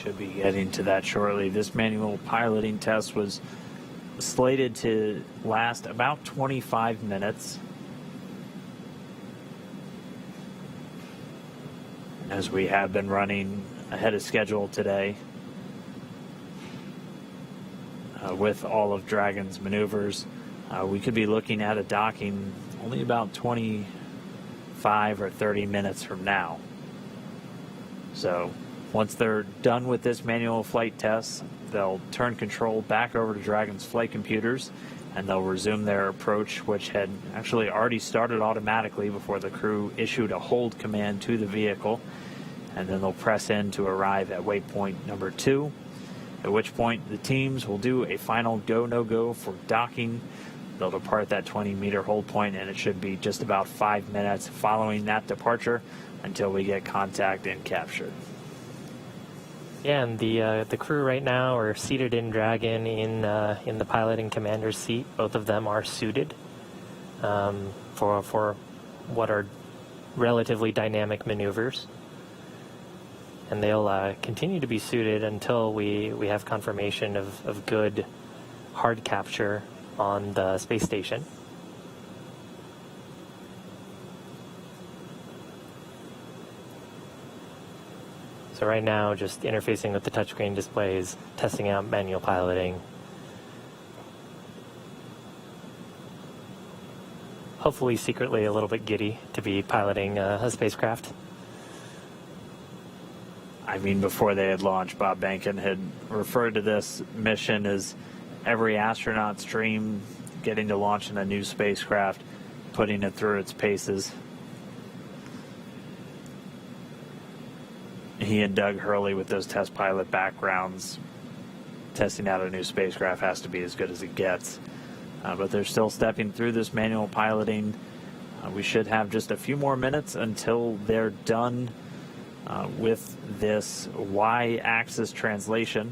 should be getting to that shortly. This manual piloting test was slated to last about 25 minutes. As we have been running ahead of schedule today with all of Dragon's maneuvers, we could be looking at a docking only about 25 or 30 minutes from now. So once they're done with this manual flight test, they'll turn control back over to Dragon's flight computers, and they'll resume their approach, which had actually already started automatically before the crew issued a hold command to the vehicle. And then they'll press in to arrive at waypoint number 2, at which point the teams will do a final go, no go for docking. They'll depart that 20-meter hold point, and it should be just about 5 minutes following that departure until we get contact and captured. Yeah, and the crew right now are seated in Dragon in the pilot and commander's seat. Both of them are suited for what are relatively dynamic maneuvers, and they'll continue to be suited until we have confirmation of good hard capture on the space station. So right now, just interfacing with the touchscreen displays, testing out manual piloting. Hopefully secretly a little bit giddy to be piloting a spacecraft. I mean, before they had launched, Bob Behnken had referred to this mission as every astronaut's dream, getting to launch in a new spacecraft, putting it through its paces. He and Doug Hurley, with those test pilot backgrounds, testing out a new spacecraft has to be as good as it gets. But they're still stepping through this manual piloting. We should have just a few more minutes until they're done with this Y-axis translation.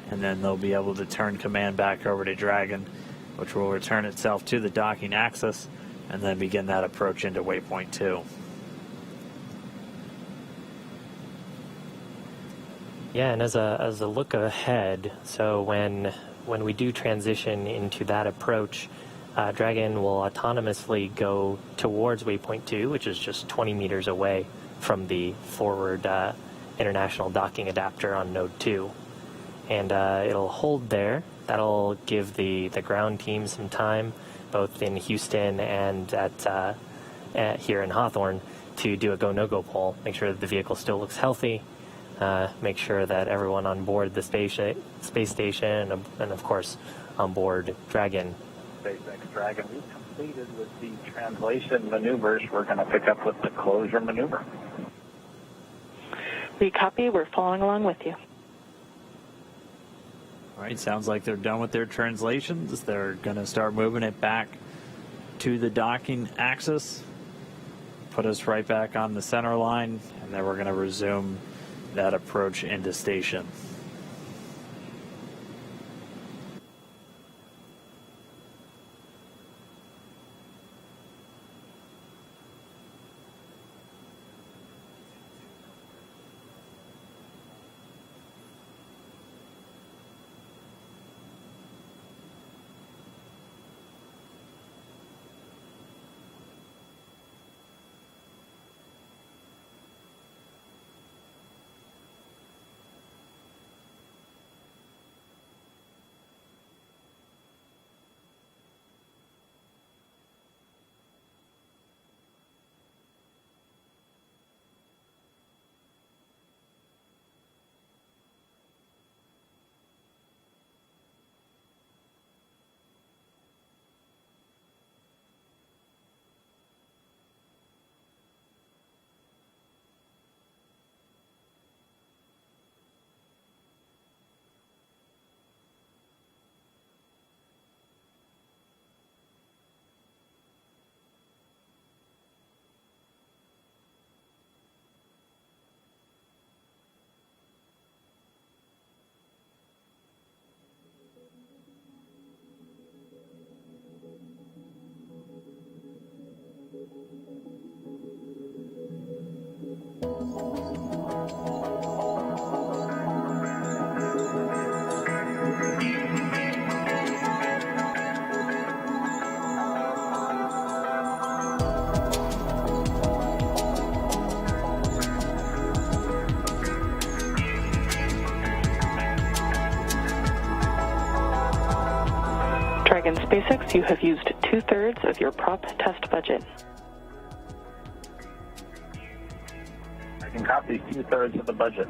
And then they'll be able to turn command back over to Dragon, which will return itself to the docking axis, and then begin that approach into waypoint 2. Yeah, and as a look ahead, so when we do transition into that approach, Dragon will autonomously go towards waypoint 2, which is just 20 meters away from the forward international docking adapter on node 2. And it'll hold there. That'll give the ground team some time, both in Houston and here in Hawthorne, to do a go-no-go poll, make sure that the vehicle still looks healthy, make sure that everyone on board the space station and of course on board Dragon. SpaceX Dragon, we've completed with the translation maneuvers. We're going to pick up with the closure maneuver. We copy. We're following along with you. All right, sounds like they're done with their translations. They're going to start moving it back to the docking axis, put us right back on the center line, and then we're going to resume that approach into station. Dragon SpaceX, you have used 2/3 of your prop test budget. I can copy 2/3 of the budget.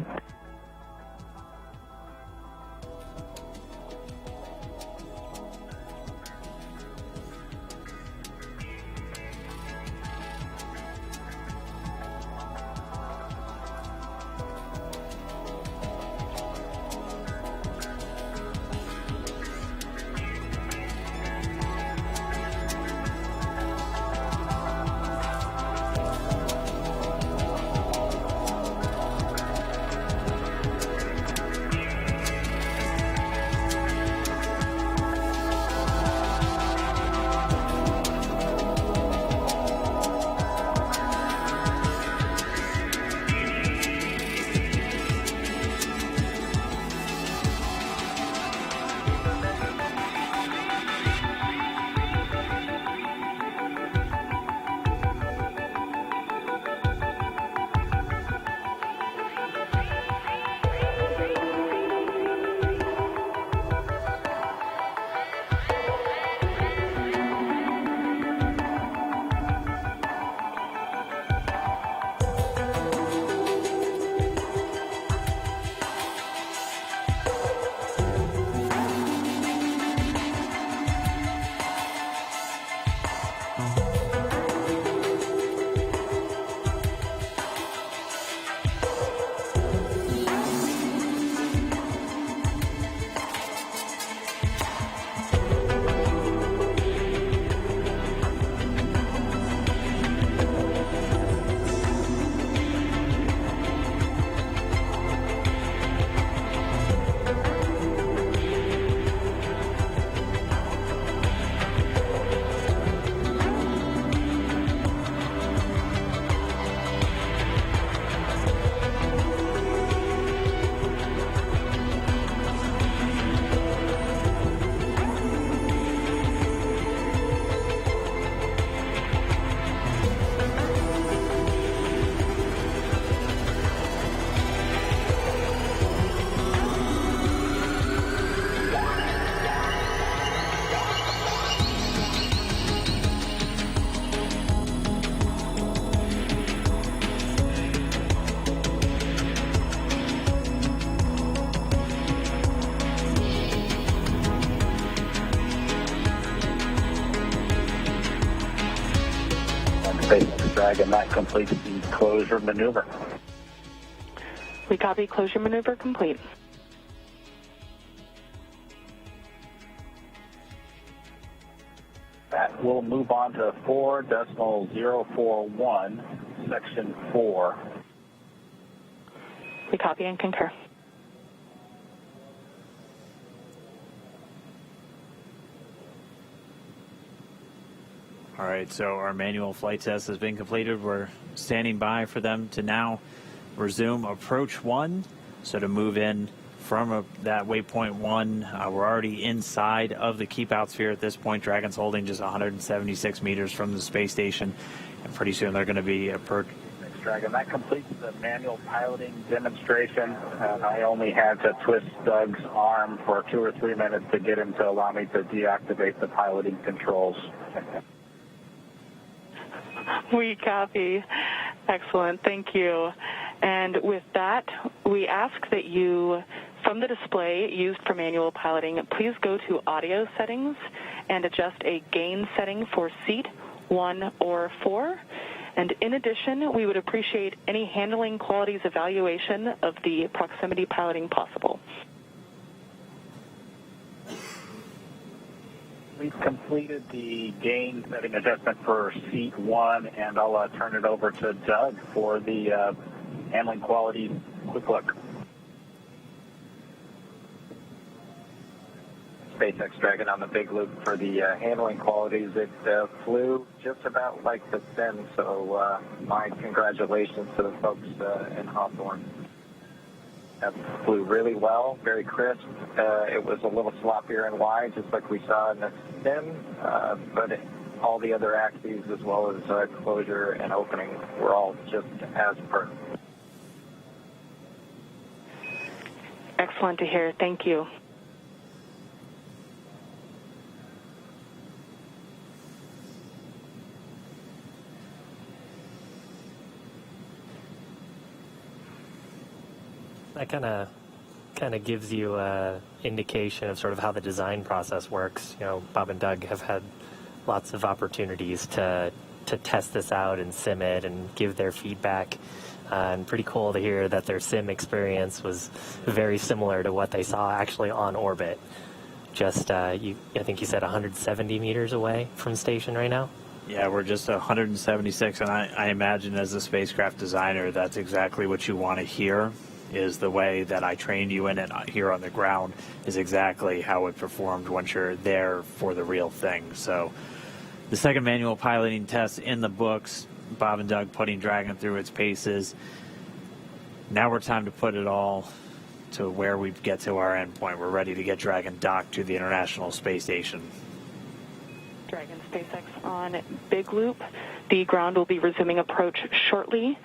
SpaceX Dragon, that completes the closure maneuver. We copy closure maneuver complete. That will move on to 4.041, section 4. We copy and concur. All right, so our manual flight test has been completed. We're standing by for them to now resume approach 1. So to move in from that waypoint 1, we're already inside of the keep out sphere at this point. Dragon's holding just 176 meters from the space station, and pretty soon they're going to be approaching. Dragon, that completes the manual piloting demonstration. I only had to twist Doug's arm for 2 or 3 minutes to get him to allow me to deactivate the piloting controls. We copy. Excellent. Thank you. And with that, we ask that you, from the display used for manual piloting, please go to audio settings and adjust a gain setting for seat 1 or 4. And in addition, we would appreciate any handling qualities evaluation of the proximity piloting possible. We've completed the gain setting adjustment for seat 1, and I'll turn it over to Doug for the handling qualities quick look. SpaceX Dragon on the big loop for the handling qualities. It flew just about like the sim, so my congratulations to the folks in Hawthorne. That flew really well, very crisp. It was a little sloppier and wide, just like we saw in the sim, but all the other axes, as well as closure and opening, were all just as per. Excellent to hear. Thank you. that kind of gives you an indication of sort of how the design process works. You know, Bob and Doug have had lots of opportunities to test this out and sim it and give their feedback. And pretty cool to hear that their sim experience was very similar to what they saw actually on orbit. Just, I think you said 170 meters away from station right now? Yeah, we're just 176, and I imagine as a spacecraft designer, that's exactly what you want to hear, is the way that I trained you in it here on the ground is exactly how it performed once you're there for the real thing. So the second manual piloting test in the books, Bob and Doug putting Dragon through its paces. Now we're time to put it all to where we get to our endpoint. We're ready to get Dragon docked to the International Space Station. Dragon SpaceX on Big Loop. The ground will be resuming approach shortly.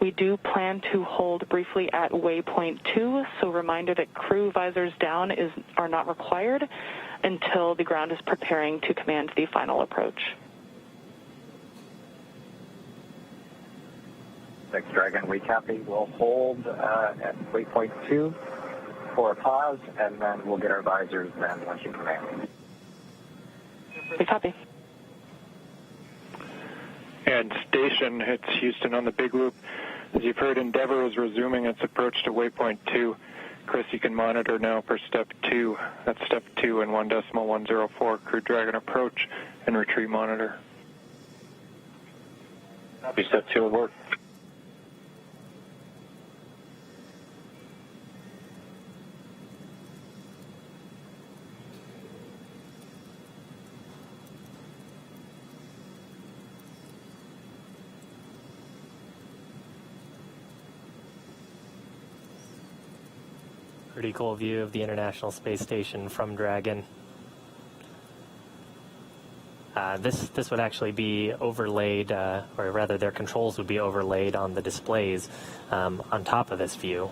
We do plan to hold briefly at waypoint 2, so reminder that crew visors down are not required until the ground is preparing to command the final approach. Thanks, Dragon. We copy. We'll hold at waypoint 2 for a pause, and then we'll get our visors then once you command. We copy. And station, it's Houston on the Big Loop. As you've heard, Endeavour is resuming its approach to waypoint 2. Chris, you can monitor now for step 2. That's step 2 and 1.104. Crew Dragon approach and retreat monitor. Copy. Step 2 will work. Pretty cool view of the International Space Station from Dragon. This would actually be overlaid, or rather their controls would be overlaid on the displays on top of this view.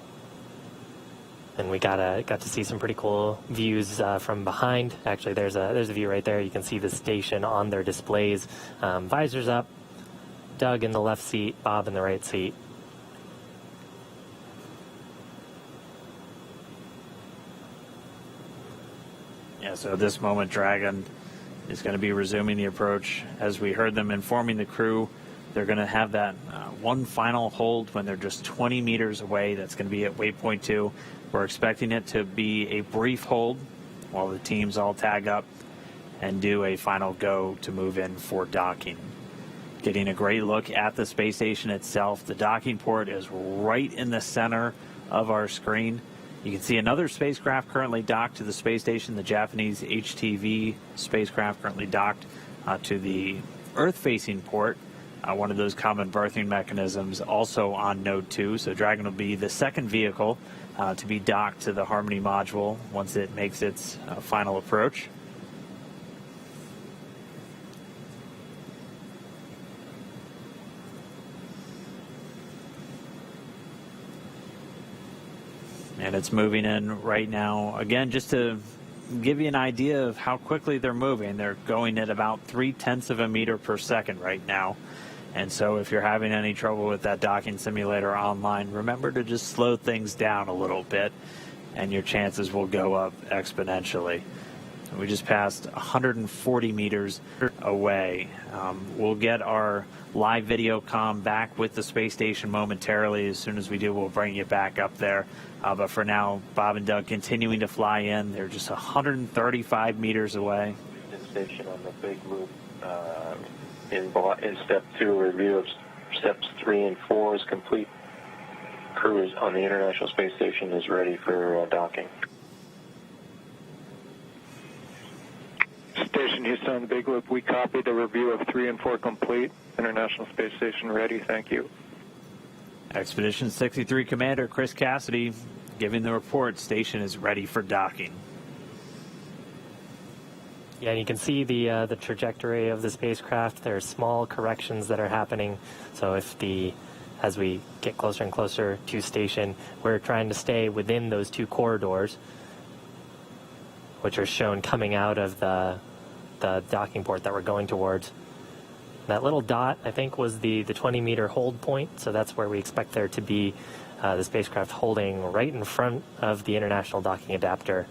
And we got to see some pretty cool views from behind. Actually, there's a view right there. You can see the station on their displays. Visors up, Doug in the left seat, Bob in the right seat. Yeah, so at this moment, Dragon is going to be resuming the approach. As we heard them informing the crew, they're going to have that one final hold when they're just 20 meters away. That's going to be at waypoint 2. We're expecting it to be a brief hold while the teams all tag up and do a final go to move in for docking. Getting a great look at the space station itself. The docking port is right in the center of our screen. You can see another spacecraft currently docked to the space station, the Japanese HTV spacecraft currently docked to the Earth-facing port, one of those common berthing mechanisms also on Node 2. So Dragon will be the second vehicle to be docked to the Harmony module once it makes its final approach. And it's moving in right now. Again, just to give you an idea of how quickly they're moving, they're going at about 0.3 of a meter per second right now. And so if you're having any trouble with that docking simulator online, remember to just slow things down a little bit, and your chances will go up exponentially. We just passed 140 meters away. We'll get our live video comm back with the space station momentarily. As soon as we do, we'll bring you back up there. But for now, Bob and Doug continuing to fly in. They're just 135 meters away. Station on the Big Loop in step 2, review of steps 3 and 4 is complete. Crew on the International Space Station is ready for docking. Station Houston on the Big Loop, we copied the review of 3 and 4 complete. International Space Station ready, thank you. Expedition 63 Commander Chris Cassidy giving the report. Station is ready for docking. Yeah, and you can see the trajectory of the spacecraft. There are small corrections that are happening. So as we get closer and closer to station, we're trying to stay within those two corridors, which are shown coming out of the docking port that we're going towards. That little dot, I think, was the 20-meter hold point, so that's where we expect there to be the spacecraft holding right in front of the International Docking Adapter.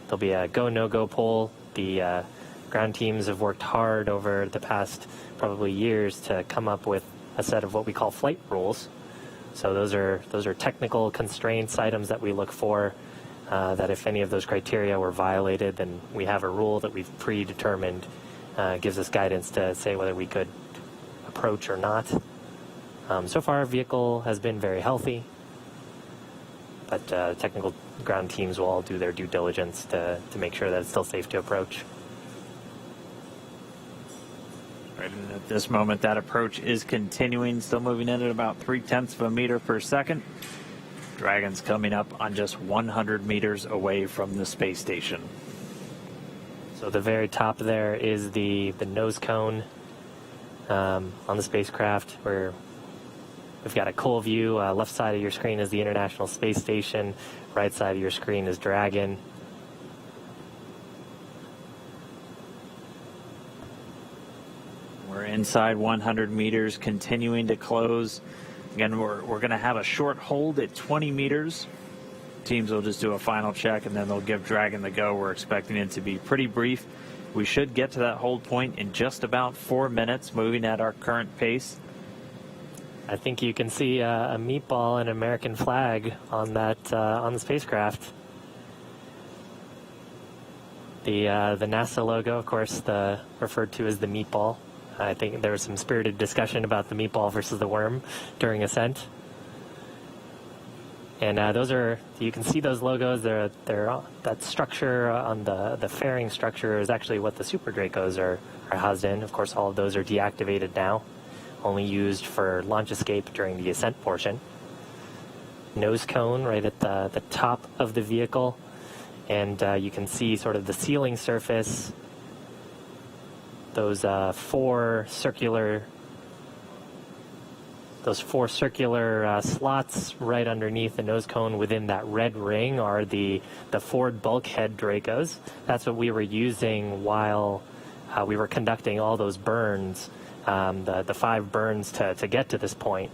There'll be a go, no-go pole. The ground teams have worked hard over the past probably years to come up with a set of what we call flight rules. So those are technical constraints, items that we look for, that if any of those criteria were violated, then we have a rule that we've predetermined, gives us guidance to say whether we could approach or not. So far, our vehicle has been very healthy, but technical ground teams will all do their due diligence to make sure that it's still safe to approach. Right, and at this moment, that approach is continuing, still moving in at about 0.3 of a meter per second. Dragon's coming up on just 100 meters away from the space station. So the very top there is the nose cone on the spacecraft, where we've got a cool view. Left side of your screen is the International Space Station. Right side of your screen is Dragon. We're inside 100 meters, continuing to close. Again, we're going to have a short hold at 20 meters. Teams will just do a final check, and then they'll give Dragon the go. We're expecting it to be pretty brief. We should get to that hold point in just about 4 minutes, moving at our current pace. I think you can see a meatball and an American flag on that on the spacecraft. The NASA logo, of course, referred to as the meatball. I think there was some spirited discussion about the meatball versus the worm during ascent. And you can see those logos. That structure on the fairing structure is actually what the Super Dracos are housed in. Of course, all of those are deactivated now, only used for launch escape during the ascent portion. Nose cone right at the top of the vehicle, and you can see sort of the sealing surface. Those four circular slots right underneath the nose cone within that red ring are the Ford bulkhead Dracos. That's what we were using while we were conducting all those burns, the 5 burns to get to this point.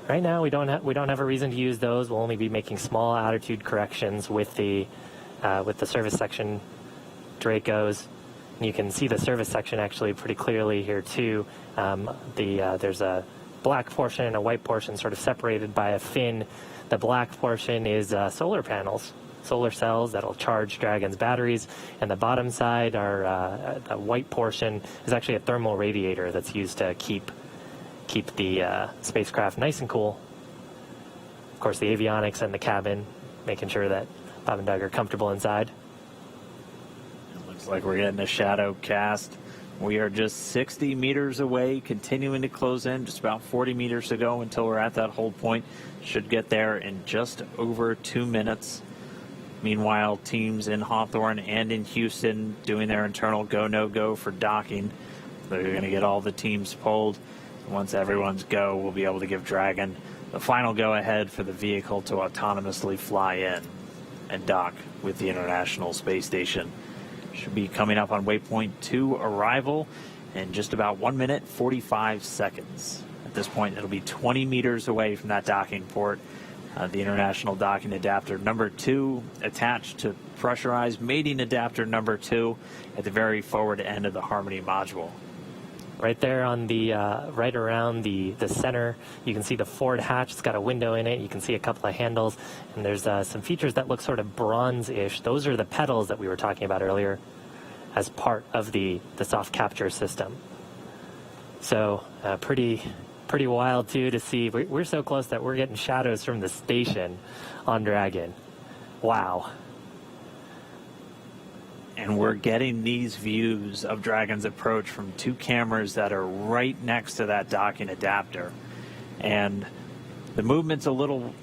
Right now, we don't have a reason to use those. We'll only be making small attitude corrections with the service section Dracos. And you can see the service section actually pretty clearly here too. There's a black portion and a white portion sort of separated by a fin. The black portion is solar panels, solar cells that'll charge Dragon's batteries, and the bottom side the white portion is actually a thermal radiator that's used to keep the spacecraft nice and cool. Of course, the avionics and the cabin, making sure that Bob and Doug are comfortable inside. Looks like we're getting a shadow cast. We are just 60 meters away, continuing to close in, just about 40 meters to go until we're at that hold point. Should get there in just over 2 minutes. Meanwhile, teams in Hawthorne and in Houston doing their internal go, no-go for docking. They're going to get all the teams pulled. Once everyone's go, we'll be able to give Dragon the final go-ahead for the vehicle to autonomously fly in and dock with the International Space Station. Should be coming up on waypoint 2 arrival in just about 1 minute, 45 seconds. At this point, it'll be 20 meters away from that docking port. The International Docking Adapter number 2 attached to pressurized mating adapter number 2 at the very forward end of the Harmony module. Right there on the right around the center, you can see the forward hatch. It's got a window in it. You can see a couple of handles, and there's some features that look sort of bronze-ish. Those are the pedals that we were talking about earlier as part of the soft capture system. So pretty wild too to see. We're so close that we're getting shadows from the station on Dragon. Wow. And we're getting these views of Dragon's approach from 2 cameras that are right next to that docking adapter. And the movement's a little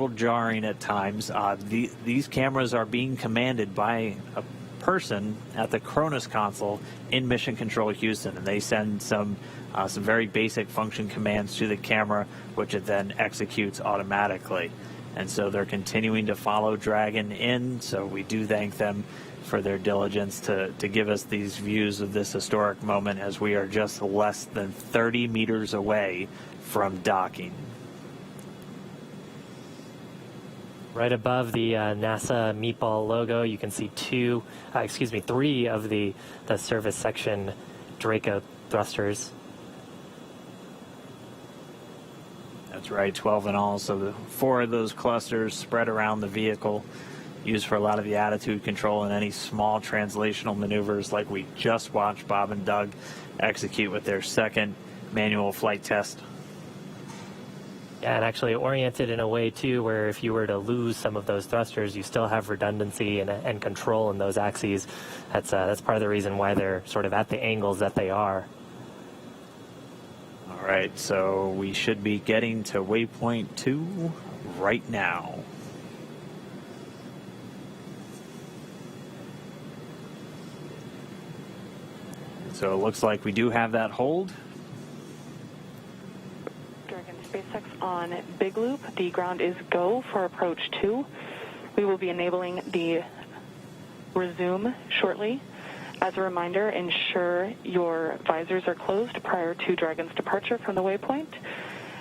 jarring at times. These cameras are being commanded by a person at the Cronus console in Mission Control Houston, and they send some very basic function commands to the camera, which it then executes automatically. And so they're continuing to follow Dragon in, so we do thank them for their diligence to give us these views of this historic moment as we are just less than 30 meters away from docking. Right above the NASA meatball logo, you can see three of the service section Draco thrusters. That's right, 12 in all. So 4 of those clusters spread around the vehicle, used for a lot of the attitude control and any small translational maneuvers like we just watched Bob and Doug execute with their second manual flight test. Yeah, and actually oriented in a way, too, where if you were to lose some of those thrusters, you still have redundancy and control in those axes. That's part of the reason why they're sort of at the angles that they are. All right, so we should be getting to waypoint 2 right now. So it looks like we do have that hold. Dragon SpaceX on Big Loop. The ground is go for approach 2. We will be enabling the resume shortly. As a reminder, ensure your visors are closed prior to Dragon's departure from the waypoint.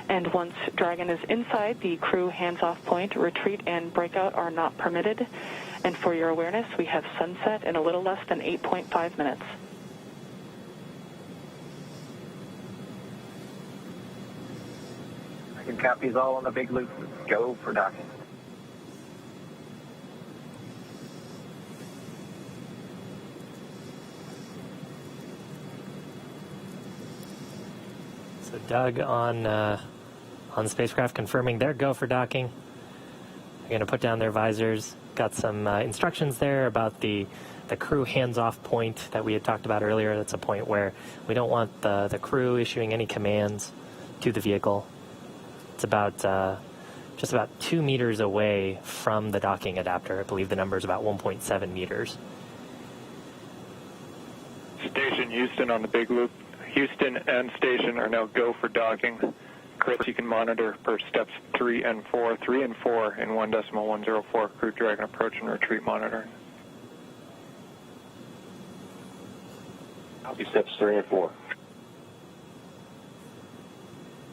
And once Dragon is inside the crew hands-off point, retreat and breakout are not permitted. And for your awareness, we have sunset in a little less than 8.5 minutes. Dragon copies all on the Big Loop. Go for docking. So Doug on spacecraft confirming their go for docking. They're going to put down their visors. Got some instructions there about the crew hands-off point that we had talked about earlier. That's a point where we don't want the crew issuing any commands to the vehicle. It's about just about 2 meters away from the docking adapter. I believe the number is about 1.7 meters. Station Houston on the Big Loop. Houston and station are now go for docking. Chris, you can monitor for steps 3 and 4. 3 and 4 in 1.104 Crew Dragon approach and retreat monitoring. Copy steps 3 and 4.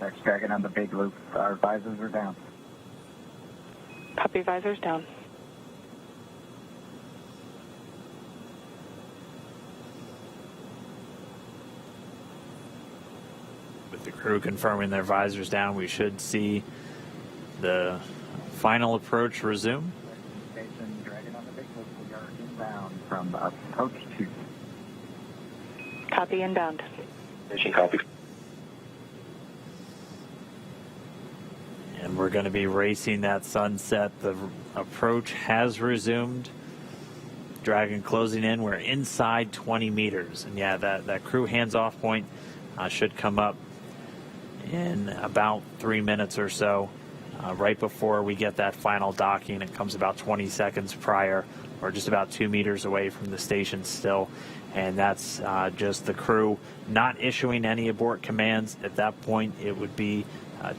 Next Dragon on the Big Loop. Our visors are down. Copy, visors down. With the crew confirming their visors down, we should see the final approach resume. Station Dragon on the Big Loop. We are inbound from approach 2. Copy, inbound. Station copy. And we're going to be racing that sunset. The approach has resumed. Dragon closing in. We're inside 20 meters. And yeah, that crew hands-off point should come up in about 3 minutes or so. Right before we get that final docking, it comes about 20 seconds prior. We're just about 2 meters away from the station still. And that's just the crew not issuing any abort commands. At that point, it would be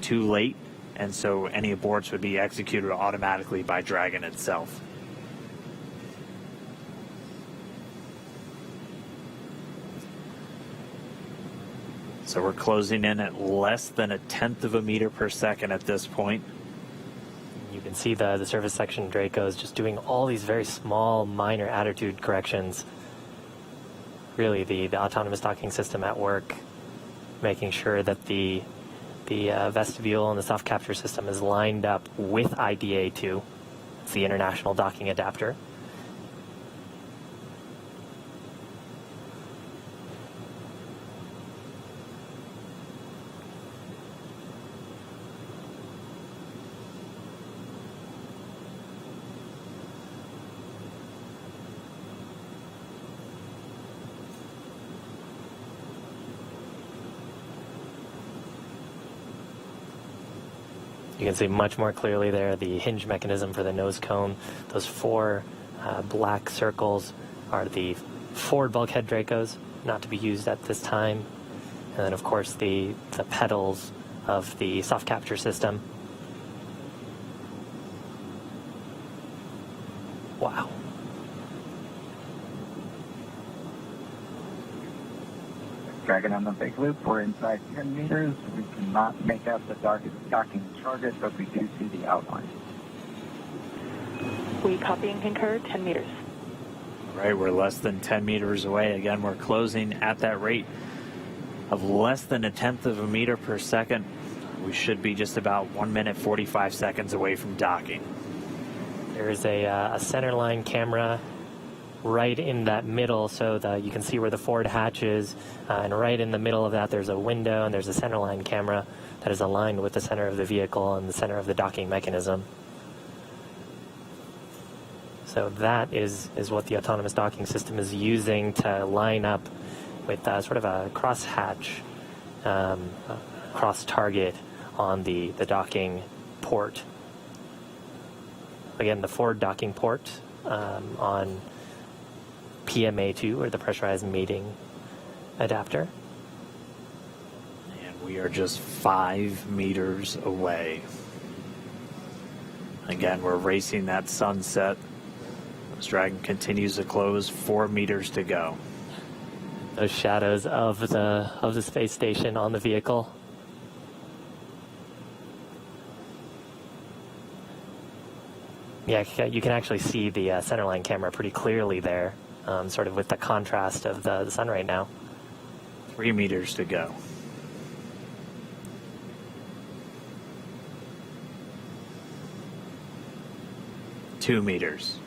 too late. And so any aborts would be executed automatically by Dragon itself. So we're closing in at less than 1/10 of a meter per second at this point. You can see the service section Dracos just doing all these very small, minor attitude corrections. Really, the autonomous docking system at work, making sure that the vestibule and the soft capture system is lined up with IDA2. It's the International Docking Adapter. You can see much more clearly there the hinge mechanism for the nose cone. Those 4 black circles are the forward bulkhead Dracos, not to be used at this time. And then, of course, the pedals of the soft capture system. Wow. Dragon on the Big Loop. We're inside 10 meters. We cannot make out the docking target, but we do see the outline. We copy and concur, 10 meters. Right, we're less than 10 meters away. Again, we're closing at that rate of less than 1/10 of a meter per second. We should be just about 1 minute 45 seconds away from docking. There's a center line camera right in that middle, so that you can see where the forward hatch is, and right in the middle of that there's a window, and there's a center line camera that is aligned with the center of the vehicle and the center of the docking mechanism. So that is what the autonomous docking system is using to line up with sort of a cross-hatch, cross-target on the docking port. Again, the forward docking port on PMA2, or the pressurized mating adapter. And we are just 5 meters away. Again, we're racing that sunset. This Dragon continues to close, 4 meters to go. Those shadows of the space station on the vehicle. Yeah, you can actually see the centerline camera pretty clearly there, sort of with the contrast of the sun right now. 3 meters to go. Two meters.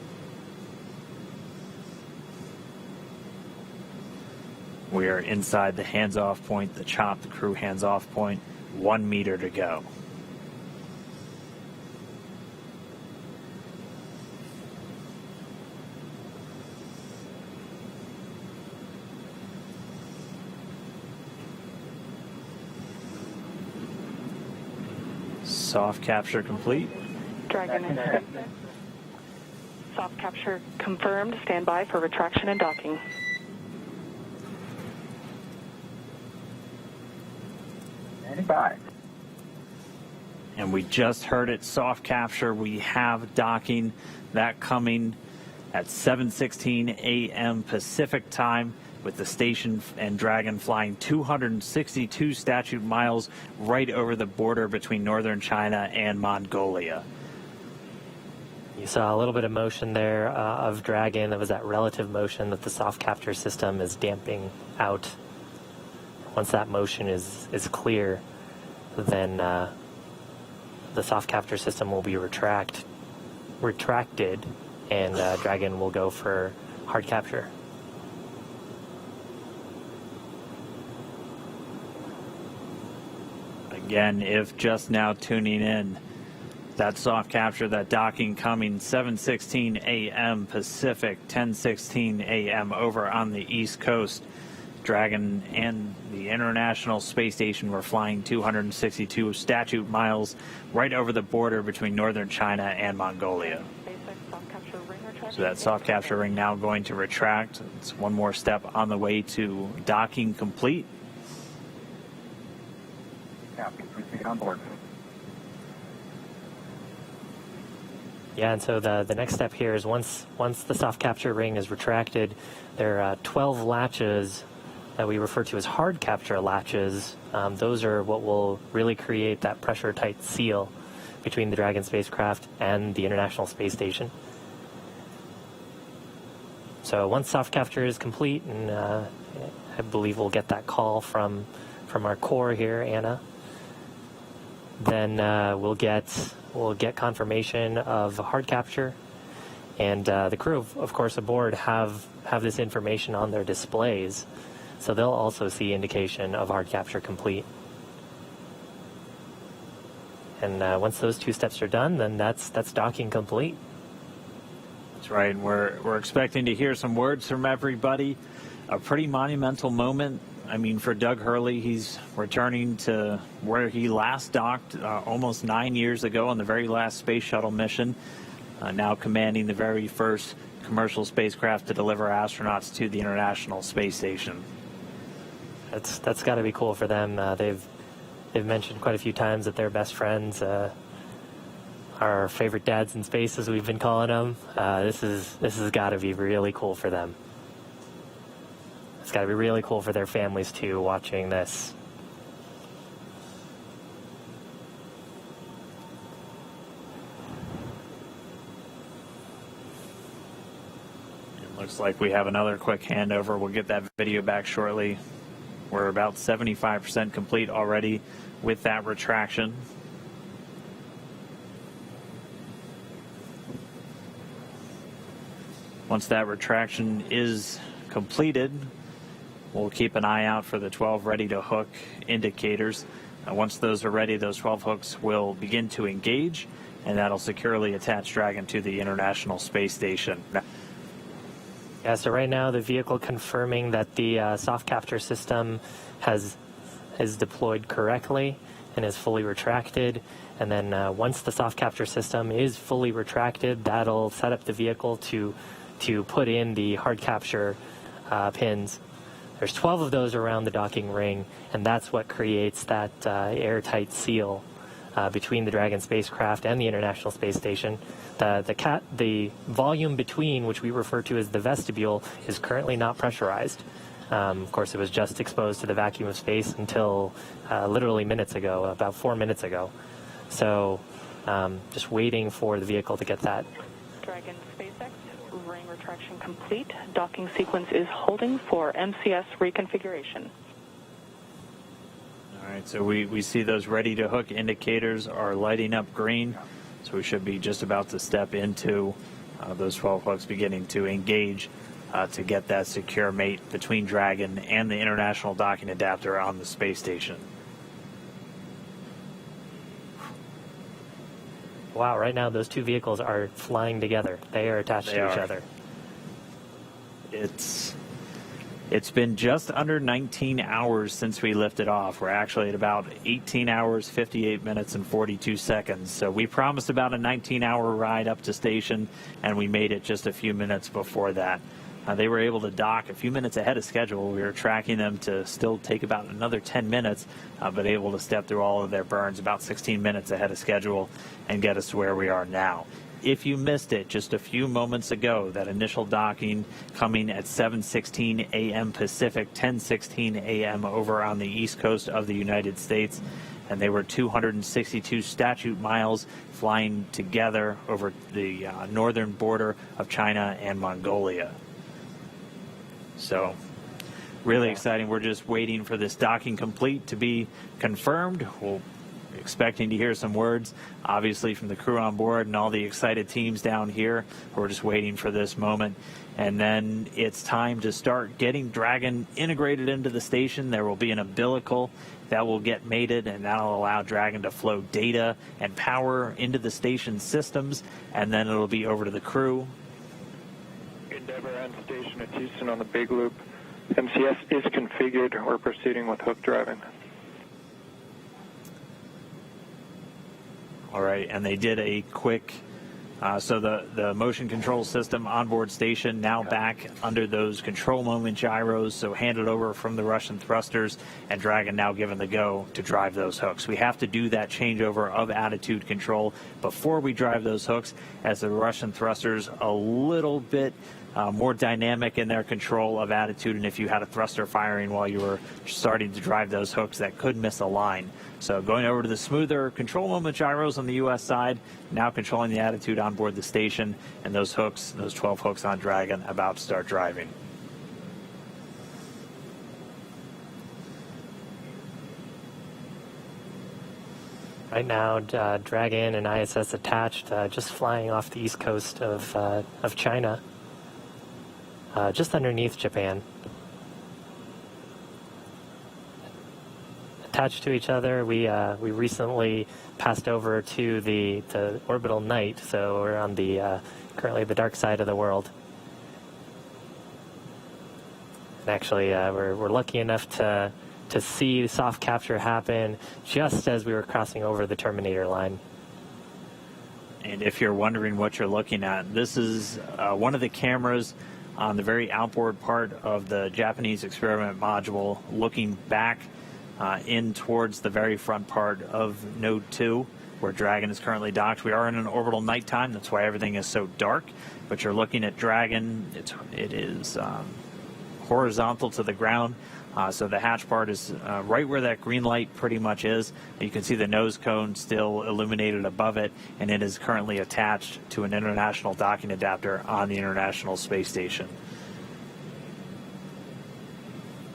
We are inside the hands-off point, the chop, the crew hands-off point. 1 meter to go. Soft capture complete. Dragon. Soft capture confirmed. Stand by for retraction and docking. And we just heard it, soft capture. We have docking, that coming at 7:16 a.m. Pacific time, with the station and Dragon flying 262 statute miles right over the border between northern China and Mongolia. You saw a little bit of motion there of Dragon. That was that relative motion that the soft capture system is damping out. Once that motion is clear, then the soft capture system will be retracted, and Dragon will go for hard capture. Again, if just now tuning in, that soft capture, that docking coming 7:16 a.m. Pacific, 10:16 a.m. over on the East Coast. Dragon and the International Space Station were flying 262 statute miles right over the border between northern China and Mongolia. So that soft capture ring now going to retract. It's one more step on the way to docking complete. On board. Yeah, and so the next step here is once the soft capture ring is retracted, there are 12 latches that we refer to as hard capture latches. Those are what will really create that pressure-tight seal between the Dragon spacecraft and the International Space Station. So once soft capture is complete, and I believe we'll get that call from our core here, Anna, then we'll get confirmation of hard capture, and the crew, of course, aboard have this information on their displays, so they'll also see indication of hard capture complete. And once those two steps are done, then that's docking complete. That's right. We're expecting to hear some words from everybody. A pretty monumental moment. I mean, for Doug Hurley, he's returning to where he last docked almost 9 years ago on the very last space shuttle mission, now commanding the very first commercial spacecraft to deliver astronauts to the International Space Station. That's got to be cool for them. They've mentioned quite a few times that they're best friends, our favorite dads in space, as we've been calling them. This has got to be really cool for them. It's got to be really cool for their families, too, watching this. Looks like we have another quick handover. We'll get that video back shortly. We're about 75% complete already with that retraction. Once that retraction is completed, we'll keep an eye out for the 12 ready to hook indicators. Once those are ready, those 12 hooks will begin to engage, and that'll securely attach Dragon to the International Space Station. Yeah, so right now the vehicle confirming that the soft capture system is deployed correctly and is fully retracted. And then once the soft capture system is fully retracted, that'll set up the vehicle to put in the hard capture pins. There's 12 of those around the docking ring, and that's what creates that airtight seal between the Dragon spacecraft and the International Space Station. The volume between, which we refer to as the vestibule, is currently not pressurized. Of course, it was just exposed to the vacuum of space until literally minutes ago, about 4 minutes ago. So just waiting for the vehicle to get that. Dragon SpaceX, ring retraction complete. Docking sequence is holding for MCS reconfiguration. All right, so we see those ready to hook indicators are lighting up green. So we should be just about to step into those 12 hooks beginning to engage to get that secure mate between Dragon and the International Docking Adapter on the space station. Wow, right now those two vehicles are flying together. They are attached to each other. It's been just under 19 hours since we lifted off. We're actually at about 18 hours, 58 minutes, and 42 seconds. So we promised about a 19-hour ride up to station, and we made it just a few minutes before that. They were able to dock a few minutes ahead of schedule. We were tracking them to still take about another 10 minutes, but able to step through all of their burns about 16 minutes ahead of schedule and get us to where we are now. If you missed it just a few moments ago, that initial docking coming at 7:16 a.m. Pacific, 10:16 a.m. over on the east coast of the United States, and they were 262 statute miles flying together over the northern border of China and Mongolia. So really exciting. We're just waiting for this docking complete to be confirmed. We're expecting to hear some words, obviously, from the crew on board and all the excited teams down here. We're just waiting for this moment. And then it's time to start getting Dragon integrated into the station. There will be an umbilical that will get mated, and that'll allow Dragon to flow data and power into the station systems, and then it'll be over to the crew. Endeavour and station at Houston on the Big Loop. MCS is configured. We're proceeding with hook driving. All right, and they did a quick, so the motion control system onboard station now back under those control moment gyros, so handed over from the Russian thrusters, and Dragon now given the go to drive those hooks. We have to do that changeover of attitude control before we drive those hooks, as the Russian thrusters a little bit more dynamic in their control of attitude, and if you had a thruster firing while you were starting to drive those hooks, that could miss a line. So going over to the smoother control moment gyros on the U.S. side, now controlling the attitude on board the station, and those hooks, those 12 hooks on Dragon, about to start driving. Right now, Dragon and ISS attached, just flying off the east coast of China, just underneath Japan. Attached to each other, we recently passed over to the orbital night, so we're on the currently the dark side of the world. And actually, we're lucky enough to see soft capture happen just as we were crossing over the Terminator line. And if you're wondering what you're looking at, this is one of the cameras on the very outboard part of the Japanese experiment module, looking back in towards the very front part of Node 2, where Dragon is currently docked. We are in an orbital nighttime, that's why everything is so dark, but you're looking at Dragon. It is horizontal to the ground So the hatch part is right where that green light pretty much is. You can see the nose cone still illuminated above it, and it is currently attached to an international docking adapter on the International Space Station.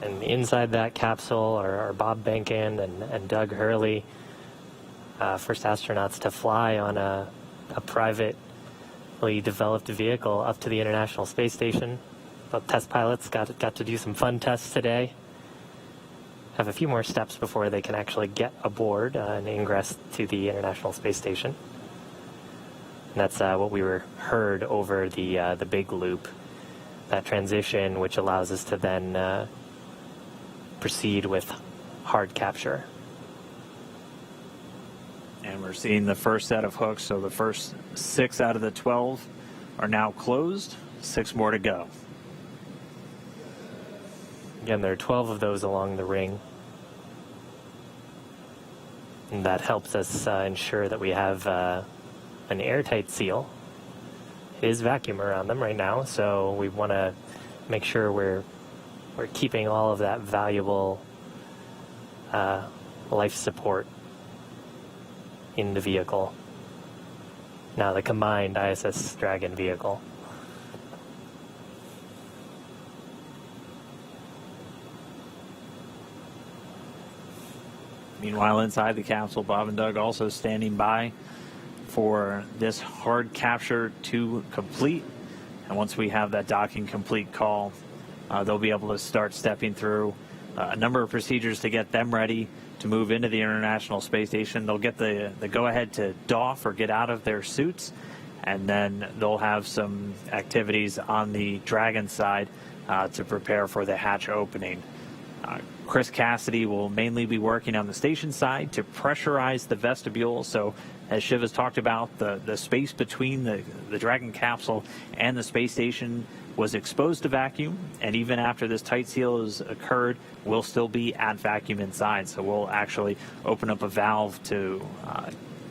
And inside that capsule are Bob Behnken and Doug Hurley, first astronauts to fly on a privately developed vehicle up to the International Space Station. Both test pilots got to do some fun tests today. Have a few more steps before they can actually get aboard and ingress to the International Space Station. And that's what we heard over the big loop, that transition, which allows us to then proceed with hard capture. And we're seeing the first set of hooks, so the first 6 out of the 12 are now closed, 6 more to go. Again, there are 12 of those along the ring. And that helps us ensure that we have an airtight seal. It is vacuum around them right now, so we want to make sure we're keeping all of that valuable life support in the vehicle. Now the combined ISS Dragon vehicle. Meanwhile, inside the capsule, Bob and Doug also standing by for this hard capture to complete. And once we have that docking complete call, they'll be able to start stepping through a number of procedures to get them ready to move into the International Space Station. They'll get the go-ahead to doff or get out of their suits, and then they'll have some activities on the Dragon side to prepare for the hatch opening. Chris Cassidy will mainly be working on the station side to pressurize the vestibule. So as Shiv has talked about, the space between the Dragon capsule and the space station was exposed to vacuum, and even after this tight seal has occurred, we'll still be at vacuum inside. So we'll actually open up a valve to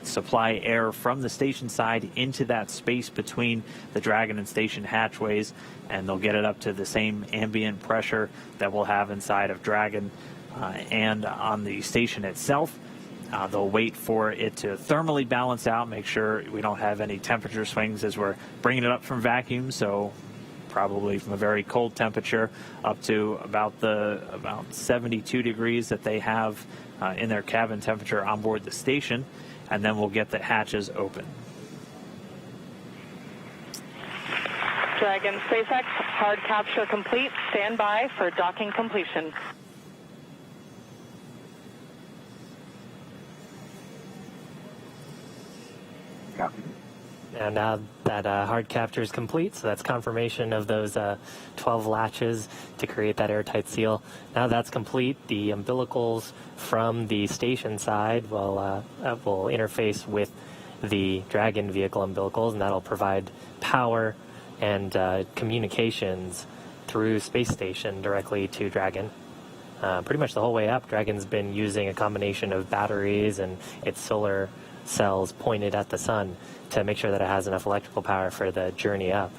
supply air from the station side into that space between the Dragon and station hatchways, and they'll get it up to the same ambient pressure that we'll have inside of Dragon and on the station itself. They'll wait for it to thermally balance out, make sure we don't have any temperature swings as we're bringing it up from vacuum, so probably from a very cold temperature up to about 72 degrees that they have in their cabin temperature on board the station, and then we'll get the hatches open. Dragon SpaceX, hard capture complete. Stand by for docking completion. And now that hard capture is complete, so that's confirmation of those 12 latches to create that airtight seal. Now that's complete. The umbilicals from the station side will interface with the Dragon vehicle umbilicals, and that'll provide power and communications through space station directly to Dragon. Pretty much the whole way up, Dragon's been using a combination of batteries and its solar cells pointed at the sun to make sure that it has enough electrical power for the journey up.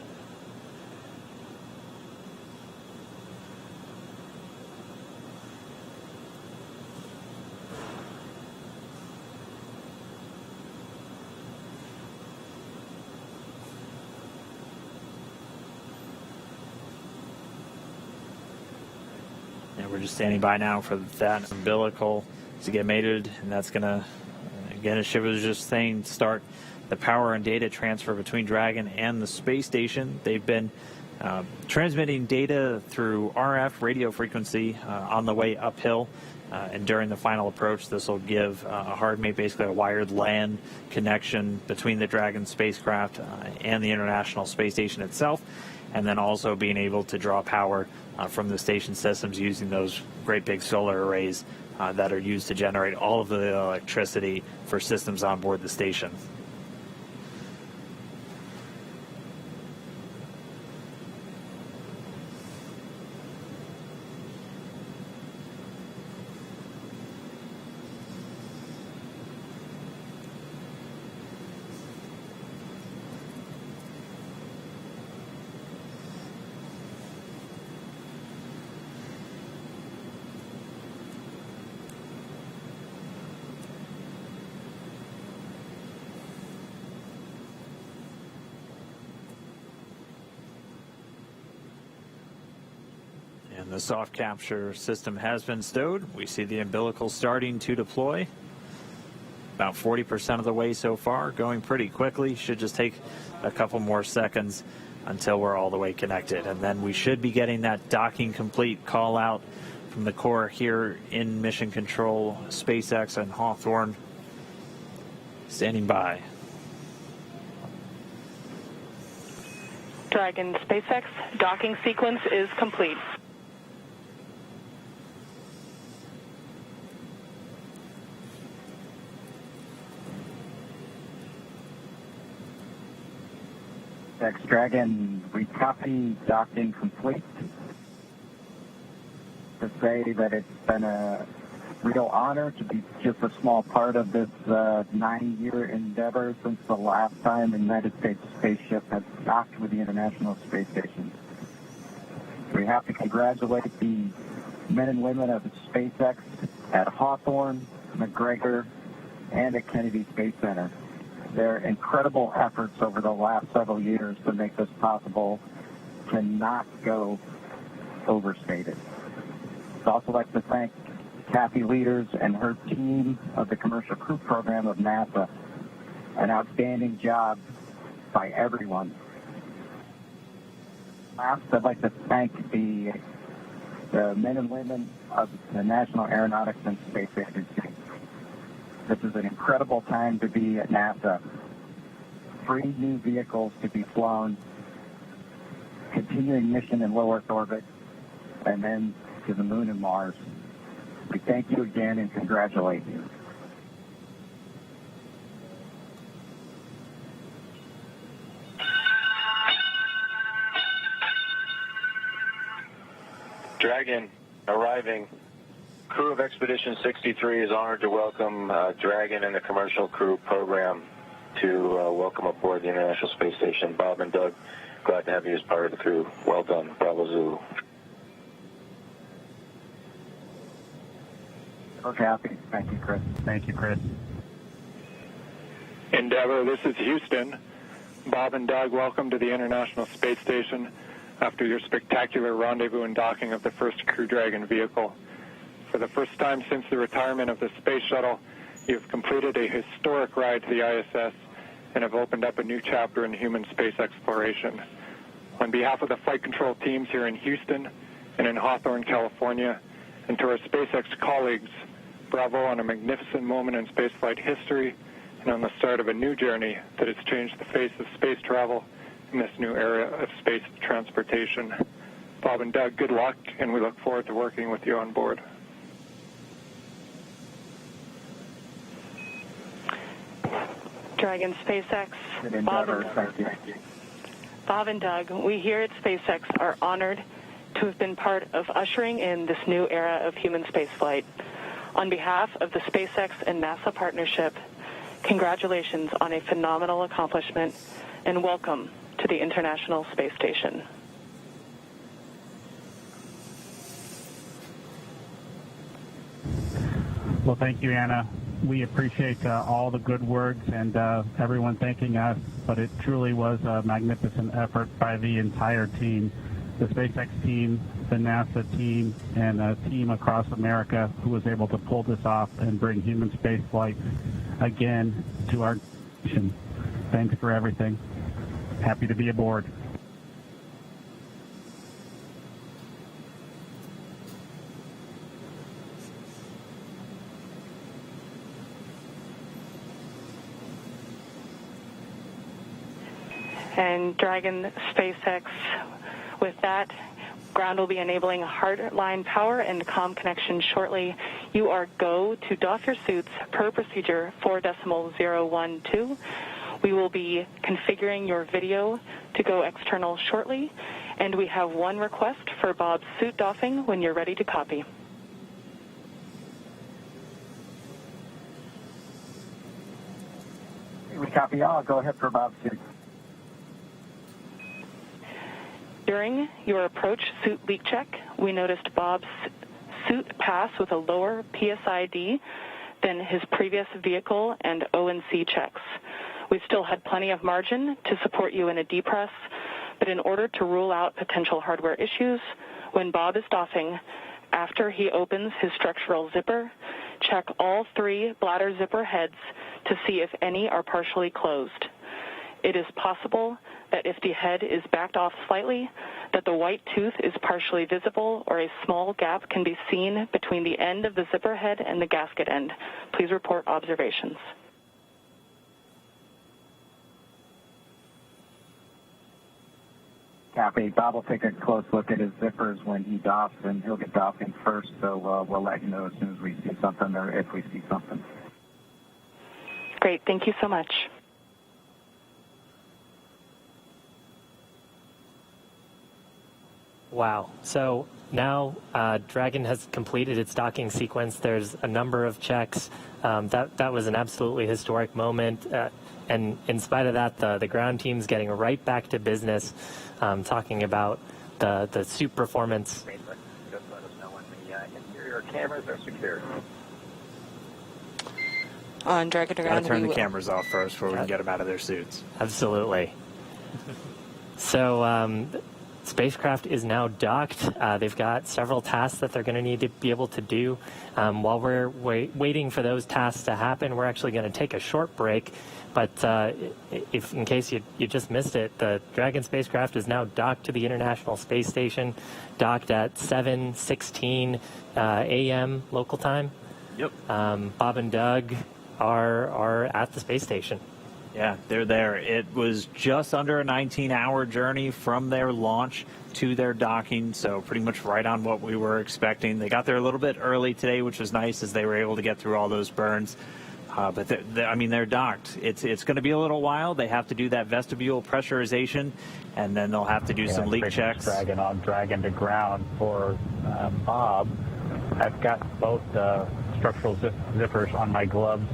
And we're just standing by now for that umbilical to get mated, and that's going to, again, as Shiv was just saying, start the power and data transfer between Dragon and the space station. They've been transmitting data through RF radio frequency on the way uphill, and during the final approach, this will give a hard mate, basically a wired LAN connection between the Dragon spacecraft and the International Space Station itself, and then also being able to draw power from the station systems using those great big solar arrays that are used to generate all of the electricity for systems on board the station. And the soft capture system has been stowed. We see the umbilical starting to deploy. About 40% of the way so far, going pretty quickly. Should just take a couple more seconds until we're all the way connected. And then we should be getting that docking complete call out from the Corps here in Mission Control, SpaceX and Hawthorne. Standing by. Dragon SpaceX docking sequence is complete. Dragon, we copy docking complete. To say that it's been a real honor to be just a small part of this 9-year endeavor since the last time the United States spaceship has docked with the International Space Station. We have to congratulate the men and women of SpaceX at Hawthorne, McGregor, and at Kennedy Space Center. Their incredible efforts over the last several years to make this possible cannot go overstated. I'd also like to thank Kathy Leaders and her team of the Commercial Crew Program of NASA. An outstanding job by everyone. Last, I'd like to thank the men and women of the National Aeronautics and Space Agency. This is an incredible time to be at NASA. 3 new vehicles to be flown, continuing mission in low Earth orbit, and then to the moon and Mars. We thank you again and congratulate you. Dragon arriving. Crew of Expedition 63 is honored to welcome Dragon and the Commercial Crew Program to welcome aboard the International Space Station. Bob and Doug, glad to have you as part of the crew. Well done. Bravo Zulu. Okay, happy. Thank you, Chris. Thank you, Chris. Endeavour, this is Houston. Bob and Doug, welcome to the International Space Station after your spectacular rendezvous and docking of the first Crew Dragon vehicle. For the first time since the retirement of the Space Shuttle, you've completed a historic ride to the ISS and have opened up a new chapter in human space exploration. On behalf of the flight control teams here in Houston and in Hawthorne, California, and to our SpaceX colleagues, bravo on a magnificent moment in spaceflight history and on the start of a new journey that has changed the face of space travel in this new era of space transportation. Bob and Doug, good luck, and we look forward to working with you on board. Dragon SpaceX, Bob and Doug, we here at SpaceX are honored to have been part of ushering in this new era of human spaceflight. On behalf of the SpaceX and NASA partnership, congratulations on a phenomenal accomplishment and welcome to the International Space Station. Well, thank you, Anna. We appreciate all the good words and everyone thanking us, but it truly was a magnificent effort by the entire team, the SpaceX team, the NASA team, and a team across America who was able to pull this off and bring human spaceflight again to our nation. Thanks for everything. Happy to be aboard. And Dragon SpaceX, with that, ground will be enabling hardline power and comm connection shortly. You are go to doff your suits per procedure 4.012. We will be configuring your video to go external shortly, and we have one request for Bob's suit doffing when you're ready to copy. We copy all. Go ahead for Bob's suit. During your approach suit leak check, we noticed Bob's suit pass with a lower PSID than his previous vehicle and O&C checks. We still had plenty of margin to support you in a depress, but in order to rule out potential hardware issues, When Bob is doffing, after he opens his structural zipper, check all 3 bladder zipper heads to see if any are partially closed. It is possible that if the head is backed off slightly, that the white tooth is partially visible or a small gap can be seen between the end of the zipper head and the gasket end. Please report observations. Copy. Bob will take a close look at his zippers when he doffs, and he'll get doffing first, so we'll let you know as soon as we see something or if we see something. Great. Thank you so much. Wow. So now Dragon has completed its docking sequence. There's a number of checks. That was an absolutely historic moment. And in spite of that, the ground team's getting right back to business, talking about the suit performance. Just let us know when the interior cameras are secured. On Dragon to Gotta Ground, turn the cameras off first before we can get them out of their suits. Absolutely. So spacecraft is now docked. They've got several tasks that they're going to need to be able to do. While we're waiting for those tasks to happen, we're actually going to take a short break. But if, in case you just missed it, the Dragon spacecraft is now docked to the International Space Station, docked at 7:16 a.m. local time. Yep. Bob and Doug are at the space station. Yeah, they're there. It was just under a 19-hour journey from their launch to their docking, so pretty much right on what we were expecting. They got there a little bit early today, which was nice, as they were able to get through all those burns. But they're docked. It's going to be a little while. They have to do that vestibule pressurization, and then they'll have to do some leak checks. Dragon on Dragon to Ground for Bob. I've got both structural zippers on my gloves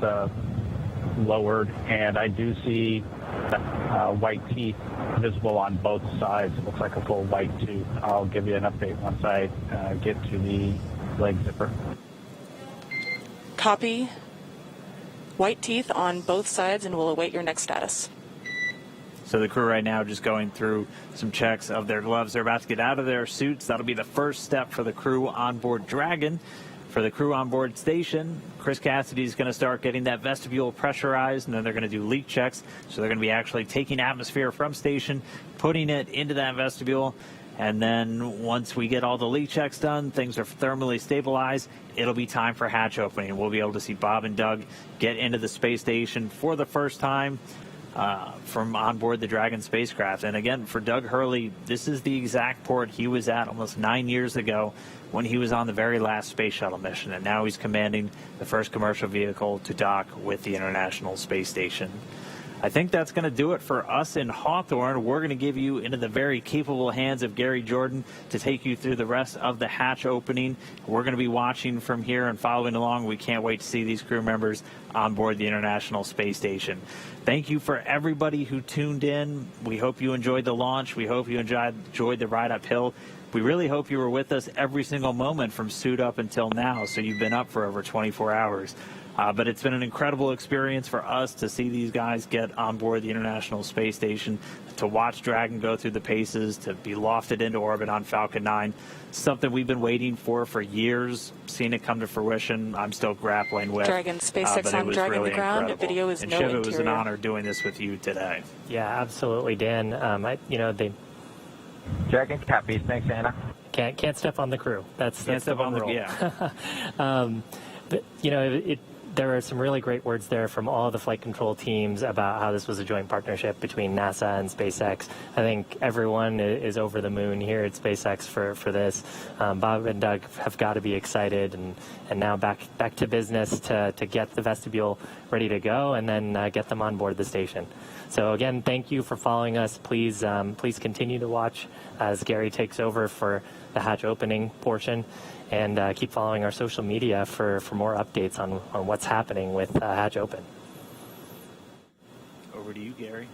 lowered, and I do see white teeth visible on both sides. It looks like a full white tooth. I'll give you an update once I get to the leg zipper. Copy. White teeth on both sides, and we'll await your next status. So the crew right now just going through some checks of their gloves. They're about to get out of their suits. That'll be the first step for the crew on board Dragon. For the crew on board station, Chris Cassidy is going to start getting that vestibule pressurized, and then they're going to do leak checks. So they're going to be actually taking atmosphere from station, putting it into that vestibule, and then once we get all the leak checks done, things are thermally stabilized, it'll be time for hatch opening. We'll be able to see Bob and Doug get into the space station for the first time from on board the Dragon spacecraft. And again, for Doug Hurley, this is the exact port he was at almost 9 years ago when he was on the very last space shuttle mission, and now he's commanding the first commercial vehicle to dock with the International Space Station. I think that's going to do it for us in Hawthorne. We're going to give you into the very capable hands of Gary Jordan to take you through the rest of the hatch opening. We're going to be watching from here and following along. We can't wait to see these crew members on board the International Space Station. Thank you for everybody who tuned in. We hope you enjoyed the launch. We hope you enjoyed the ride uphill. We really hope you were with us every single moment from suit up until now, so you've been up for over 24 hours. But it's been an incredible experience for us to see these guys get on board the International Space Station, to watch Dragon go through the paces, to be lofted into orbit on Falcon 9. Something we've been waiting for years, seeing it come to fruition. I'm still grappling with. Dragon SpaceX on Dragon really to Ground. Incredible. Video is and no Shiv, interior. it was an honor doing this with you today. Yeah, absolutely, Dan. They Dragon copies. Thanks, Anna. can't step on the crew. That's Can't the step on one the rule. yeah. But, there are some really great words there from all the flight control teams about how this was a joint partnership between NASA and SpaceX. I think everyone is over the moon here at SpaceX for this. Bob and Doug have got to be excited, and now back to business to get the vestibule ready to go, and then get them on board the station. So again, thank you for following us. Please continue to watch as Gary takes over for the hatch opening portion. And keep following our social media for more updates on what's happening with Hatch Open. Over to you, Gary.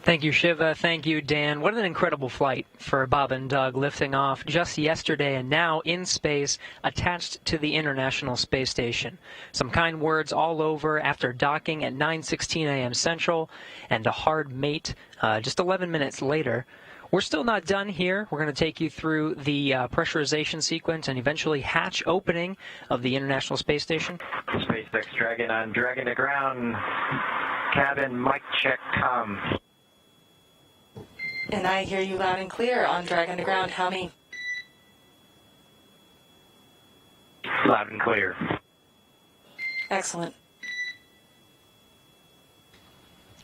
Thank you, Shiva. Thank you, Dan. What an incredible flight for Bob and Doug, lifting off just yesterday and now in space, attached to the International Space Station. Some kind words all over after docking at 9:16 a.m. Central, and a hard mate just 11 minutes later, We're still not done here. We're going to take you through the pressurization sequence and eventually hatch opening of the International Space Station. SpaceX Dragon on Dragon to ground. Cabin mic check com. And I hear you loud and clear on Dragon to ground. How many? Loud and clear. Excellent.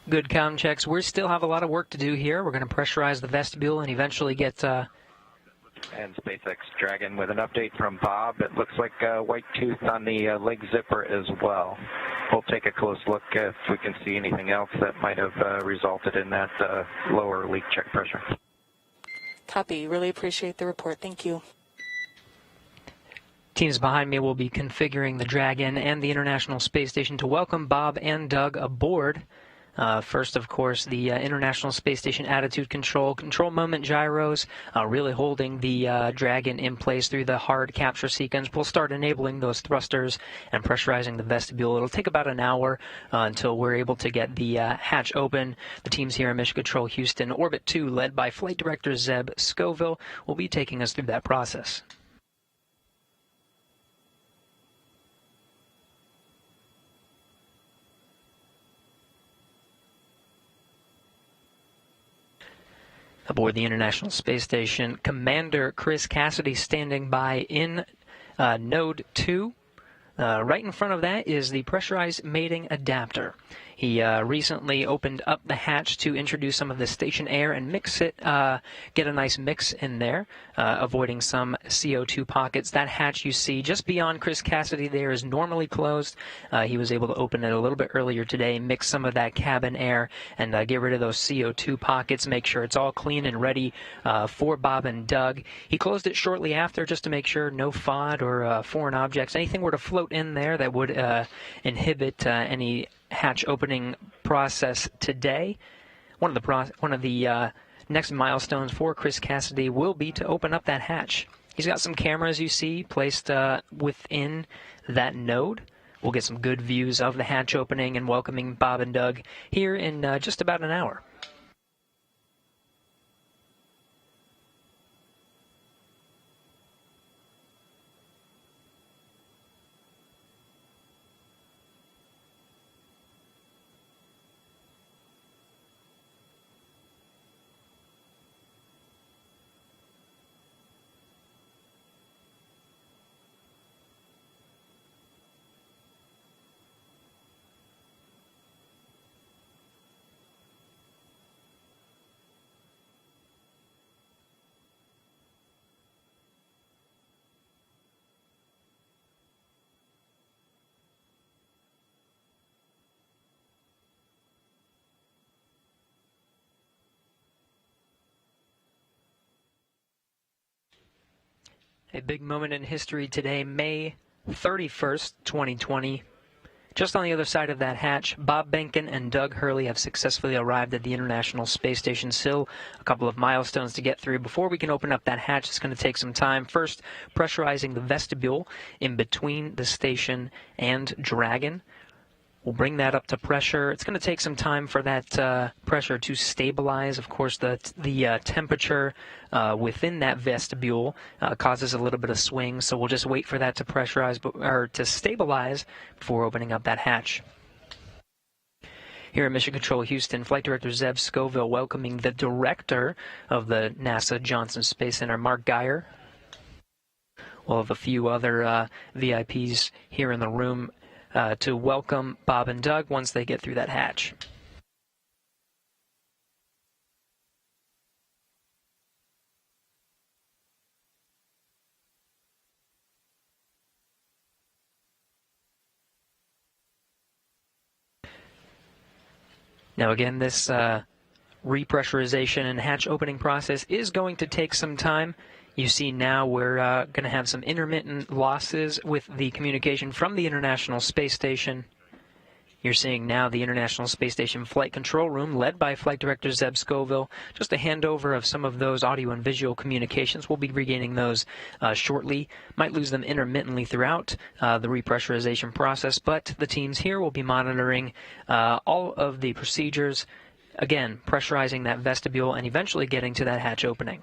Good comm checks. We still have a lot of work to do here. We're going to pressurize the vestibule and eventually get... And SpaceX Dragon with an update from Bob. It looks like white tooth on the leg zipper as well. We'll take a close look if we can see anything else that might have resulted in that lower leak check pressure. Copy. Really appreciate the report. Thank you. Teams behind me will be configuring the Dragon and the International Space Station to welcome Bob and Doug aboard. First, of course, the International Space Station attitude control moment gyros, really holding the Dragon in place through the hard capture sequence. We'll start enabling those thrusters and pressurizing the vestibule. It'll take about an hour until we're able to get the hatch open. The teams here in Mission Control Houston, Orbit 2, led by Flight Director Zeb Scoville, will be taking us through that process. Aboard the International Space Station, Commander Chris Cassidy standing by in Node 2. Right in front of that is the pressurized mating adapter. He recently opened up the hatch to introduce some of the station air and mix it, get a nice mix in there, avoiding some CO2 pockets. That hatch you see just beyond Chris Cassidy there is normally closed. He was able to open it a little bit earlier today, mix some of that cabin air, and get rid of those CO2 pockets, make sure it's all clean and ready for Bob and Doug. He closed it shortly after just to make sure no FOD or foreign objects, anything were to float in there that would inhibit any hatch opening process today. One of the next milestones for Chris Cassidy will be to open up that hatch. He's got some cameras you see placed within that node. We'll get some good views of the hatch opening and welcoming Bob and Doug here in just about an hour. A big moment in history today, May 31st, 2020. Just on the other side of that hatch, Bob Behnken and Doug Hurley have successfully arrived at the International Space Station. Still a couple of milestones to get through. Before we can open up that hatch, it's going to take some time. First, pressurizing the vestibule in between the station and Dragon. We'll bring that up to pressure. It's going to take some time for that pressure to stabilize. Of course, the temperature within that vestibule causes a little bit of swing, so we'll just wait for that to pressurize or to stabilize before opening up that hatch. Here at Mission Control Houston, Flight Director Zeb Scoville welcoming the director of the NASA Johnson Space Center, Mark Geyer. We'll have a few other VIPs here in the room to welcome Bob and Doug once they get through that hatch. Now again, this repressurization and hatch opening process is going to take some time. You see now we're going to have some intermittent losses with the communication from the International Space Station. You're seeing now the International Space Station Flight Control Room, led by Flight Director Zeb Scoville. Just a handover of some of those audio and visual communications. We'll be regaining those shortly. Might lose them intermittently throughout the repressurization process, but the teams here will be monitoring all of the procedures again, pressurizing that vestibule and eventually getting to that hatch opening.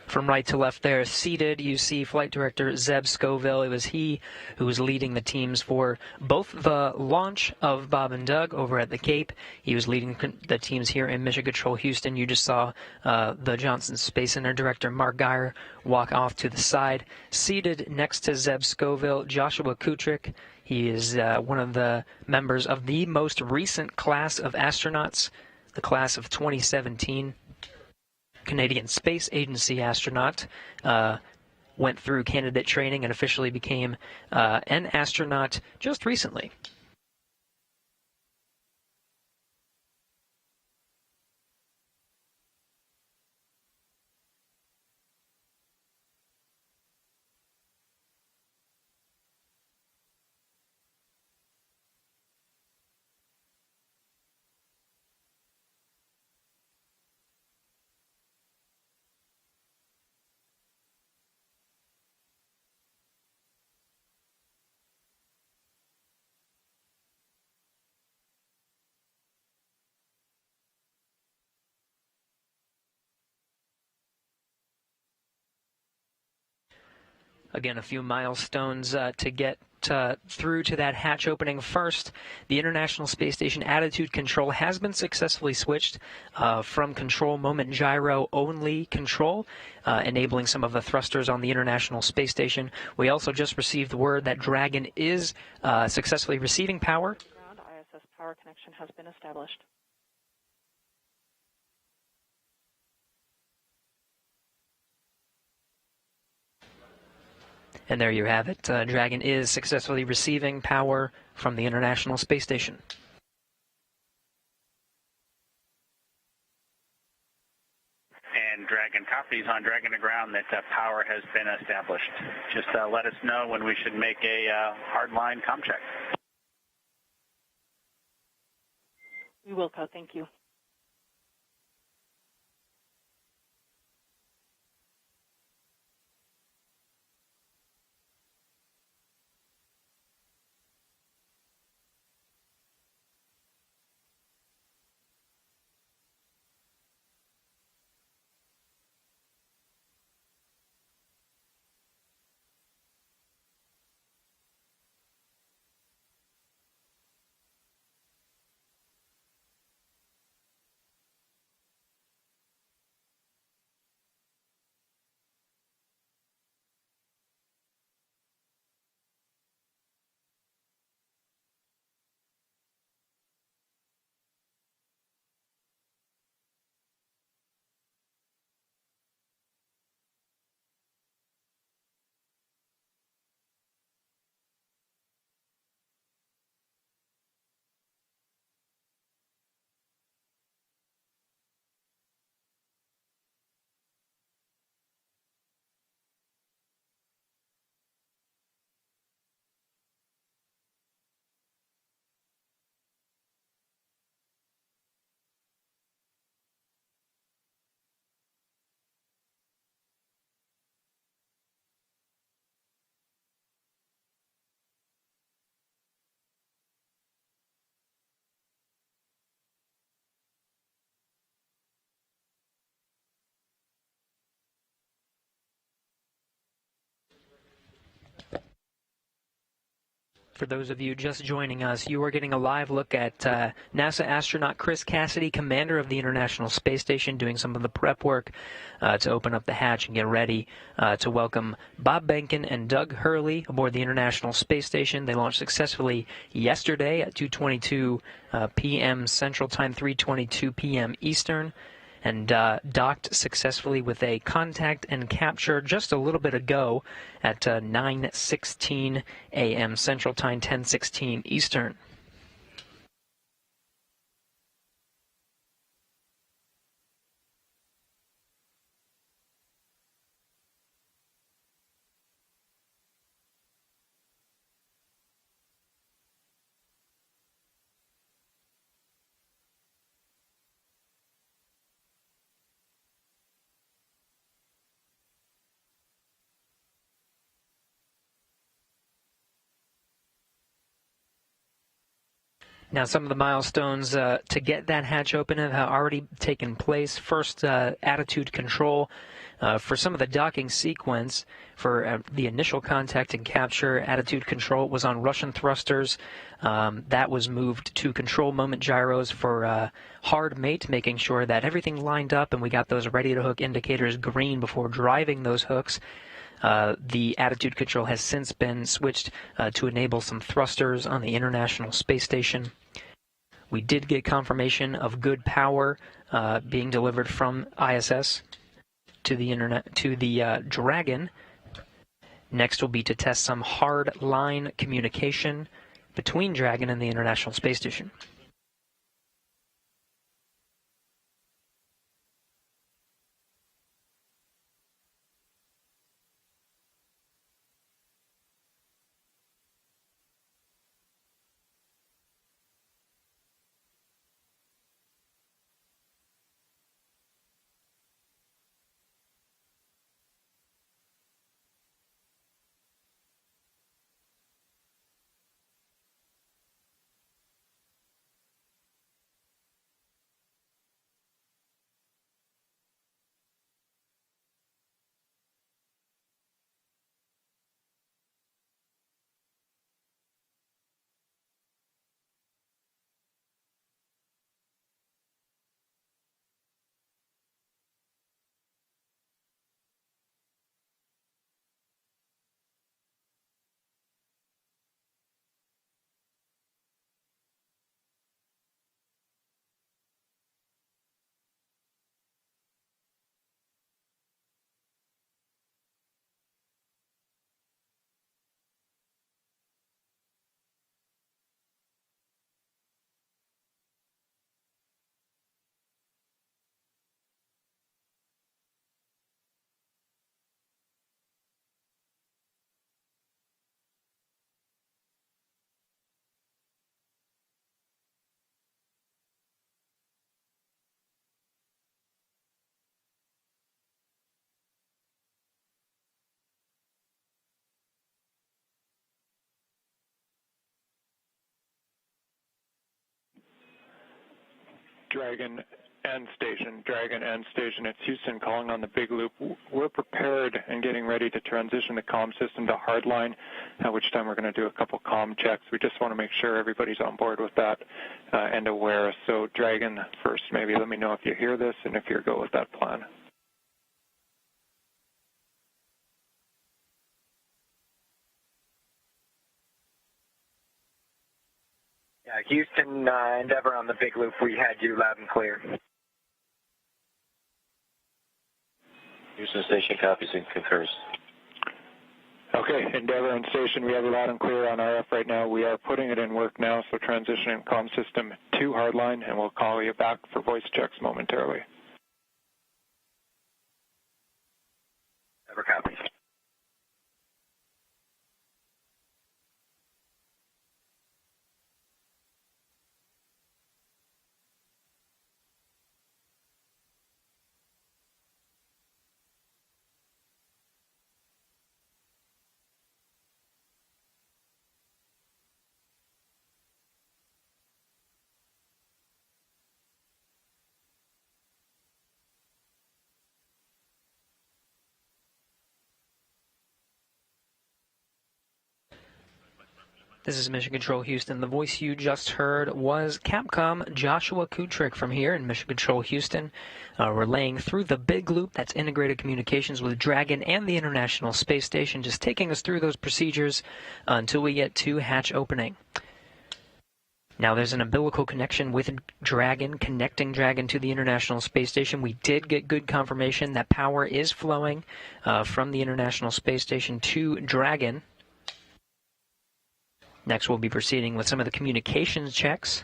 From right to left there, seated, you see Flight Director Zeb Scoville. It was he who was leading the teams for both the launch of Bob and Doug over at the Cape. He was leading the teams here in Mission Control Houston. You just saw the Johnson Space Center Director Mark Geyer walk off to the side. Seated next to Zeb Scoville, Joshua Kutrick. He is one of the members of the most recent class of astronauts, the class of 2017. Canadian Space Agency astronaut, went through candidate training and officially became an astronaut just recently. Again, a few milestones to get through to that hatch opening. First, the International Space Station attitude control has been successfully switched from control moment gyro only control, enabling some of the thrusters on the International Space Station. We also just received word that Dragon is successfully receiving power. Ground ISS power connection has been established. And there you have it. Dragon is successfully receiving power from the International Space Station. And Dragon copies on Dragon to ground that power has been established. Just let us know when we should make a hardline comm check. We will, Co. Thank you. For those of you just joining us, you are getting a live look at NASA astronaut Chris Cassidy, commander of the International Space Station, doing some of the prep work to open up the hatch and get ready to welcome Bob Behnken and Doug Hurley aboard the International Space Station. They launched successfully yesterday at 2:22 p.m. Central Time, 3:22 p.m. Eastern, and docked successfully with a contact and capture just a little bit ago at 9:16 a.m. Central Time, 10:16 Eastern. Now, some of the milestones to get that hatch open have already taken place. First, attitude control. For some of the docking sequence, for the initial contact and capture, attitude control was on Russian thrusters. That was moved to control moment gyros for hard mate, making sure that everything lined up and we got those ready-to-hook indicators green before driving those hooks. The attitude control has since been switched to enable some thrusters on the International Space Station. We did get confirmation of good power being delivered from ISS to the Dragon. Next will be to test some hard line communication between Dragon and the International Space Station. Dragon and Station. It's Houston calling on the Big Loop. We're prepared and getting ready to transition the comm system to hardline, at which time we're going to do a couple comm checks. We just want to make sure everybody's on board with that and aware. So Dragon, first, maybe let me know if you hear this and if you're go with that plan. Yeah, Houston, Endeavor on the Big Loop. We had you loud and clear. Houston Station copies and concurs. Okay, Endeavor and Station, we have it loud and clear on RF right now. We are putting it in work now, so transitioning comm system to hardline, and we'll call you back for voice checks momentarily. Endeavor copies. This is Mission Control Houston. The voice you just heard was Capcom Joshua Kutrick from here in Mission Control Houston, relaying through the Big Loop, that's integrated communications with Dragon and the International Space Station, just taking us through those procedures until we get to hatch opening. Now there's an umbilical connection with Dragon, connecting Dragon to the International Space Station. We did get good confirmation that power is flowing from the International Space Station to Dragon. Next, we'll be proceeding with some of the communications checks.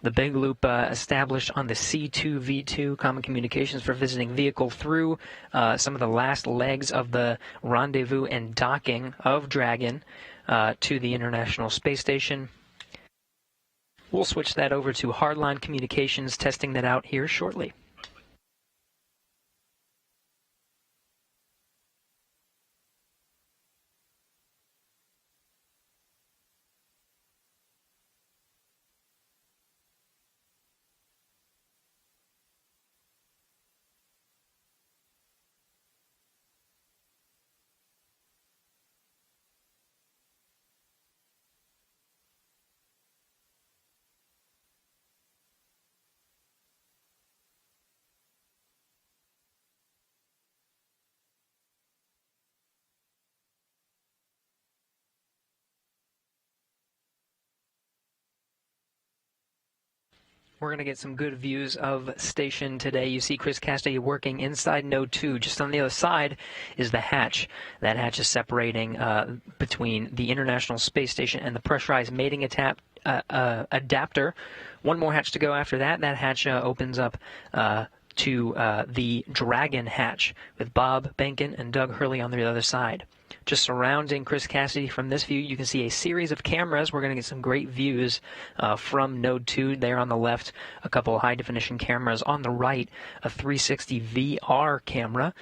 The Big Loop established on the C2V2 Common Communications for Visiting Vehicle through some of the last legs of the rendezvous and docking of Dragon to the International Space Station. We'll switch that over to hardline communications, testing that out here shortly. We're going to get some good views of station today. You see Chris Cassidy working inside Node 2. Just on the other side is the hatch. That hatch is separating between the International Space Station and the pressurized mating adapter. One more hatch to go after that. That hatch opens up to the Dragon hatch with Bob Behnken and Doug Hurley on the other side. Just surrounding Chris Cassidy from this view, you can see a series of cameras. We're going to get some great views from Node 2 there on the left, a couple of high-definition cameras. On the right, a 360 VR camera.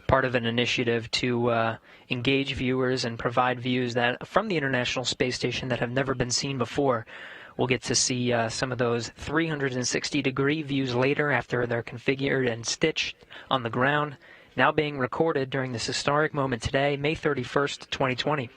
Part of an initiative to engage viewers and provide views that from the International Space Station that have never been seen before. We'll get to see some of those 360-degree views later after they're configured and stitched on the ground, now being recorded during this historic moment today, May 31st, 2020.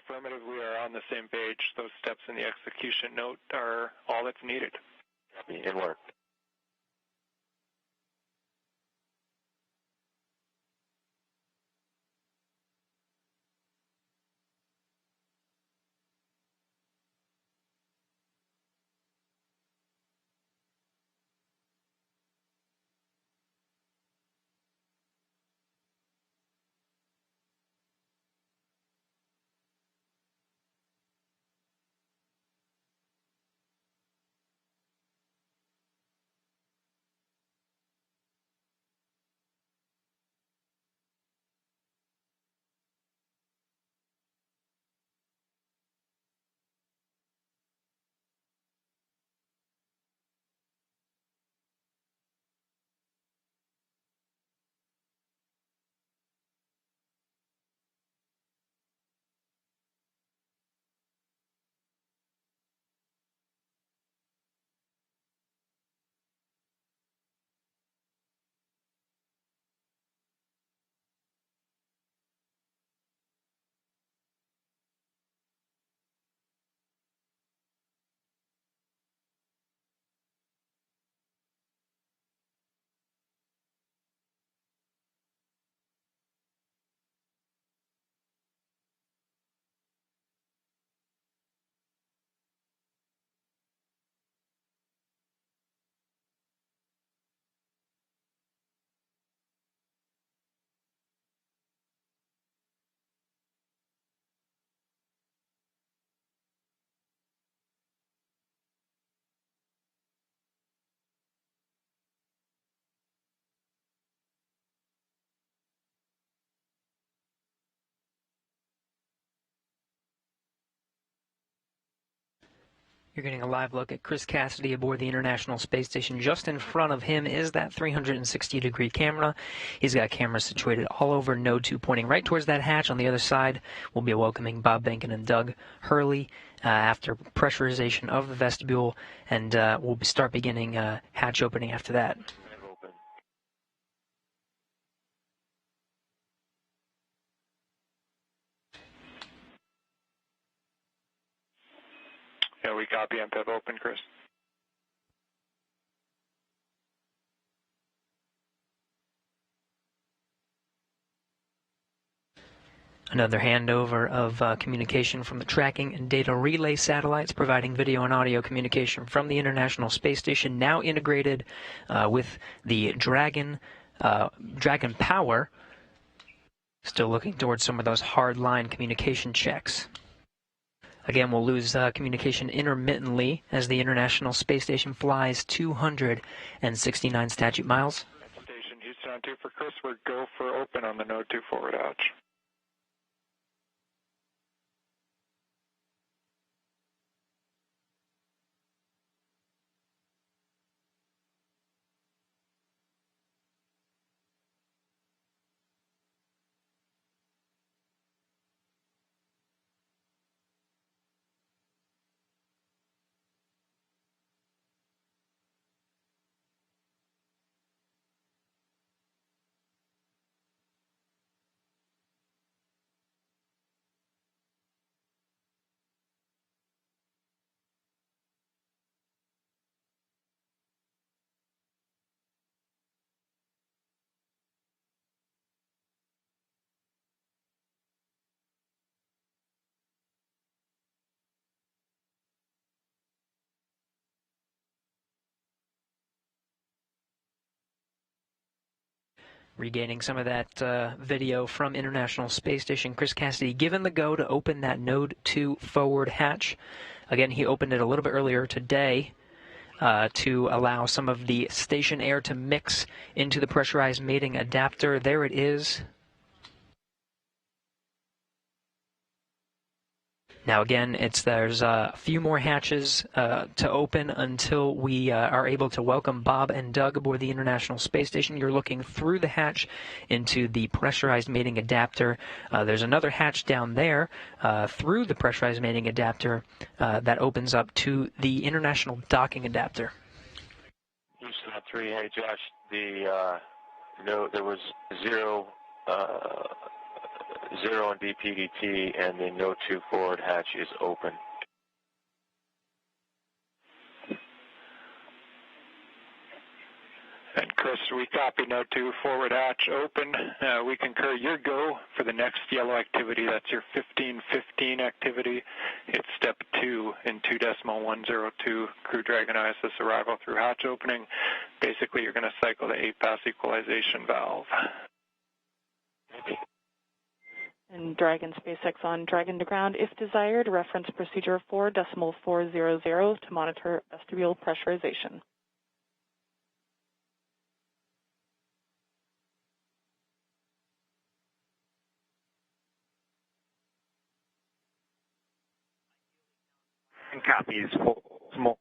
Affirmative, we are on the same page. Those steps in the execution note are all that's needed. In work. You're getting a live look at Chris Cassidy aboard the International Space Station. Just in front of him is that 360-degree camera. He's got cameras situated all over Node 2, pointing right towards that hatch. On the other side, we'll be welcoming Bob Behnken and Doug Hurley after pressurization of the vestibule, and we'll start beginning hatch opening after that. Yeah, we copy MPEV open, Chris. Another handover of communication from the tracking and data relay satellites, providing video and audio communication from the International Space Station, now integrated with the Dragon Power. Still looking towards some of those hard-line communication checks. Again, we'll lose communication intermittently as the International Space Station flies 269 statute miles. Station Houston on 2 for Chris. We're go for open on the Node 2 forward hatch. regaining some of that video from International Space Station. Chris Cassidy given the go to open that Node 2 forward hatch. Again, he opened it a little bit earlier today to allow some of the station air to mix into the pressurized mating adapter. There it is. Now again, there's a few more hatches to open until we are able to welcome Bob and Doug aboard the International Space Station. You're looking through the hatch into the pressurized mating adapter. There's another hatch down there through the pressurized mating adapter that opens up to the International Docking Adapter. Houston 3, hey Josh, there was zero on DPDT, and the No 2 forward hatch is open. And Chris, we copy No 2 forward hatch open. We concur your go for the next yellow activity. That's your 1515 activity. It's step 2 in 2.102 Crew Dragon ISS arrival through hatch opening. Basically, you're going to cycle the 8-pass equalization valve. And Dragon SpaceX on Dragon to ground. If desired, reference procedure 4.400 to monitor vestibule pressurization. And copies. Small.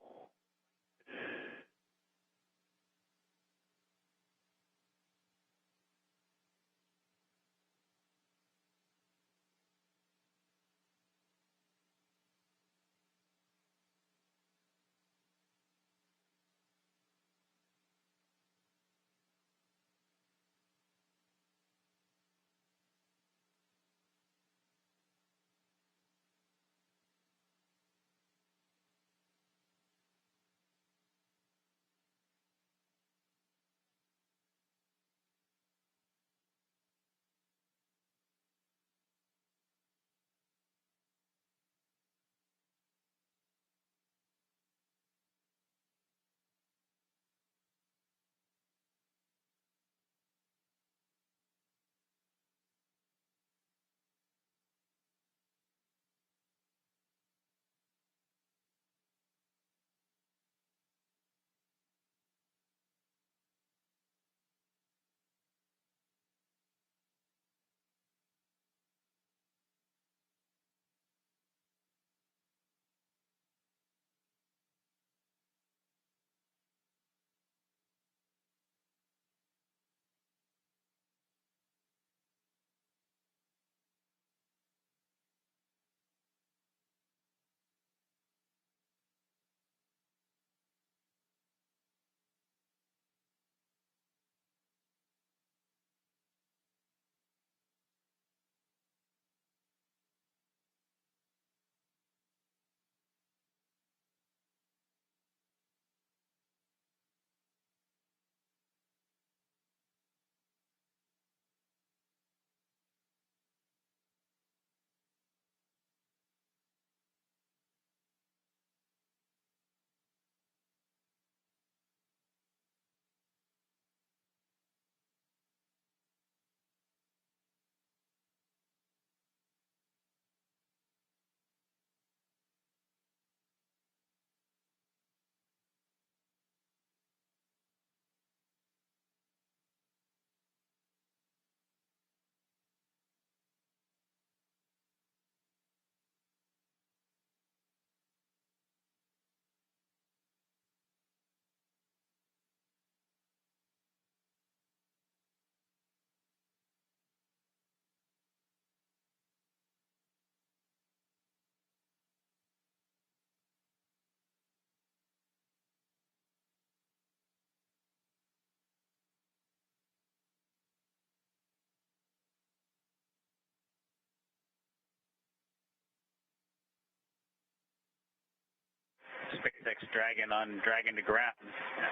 SpaceX Dragon on Dragon to ground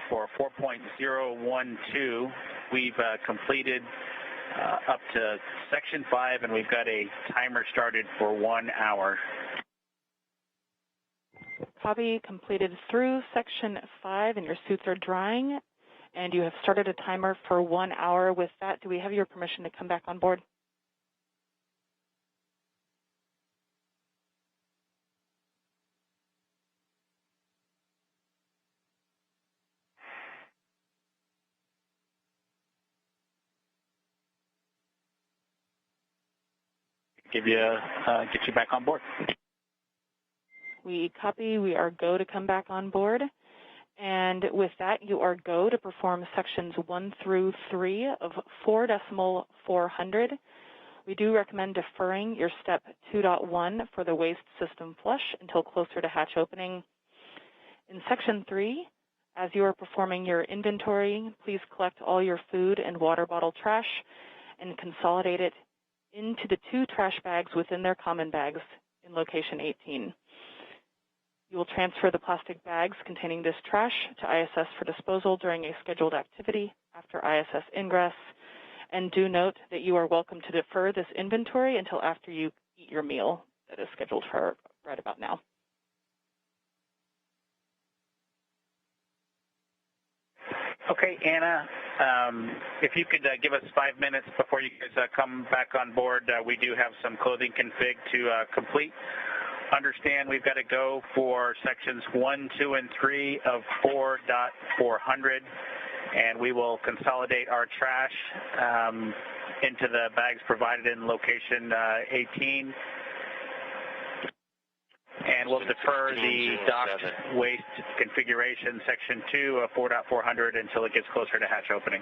for 4.012. We've completed up to section 5, and we've got a timer started for 1 hour. Copy, completed through section 5, and your suits are drying. and you have started a timer for 1 hour. With that, do we have your permission to come back on board? Get you back on board. We copy. We are go to come back on board. And with that, you are go to perform sections 1 through 3 of 4.400. We do recommend deferring your step 2.1 for the waste system flush until closer to hatch opening. In section 3, as you are performing your inventory, please collect all your food and water bottle trash and consolidate it into the 2 trash bags within their common bags in location 18. You will transfer the plastic bags containing this trash to ISS for disposal during a scheduled activity after ISS ingress. And do note that you are welcome to defer this inventory until after you eat your meal that is scheduled for right about now. Okay, Anna, if you could give us 5 minutes before you guys come back on board, we do have some clothing config to complete. Understand we've got to go for sections 1, 2, and 3 of 4.400, and we will consolidate our trash into the bags provided in location 18. And we'll defer the docked waste configuration, section 2 of 4.400, until it gets closer to hatch opening.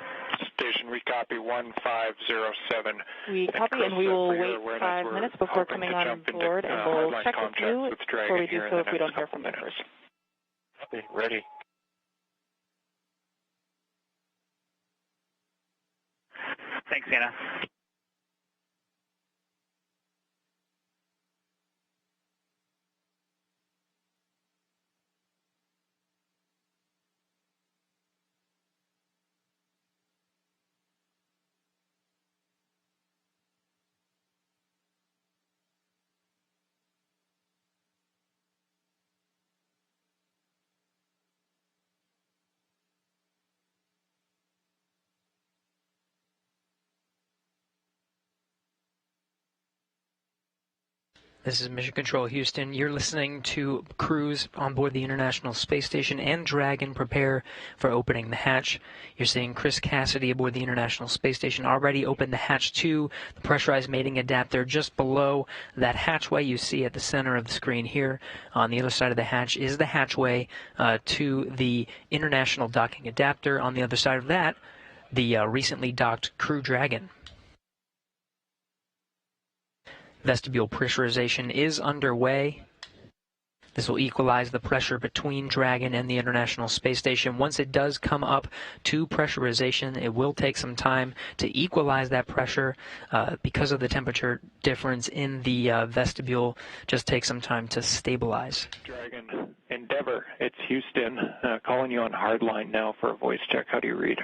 Station, we copy 1507. We copy, and we will wait 5 minutes before coming on board, and we'll check with you before we do so if we don't hear from you first. Copy, ready. Thanks, Anna. This is Mission Control Houston. You're listening to crews on board the International Space Station and Dragon prepare for opening the hatch. You're seeing Chris Cassidy aboard the International Space Station already opened the hatch 2, the pressurized mating adapter just below that hatchway you see at the center of the screen here. On the other side of the hatch is the hatchway to the International docking adapter. On the other side of that, the recently docked Crew Dragon. Vestibule pressurization is underway. This will equalize the pressure between Dragon and the International Space Station. Once it does come up to pressurization, it will take some time to equalize that pressure because of the temperature difference in the vestibule. Just take some time to stabilize. Dragon, Endeavor, it's Houston. Calling you on hardline now for a voice check. How do you read?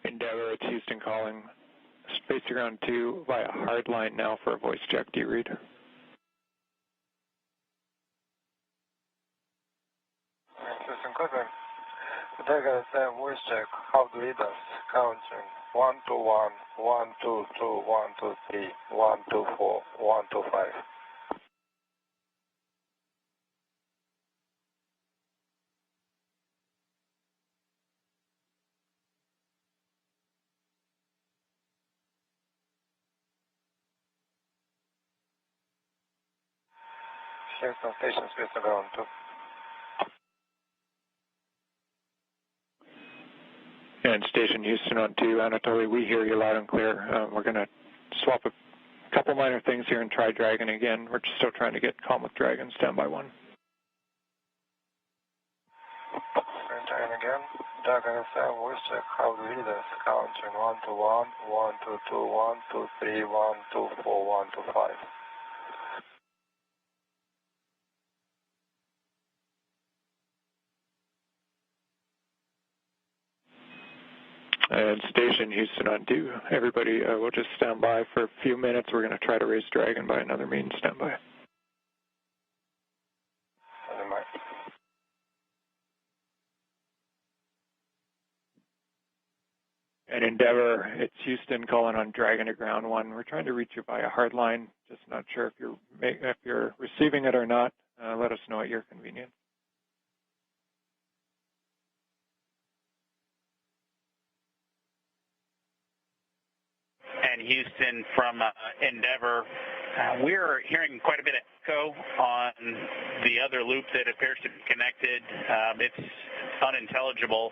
Endeavor, it's Houston calling. Space to ground 2 via hardline now for a voice check. Do you read? Houston, Cleveland. Dragon FM voice check. How to read us? Counting 121, 122, 123, 124, 125. Houston station, space to ground 2. And Station Houston on 2, Anatoly, we hear you loud and clear. We're going to swap a couple minor things here and try Dragon again. We're still trying to get calm with Dragon. Stand by 1. Dragon again. Dragon FM voice check. How to read us? Counting 121, 122, 123, 124, 125. And Station Houston on 2. Everybody, we'll just stand by for a few minutes. We're going to try to raise Dragon by another means. Stand by. And Endeavor, it's Houston calling on Dragon to ground 1. We're trying to reach you via hardline. Just not sure if you're receiving it or not. Let us know at your convenience. And Houston from Endeavor, we're hearing quite a bit of echo on the other loop that appears to be connected. It's unintelligible,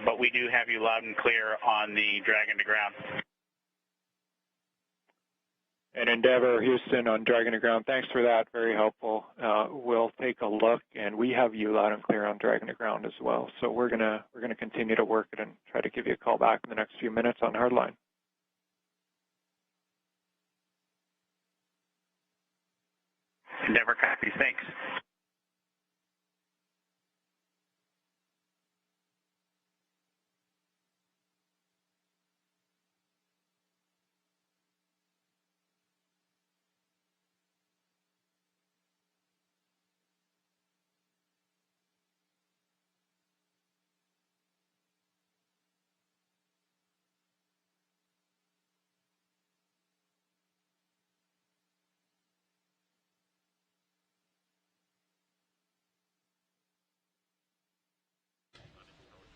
but we do have you loud and clear on the Dragon to ground. And Endeavor, Houston on Dragon to ground. Thanks for that. Very helpful. We'll take a look, and we have you loud and clear on Dragon to ground as well. So we're gonna continue to work it and try to give you a call back in the next few minutes on hardline. Endeavor copies. Thanks.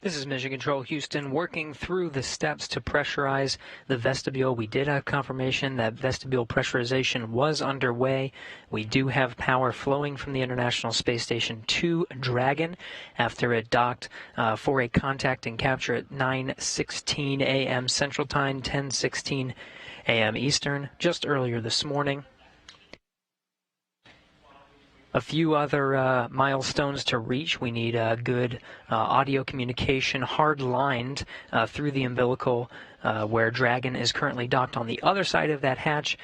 This is Mission Control Houston working through the steps to pressurize the vestibule. We did have confirmation that vestibule pressurization was underway. We do have power flowing from the International Space Station to Dragon after it docked for a contact and capture at 9:16 a.m. Central Time, 10:16 a.m. Eastern, just earlier this morning. A few other milestones to reach. We need good audio communication hard-lined through the umbilical where Dragon is currently docked on the other side of that hatch,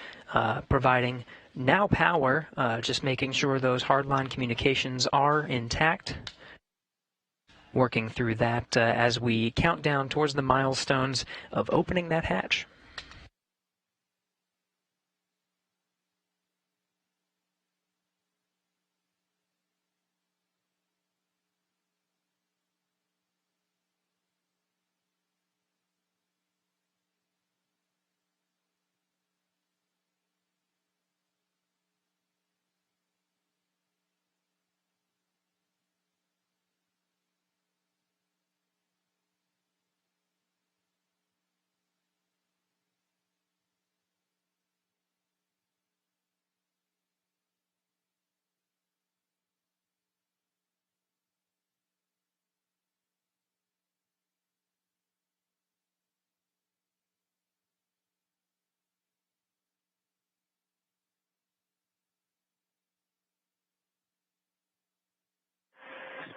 providing now power, just making sure those hard-line communications are intact. Working through that as we count down towards the milestones of opening that hatch.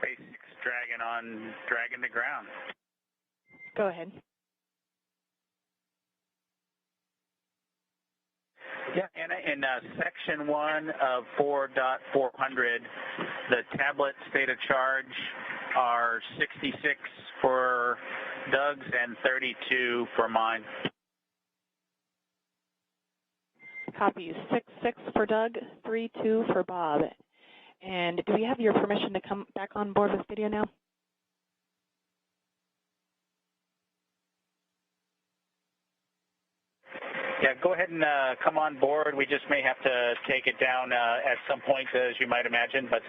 SpaceX Dragon on Dragon to ground. Go ahead. Yeah, and in section 1 of 4.400, the tablet state of charge are 66 for Doug's and 32 for mine. Copy. 66 for Doug, 32 for Bob. And do we have your permission to come back on board with video now? Yeah, go ahead and come on board. We just may have to take it down at some point, as you might imagine, but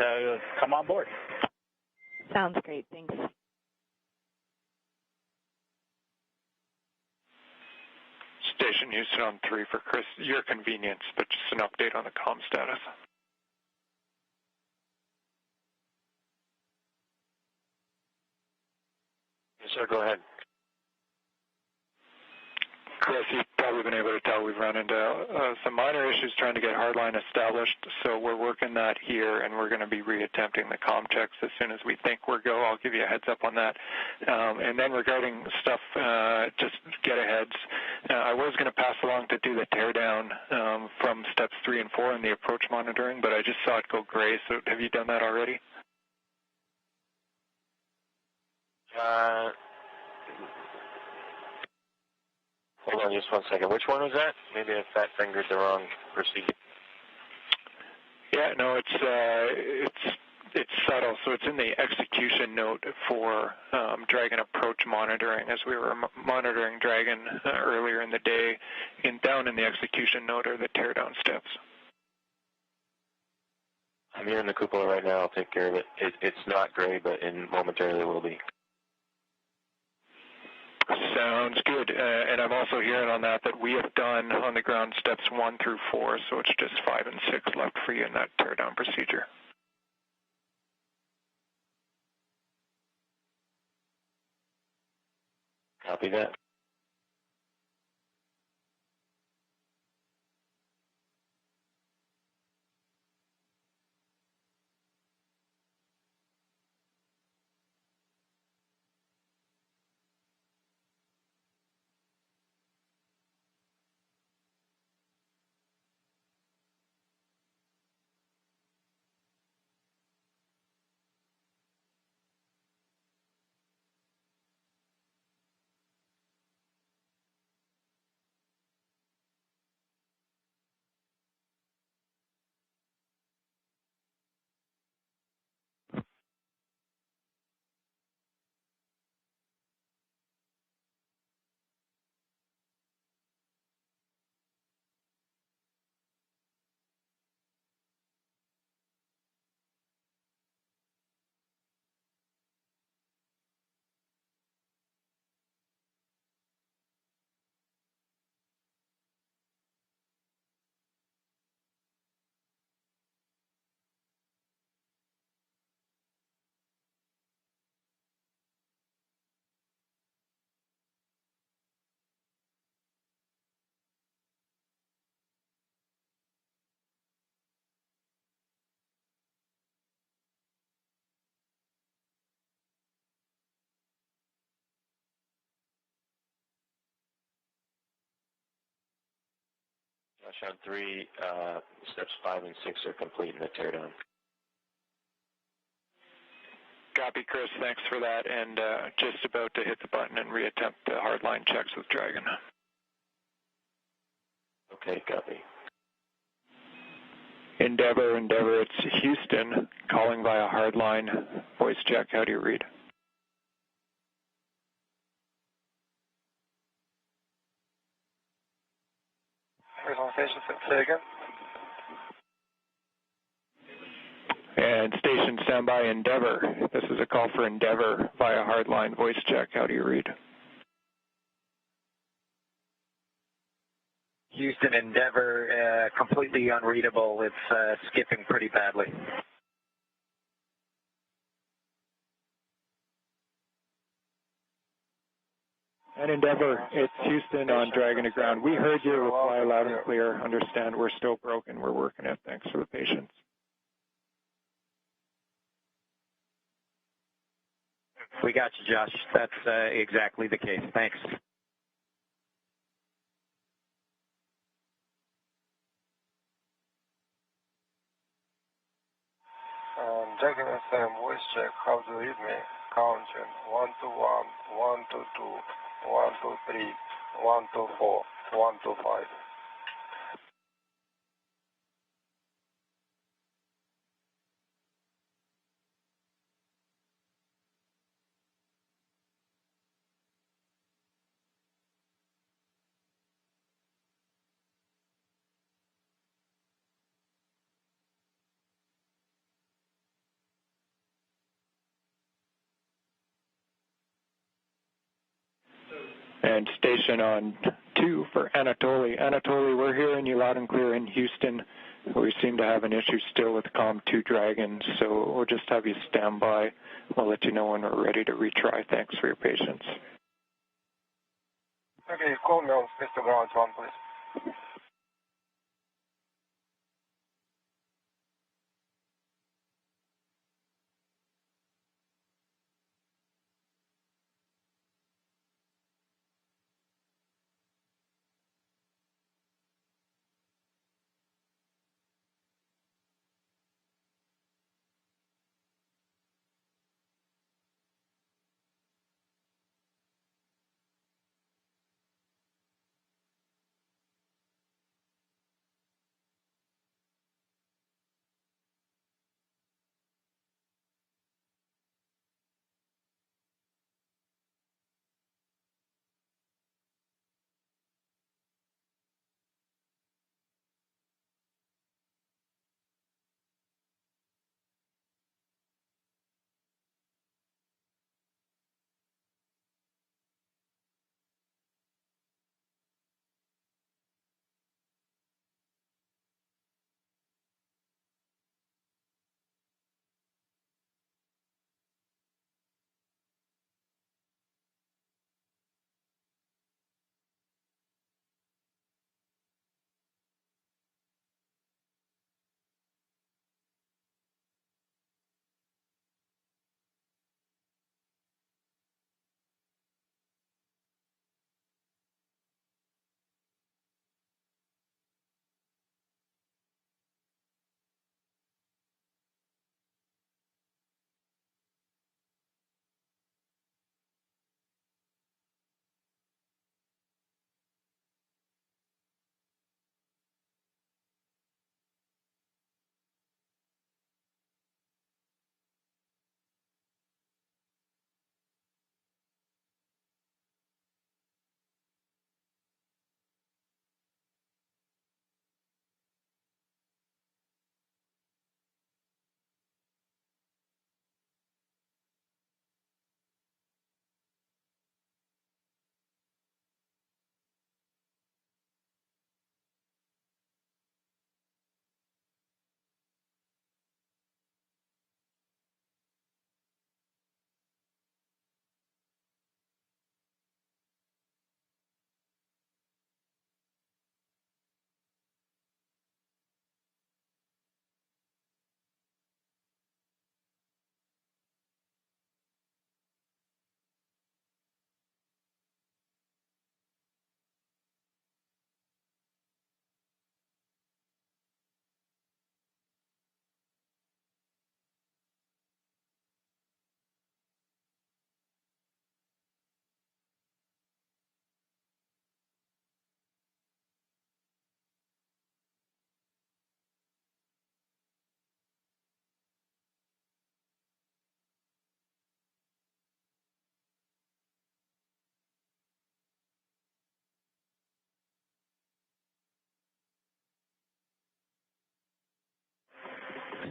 come on board. Sounds great. Thanks. Station Houston on 3 for Chris. Your convenience, but just an update on the comm status. Yes, sir, go ahead. Chris, you've probably been able to tell we've run into some minor issues trying to get hardline established, so we're working that here, and we're going to be reattempting the comm checks as soon as we think we're go. I'll give you a heads up on that. And then regarding stuff, just get-aheads, I was going to pass along to do the teardown from steps 3 and 4 in the approach monitoring, but I just saw it go gray, so have you done that already? Hold on just 1 second. Which one was that? Maybe I fat fingered the wrong procedure. Yeah, no, it's subtle. So it's in the execution note for Dragon approach monitoring, as we were monitoring Dragon earlier in the day. Down in the execution note are the teardown steps. I'm here in the cupola right now. I'll take care of it. It's not gray, but momentarily will be. Sounds good. And I'm also hearing on that we have done on the ground steps 1 through 4, so it's just 5 and 6 left for you in that teardown procedure. Copy that. Josh on 3, steps 5 and 6 are complete in the teardown. Copy, Chris. Thanks for that. And just about to hit the button and reattempt the hardline checks with Dragon. Okay, copy. Endeavor, it's Houston calling via hardline voice check. How do you read? Say again. And station standby, Endeavor. This is a call for Endeavor via hardline voice check. How do you read? Houston, Endeavor, completely unreadable. It's skipping pretty badly. And Endeavor, it's Houston on Dragon to ground. We heard your reply loud and clear. Understand we're still broken. We're working it. Thanks for the patience. We got you, Josh. That's exactly the case. Thanks. Dragon check. How do you read me? Counting 1 to 1, 1 to 2, 1 to 3, 1 to 4, 1 to 5. And station on 2 for Anatoly. Anatoly, we're hearing you loud and clear in Houston. We seem to have an issue still with COM2 Dragon, so we'll just have you stand by. We'll let you know when we're ready to retry. Thanks for your patience. Okay, call me on Space to Ground 1, please.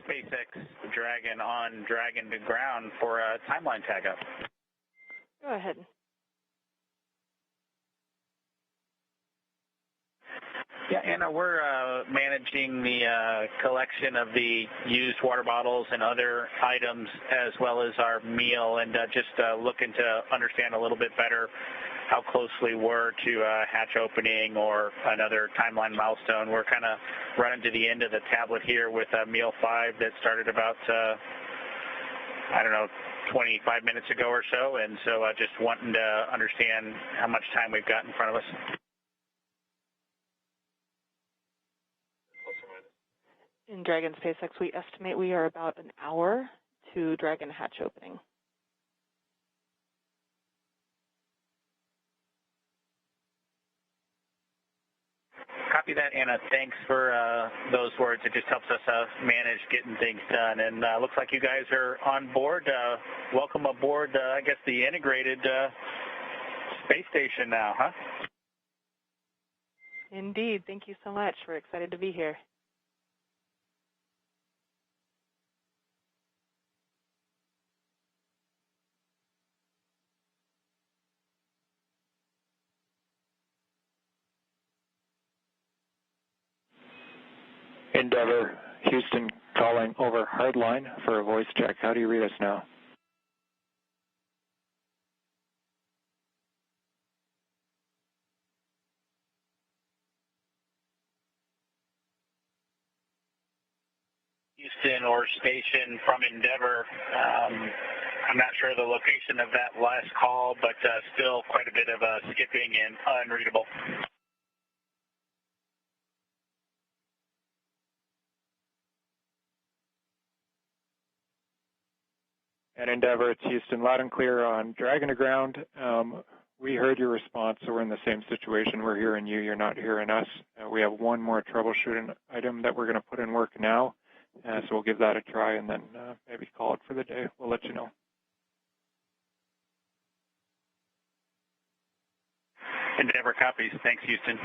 SpaceX Dragon on Dragon to ground for a timeline tag up. Go ahead. Yeah, Anna, we're managing the collection of the used water bottles and other items as well as our meal, and just looking to understand a little bit better how closely we're to hatch opening or another timeline milestone. We're kind of running to the end of the tablet here with meal 5 that started about, 25 minutes ago or so, and so just wanting to understand how much time we've got in front of us. In Dragon SpaceX, we estimate we are about an hour to Dragon hatch opening. Copy that, Anna. Thanks for those words. It just helps us manage getting things done. And looks like you guys are on board. Welcome aboard, I guess, the integrated space station now, huh? Indeed. Thank you so much. We're excited to be here. Endeavor, Houston calling over hardline for a voice check. How do you read us now? Houston or station from Endeavor. I'm not sure the location of that last call, but still quite a bit of skipping and unreadable. And Endeavor, it's Houston, loud and clear on Dragon to ground. We heard your response, so we're in the same situation. We're hearing you, you're not hearing us. We have one more troubleshooting item that we're going to put in work now, so we'll give that a try and then maybe call it for the day. We'll let you know. Endeavor copies. Thanks, Houston.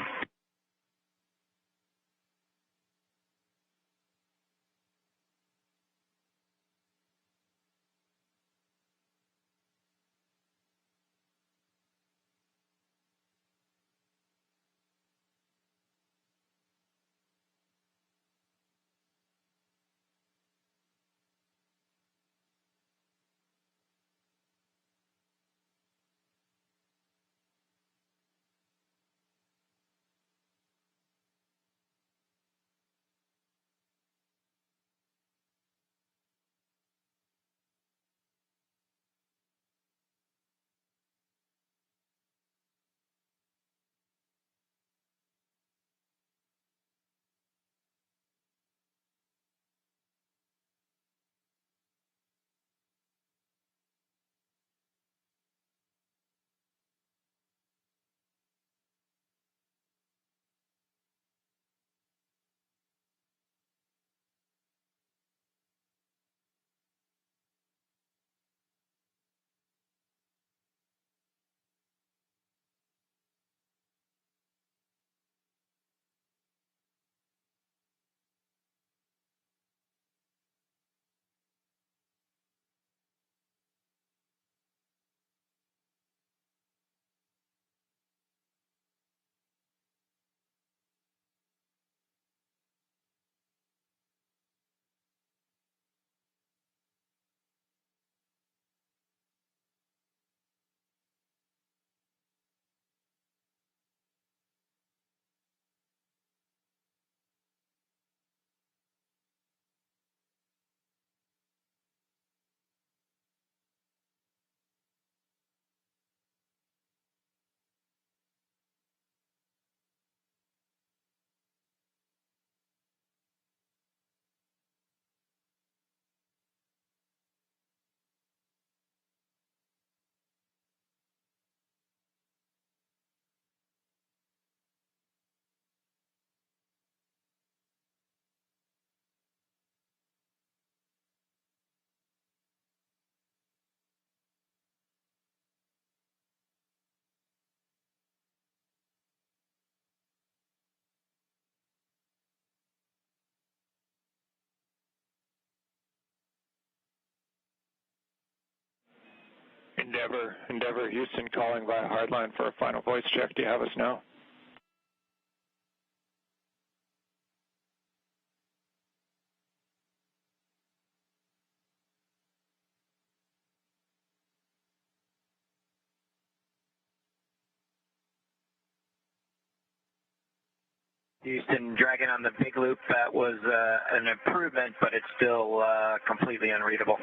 Endeavor, Houston calling via hardline for a final voice check. Do you have us now? Houston, Dragon on the big loop. That was an improvement, but it's still completely unreadable.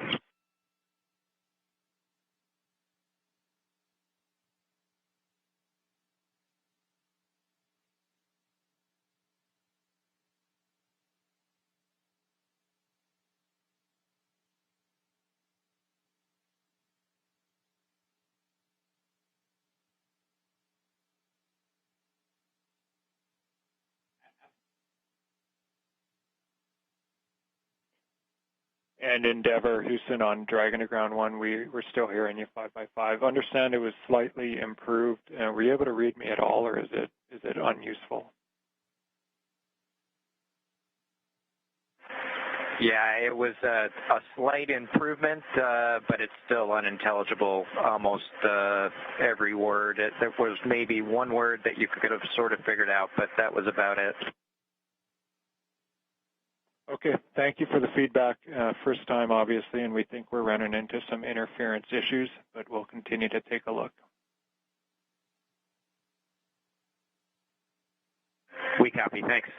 And Endeavor, Houston, on Dragon to Ground 1, we're still hearing you 5x5. Understand it was slightly improved. Were you able to read me at all, or is it unuseful? Yeah, it was a slight improvement, but it's still unintelligible, almost every word. There was maybe one word that you could have sort of figured out, but that was about it. Okay, thank you for the feedback. First time, obviously, and we think we're running into some interference issues, but we'll continue to take a look. We copy. Thanks.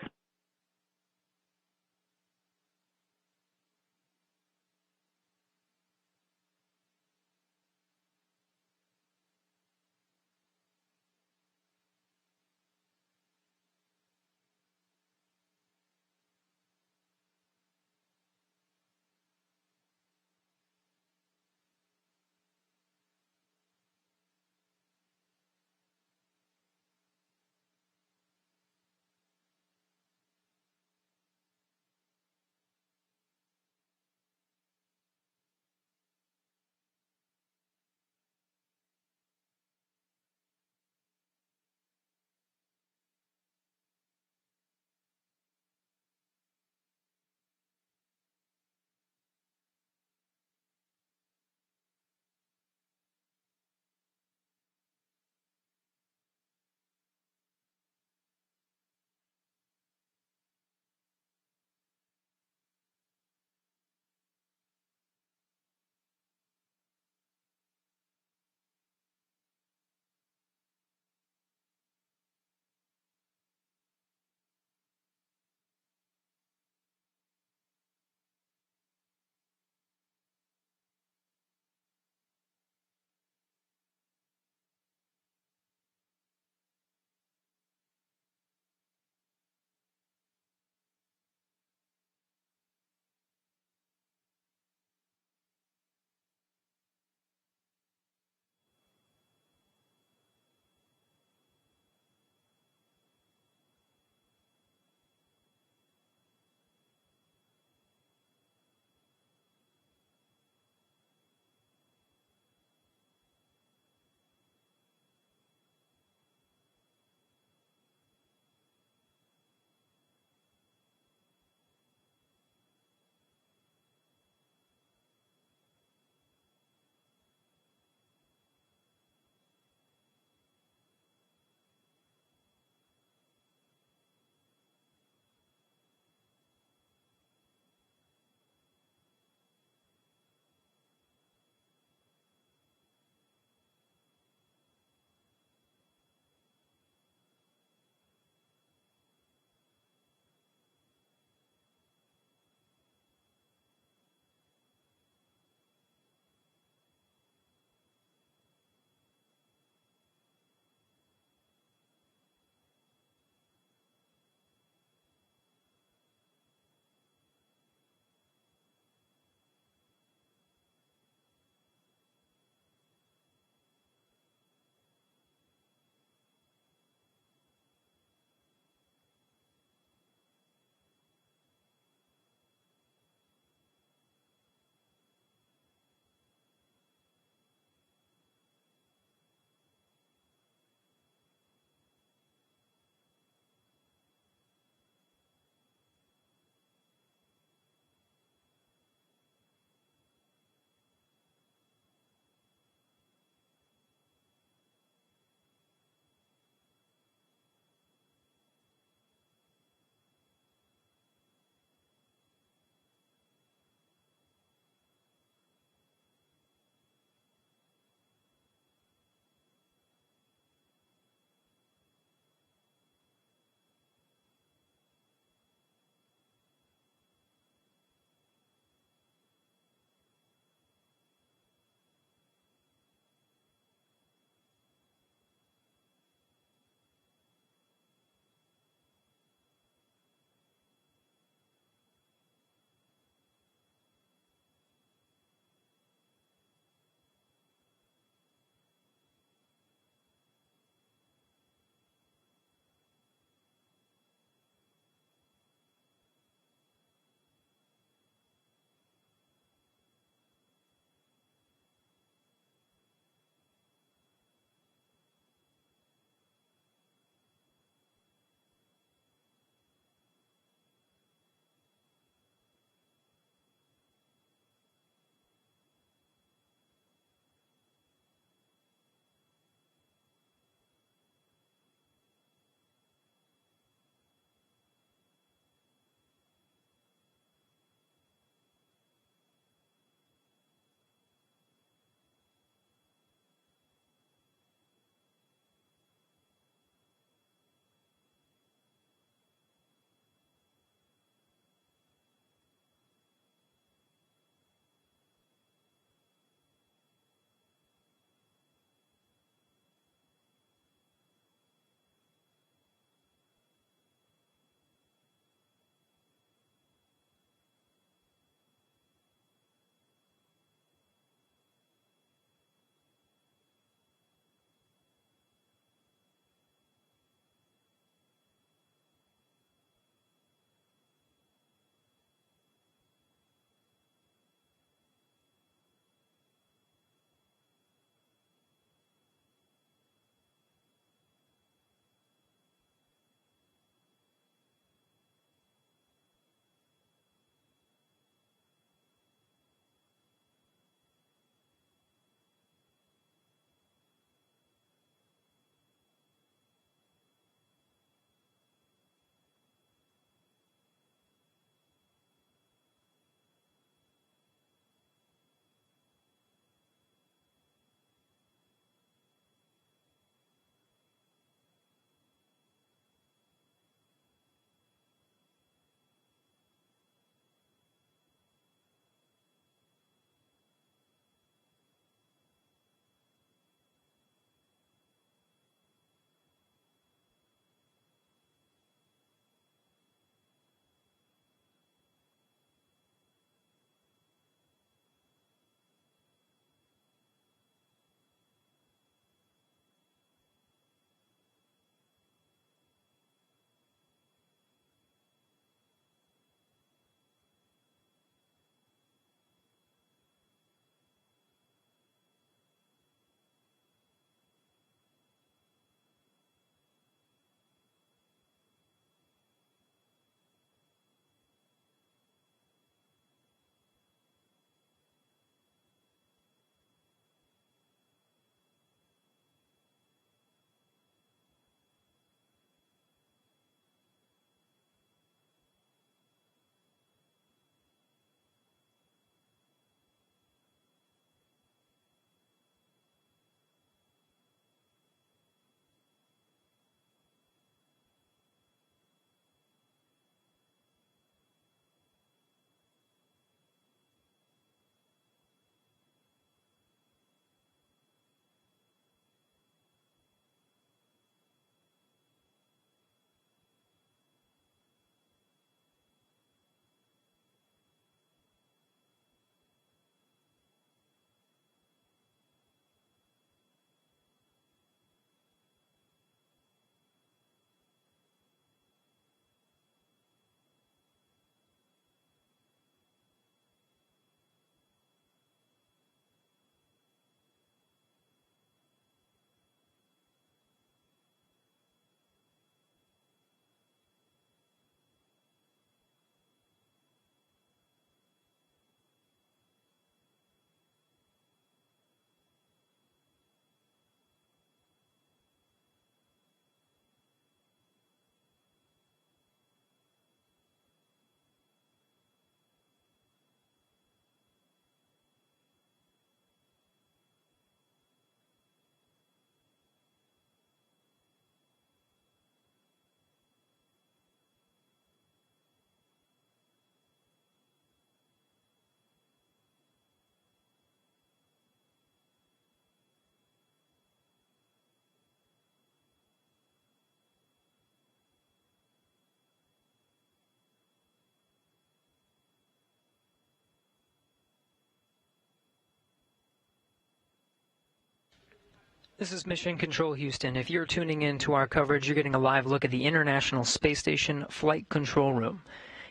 This is Mission Control Houston. If you're tuning in to our coverage, you're getting a live look at the International Space Station Flight Control Room.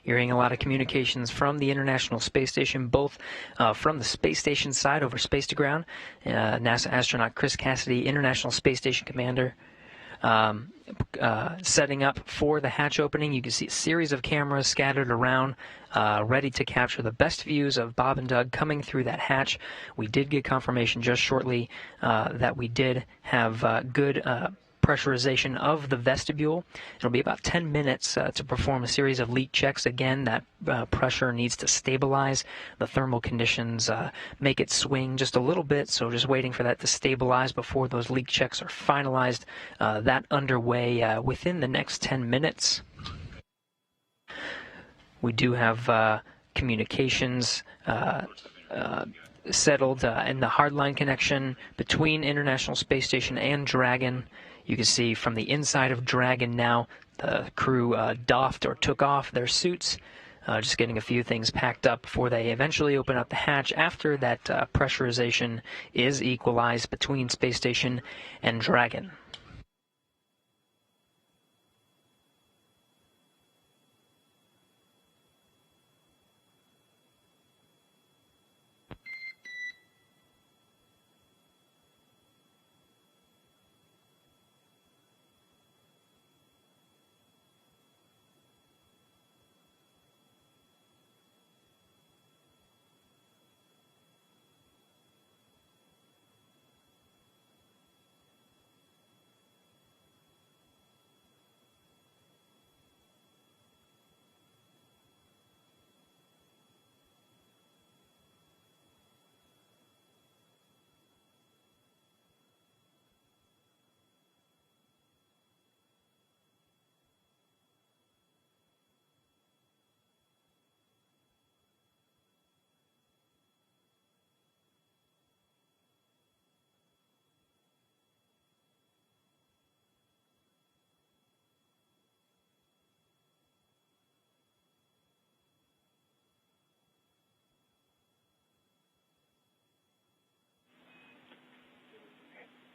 You're hearing a lot of communications from the International Space Station, both from the space station side over space to ground. NASA astronaut Chris Cassidy, International Space Station Commander, setting up for the hatch opening. You can see a series of cameras scattered around, ready to capture the best views of Bob and Doug coming through that hatch. We did get confirmation just shortly that we did have good pressurization of the vestibule. It'll be about 10 minutes to perform a series of leak checks. Again, that pressure needs to stabilize. The thermal conditions make it swing just a little bit, so just waiting for that to stabilize before those leak checks are finalized. That underway within the next 10 minutes. We do have communications settled in the hardline connection between International Space Station and Dragon. You can see from the inside of Dragon now, the crew doffed or took off their suits, just getting a few things packed up before they eventually open up the hatch after that pressurization is equalized between Space Station and Dragon.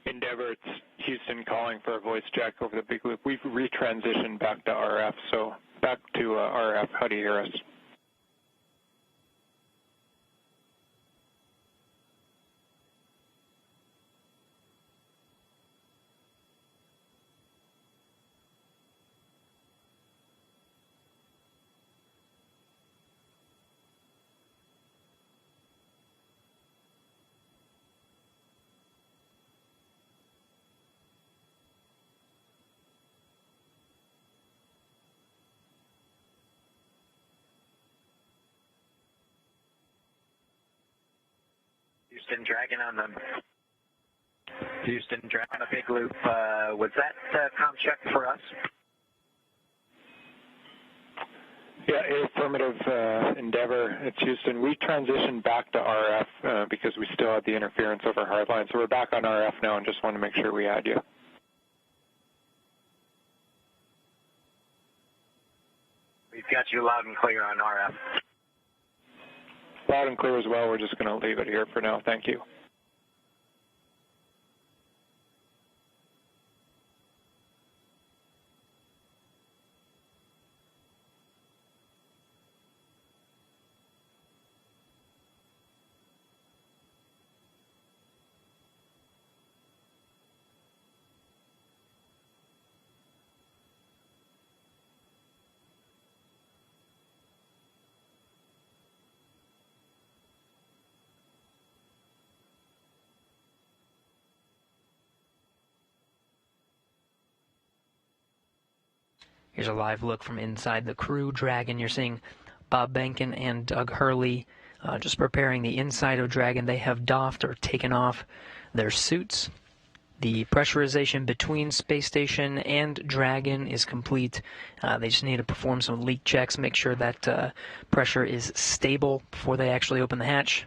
Endeavor, it's Houston calling for a voice jack over the big loop. We've retransitioned back to RF, so back to RF. How do you hear us? Houston Dragon on the big loop. Was that comm check for us? Yeah, affirmative, Endeavor. It's Houston. We transitioned back to RF because we still had the interference over hardline. So we're back on RF now and just want to make sure we had you. We've got you loud and clear on RF. Loud and clear as well. We're just going to leave it here for now. Thank you. Here's a live look from inside the Crew Dragon. You're seeing Bob Behnken and Doug Hurley just preparing the inside of Dragon. They have doffed or taken off their suits. The pressurization between Space Station and Dragon is complete. They just need to perform some leak checks, make sure that pressure is stable before they actually open the hatch.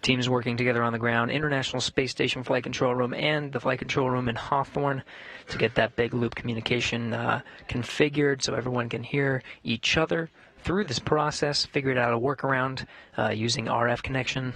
Teams working together on the ground, International Space Station Flight Control Room and the Flight Control Room in Hawthorne to get that big loop communication configured so everyone can hear each other through this process, figured out a workaround using RF connection.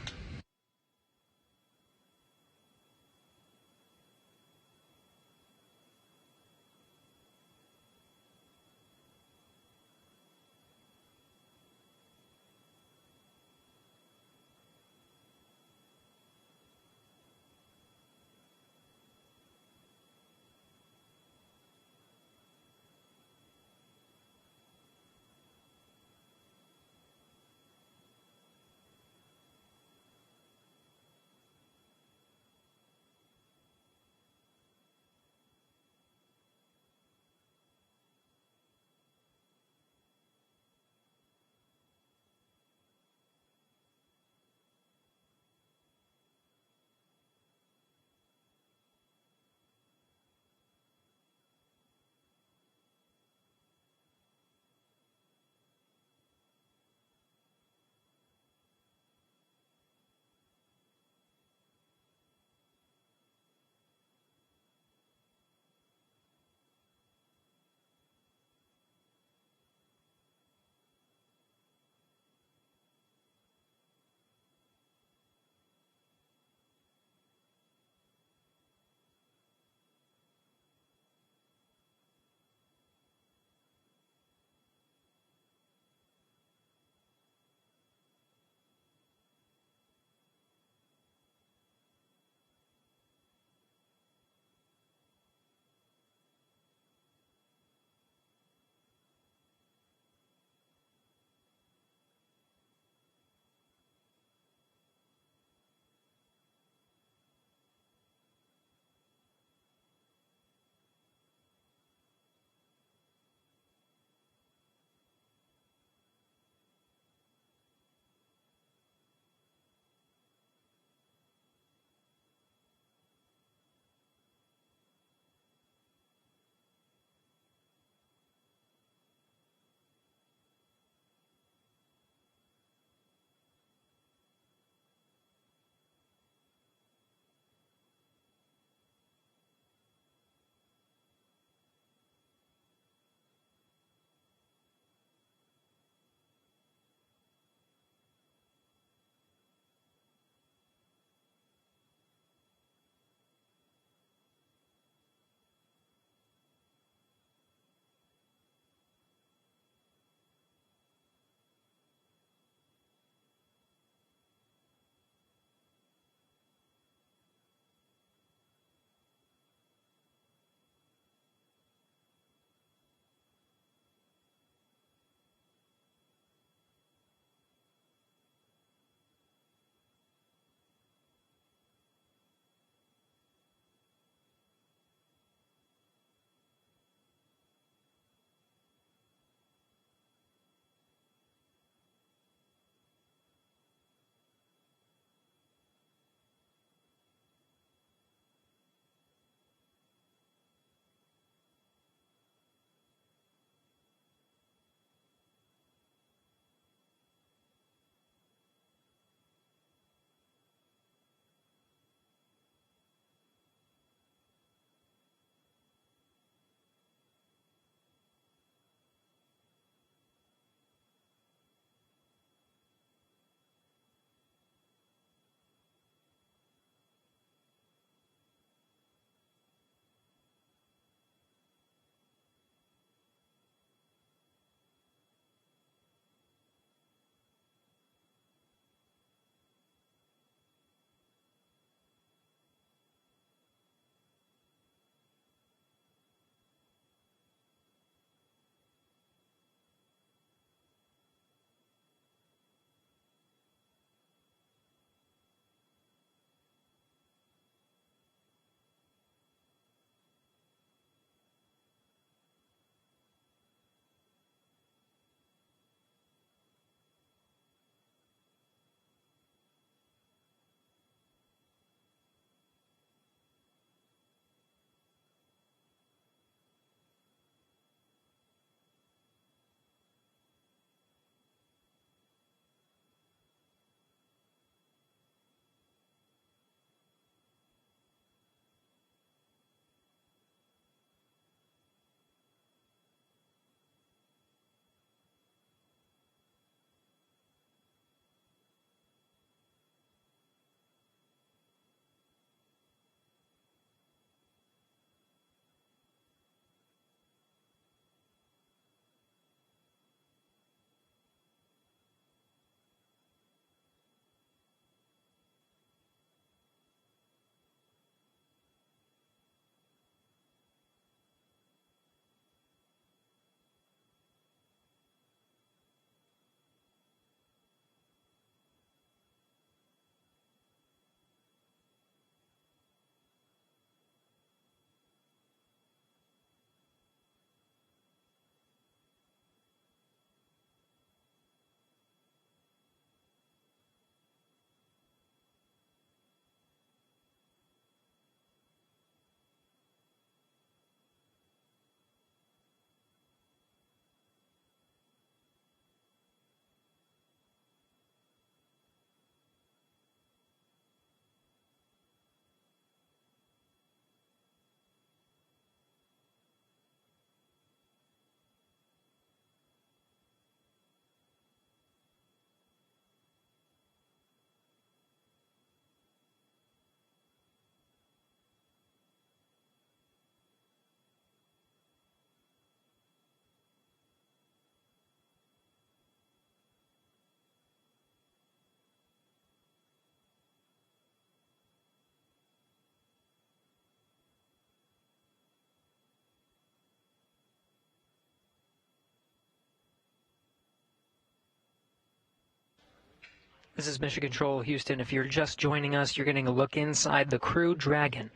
This is Mission Control Houston. If you're just joining us, you're getting a look inside the Crew Dragon.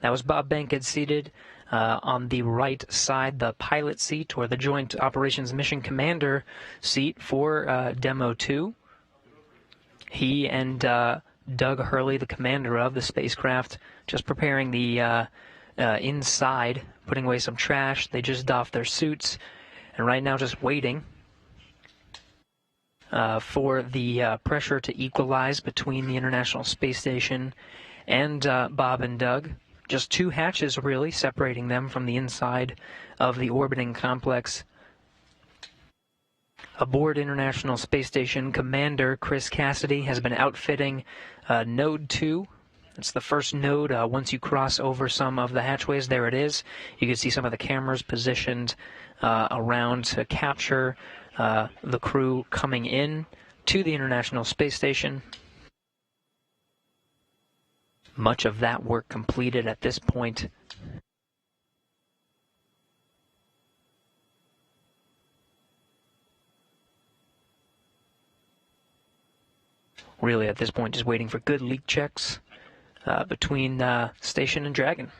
That was Bob Bankhead seated on the right side, the pilot seat, or the Joint Operations Mission Commander seat for Demo 2. He and Doug Hurley, the commander of the spacecraft, just preparing the inside, putting away some trash. They just doffed their suits, and right now just waiting for the pressure to equalize between the International Space Station and Bob and Doug. Just two hatches, really, separating them from the inside of the orbiting complex. Aboard International Space Station, Commander Chris Cassidy has been outfitting Node 2. It's the first node. Once you cross over some of the hatchways, there it is. You can see some of the cameras positioned around to capture the crew coming in to the International Space Station. Much of that work completed at this point. Really, at this point, just waiting for good leak checks between Station and Dragon.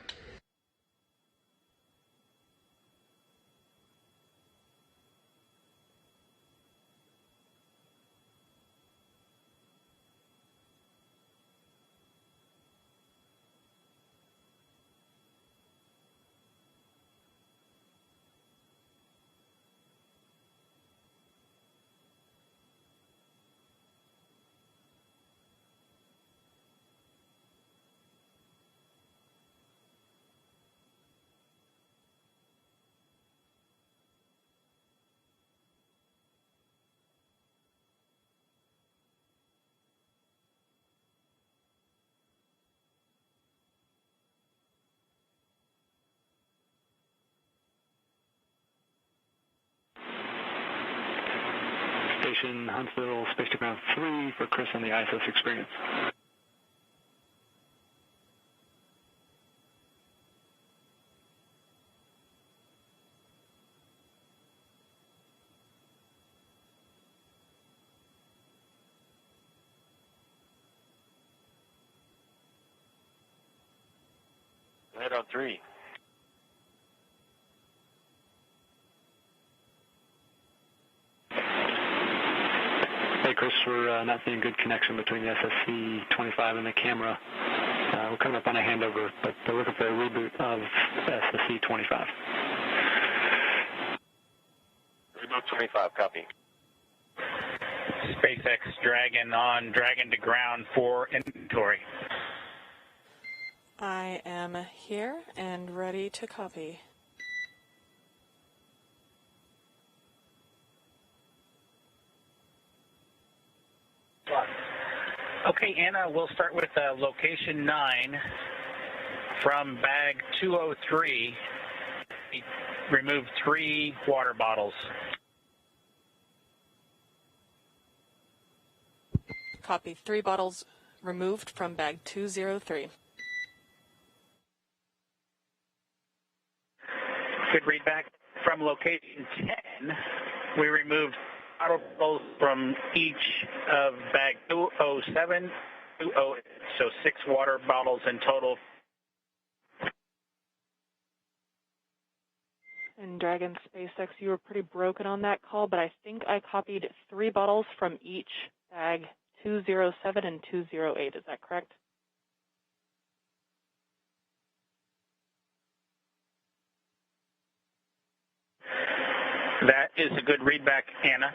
Station Huntsville, Space to Ground 3 for Chris on the ISS experience. Head on 3. Hey Chris, we're not seeing good connection between the SSC-25 and the camera. We're coming up on a handover, but they're looking for a reboot of SSC-25. Reboot 25, copy. SpaceX Dragon on Dragon to ground for inventory. I am here and ready to copy. Okay, Anna, we'll start with location 9 from bag 203. We removed 3 water bottles. Copy. 3 bottles removed from bag 203. Good read back. From location 10, we removed bottles from each of bag 207, 208, so 6 water bottles in total. And Dragon SpaceX, you were pretty broken on that call, but I think I copied 3 bottles from each bag 207 and 208. Is that correct? That is a good readback, Anna.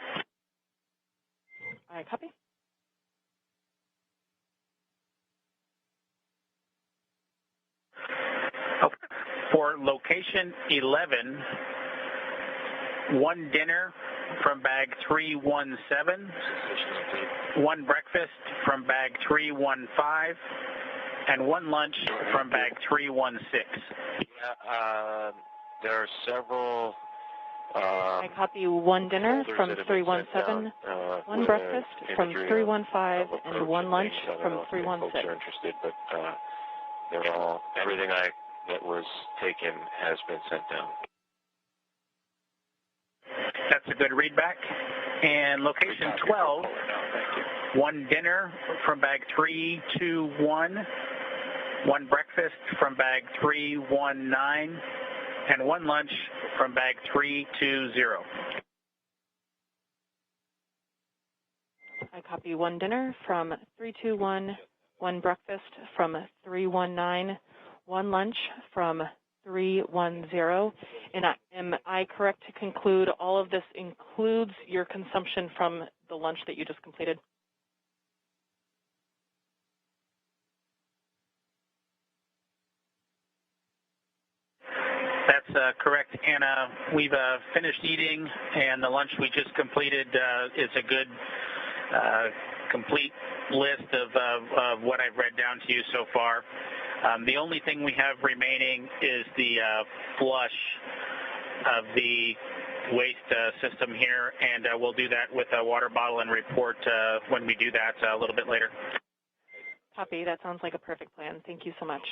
I copy. Okay. For location 11, 1 dinner from bag 317, 1 breakfast from bag 315, and 1 lunch from bag 316. Yeah, there are several. I copy 1 dinner from 317, 1 breakfast from 315, and 1 lunch from 316. Folks are interested, but they're all everything that was taken has been sent down. That's a good readback. And location 12, 1 dinner from bag 321, 1 breakfast from bag 319, and 1 lunch from bag 320. I copy 1 dinner from 321, 1 breakfast from 319, 1 lunch from 310. And am I correct to conclude all of this includes your consumption from the lunch that you just completed? That's correct, Anna. We've finished eating, and the lunch we just completed is a good, complete list of what I've read down to you so far. The only thing we have remaining is the flush of the waste system here, and we'll do that with a water bottle and report when we do that a little bit later. Copy. That sounds like a perfect plan. Thank you so much.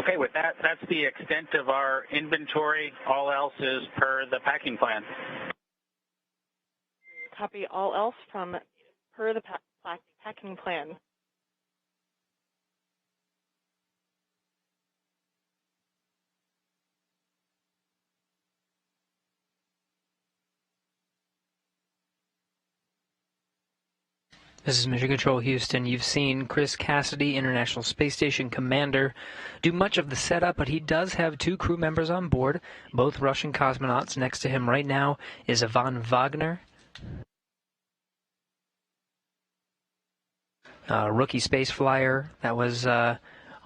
Okay, with that, that's the extent of our inventory. All else is per the packing plan. Copy all else from per the packing plan. This is Mission Control Houston. You've seen Chris Cassidy, International Space Station Commander, do much of the setup, but he does have 2 crew members on board, both Russian cosmonauts. Next to him right now is Ivan Wagner, rookie space flyer that was on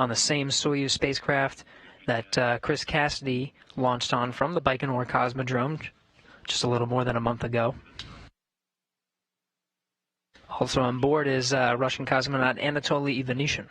the same Soyuz spacecraft that Chris Cassidy launched on from the Baikonur Cosmodrome just a little more than a month ago. Also on board is Russian cosmonaut Anatoly Ivanishin.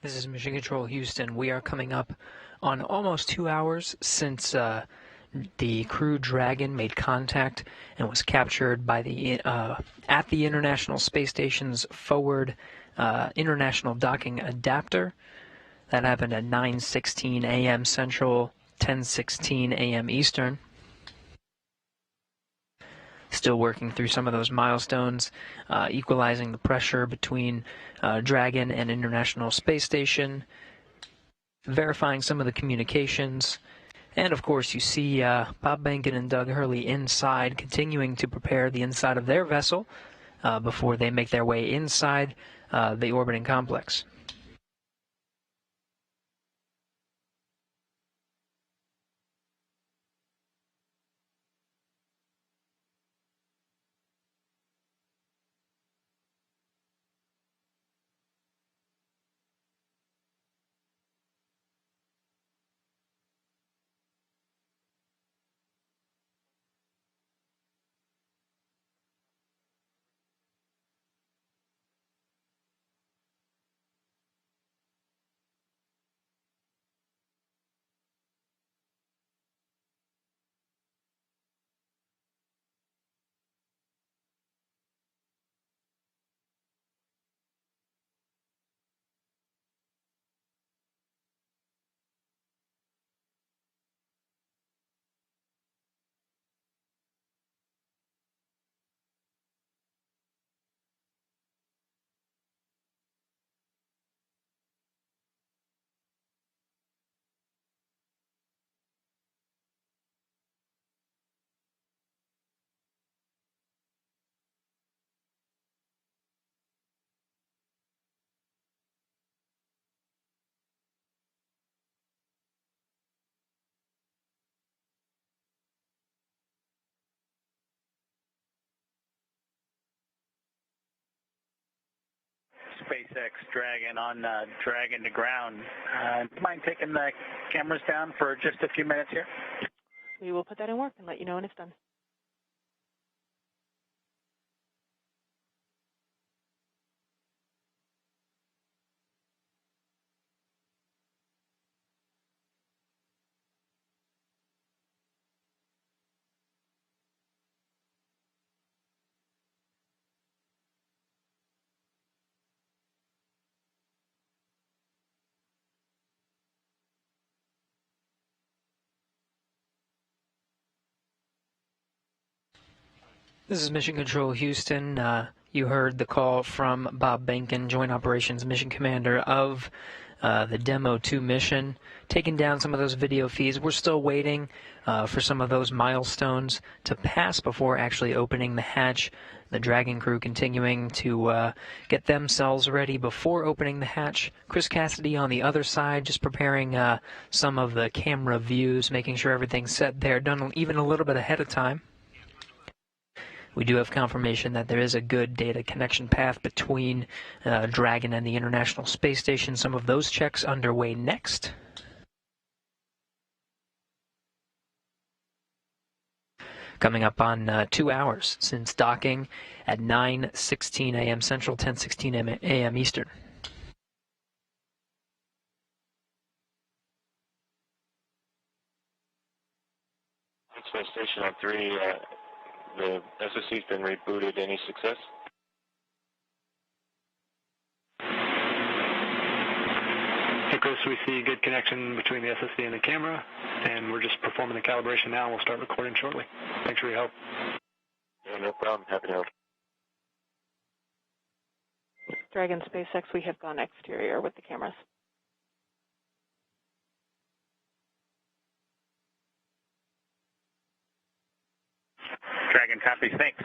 This is Mission Control Houston. We are coming up on almost 2 hours since the Crew Dragon made contact and was captured by at the International Space Station's forward International Docking Adapter. That happened at 9:16 a.m. Central, 10:16 a.m. Eastern. Still working through some of those milestones, equalizing the pressure between Dragon and International Space Station, verifying some of the communications, and of course you see Bob Behnken and Doug Hurley inside, continuing to prepare the inside of their vessel before they make their way inside the orbiting complex. SpaceX Dragon on Dragon to ground. Do you mind taking the cameras down for just a few minutes here? We will put that in work and let you know when it's done. This is Mission Control Houston. You heard the call from Bob Behnken, Joint Operations Mission Commander of the Demo 2 mission, taking down some of those video feeds. We're still waiting for some of those milestones to pass before actually opening the hatch. The Dragon crew continuing to get themselves ready before opening the hatch. Chris Cassidy on the other side, just preparing some of the camera views, making sure everything's set there, done even a little bit ahead of time. We do have confirmation that there is a good data connection path between Dragon and the International Space Station. Some of those checks underway next. Coming up on 2 hours since docking at 9:16 a.m. Central, 10:16 a.m. Eastern. Space Station on 3. The SSC's been rebooted. Any success? Hey, Chris, we see good connection between the SSC and the camera, and we're just performing the calibration now. We'll start recording shortly. Thanks for your help. Yeah, no problem. Happy to help. Dragon SpaceX, we have gone exterior with the cameras. Dragon copy, thanks.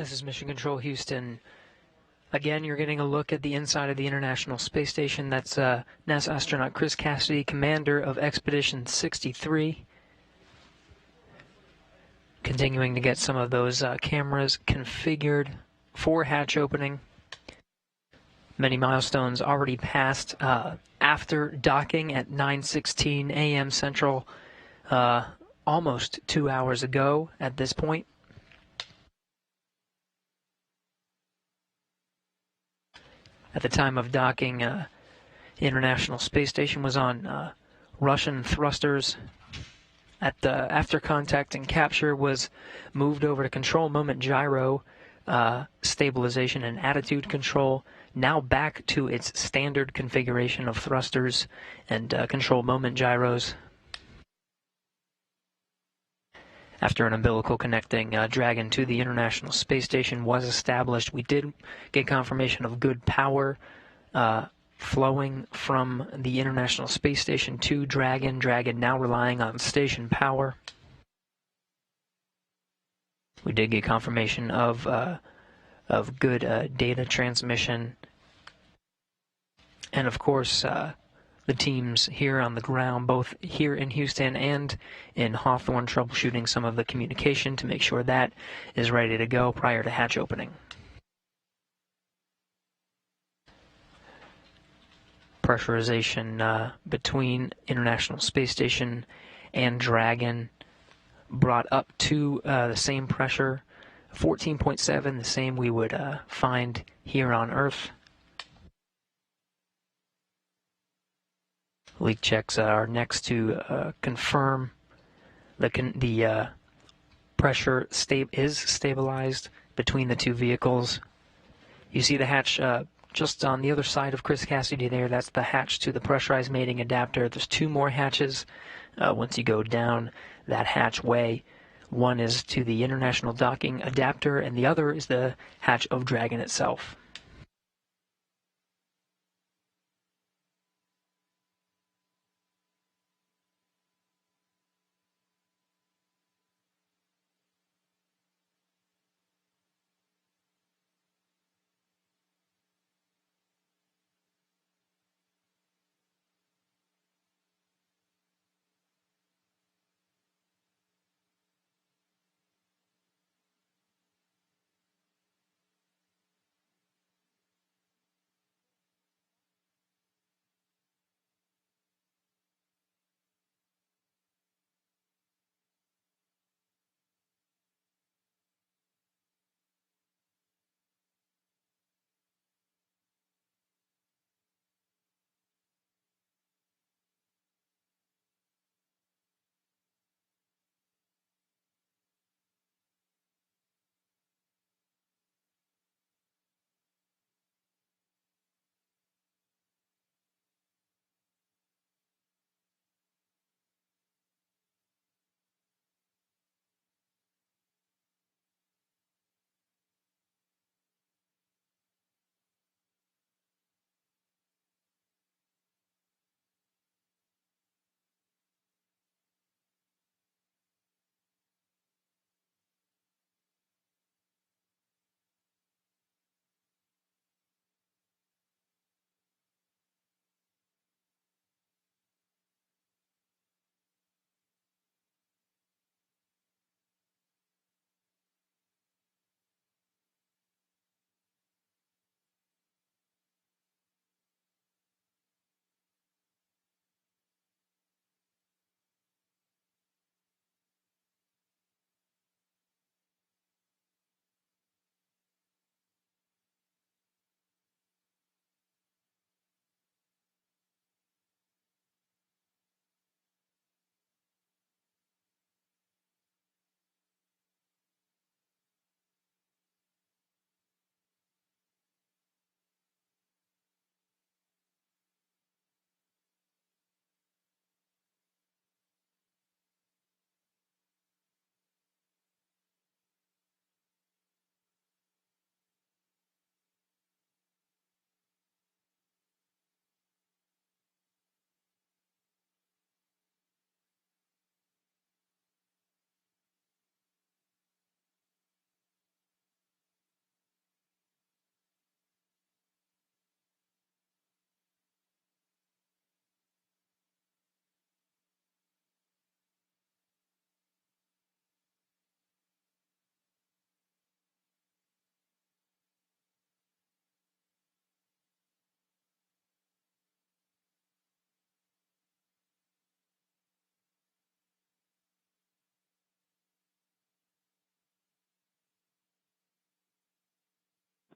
This is Mission Control Houston. Again, you're getting a look at the inside of the International Space Station. That's NASA astronaut Chris Cassidy, commander of Expedition 63. Continuing to get some of those cameras configured for hatch opening. Many milestones already passed after docking at 9:16 a.m. Central, almost 2 hours ago at this point. At the time of docking, the International Space Station was on Russian thrusters. After contact and capture, was moved over to control moment gyro, stabilization and attitude control. Now back to its standard configuration of thrusters and control moment gyros. After an umbilical connecting Dragon to the International Space Station was established, we did get confirmation of good power flowing from the International Space Station to Dragon. Dragon now relying on station power. We did get confirmation of good data transmission. And of course, the teams here on the ground, both here in Houston and in Hawthorne, troubleshooting some of the communication to make sure that is ready to go prior to hatch opening. Pressurization between International Space Station and Dragon brought up to the same pressure, 14.7, the same we would find here on Earth. Leak checks are next to confirm the pressure is stabilized between the two vehicles. You see the hatch just on the other side of Chris Cassidy there. That's the hatch to the pressurized mating adapter. There's two more hatches once you go down that hatchway. One is to the International Docking Adapter, and the other is the hatch of Dragon itself.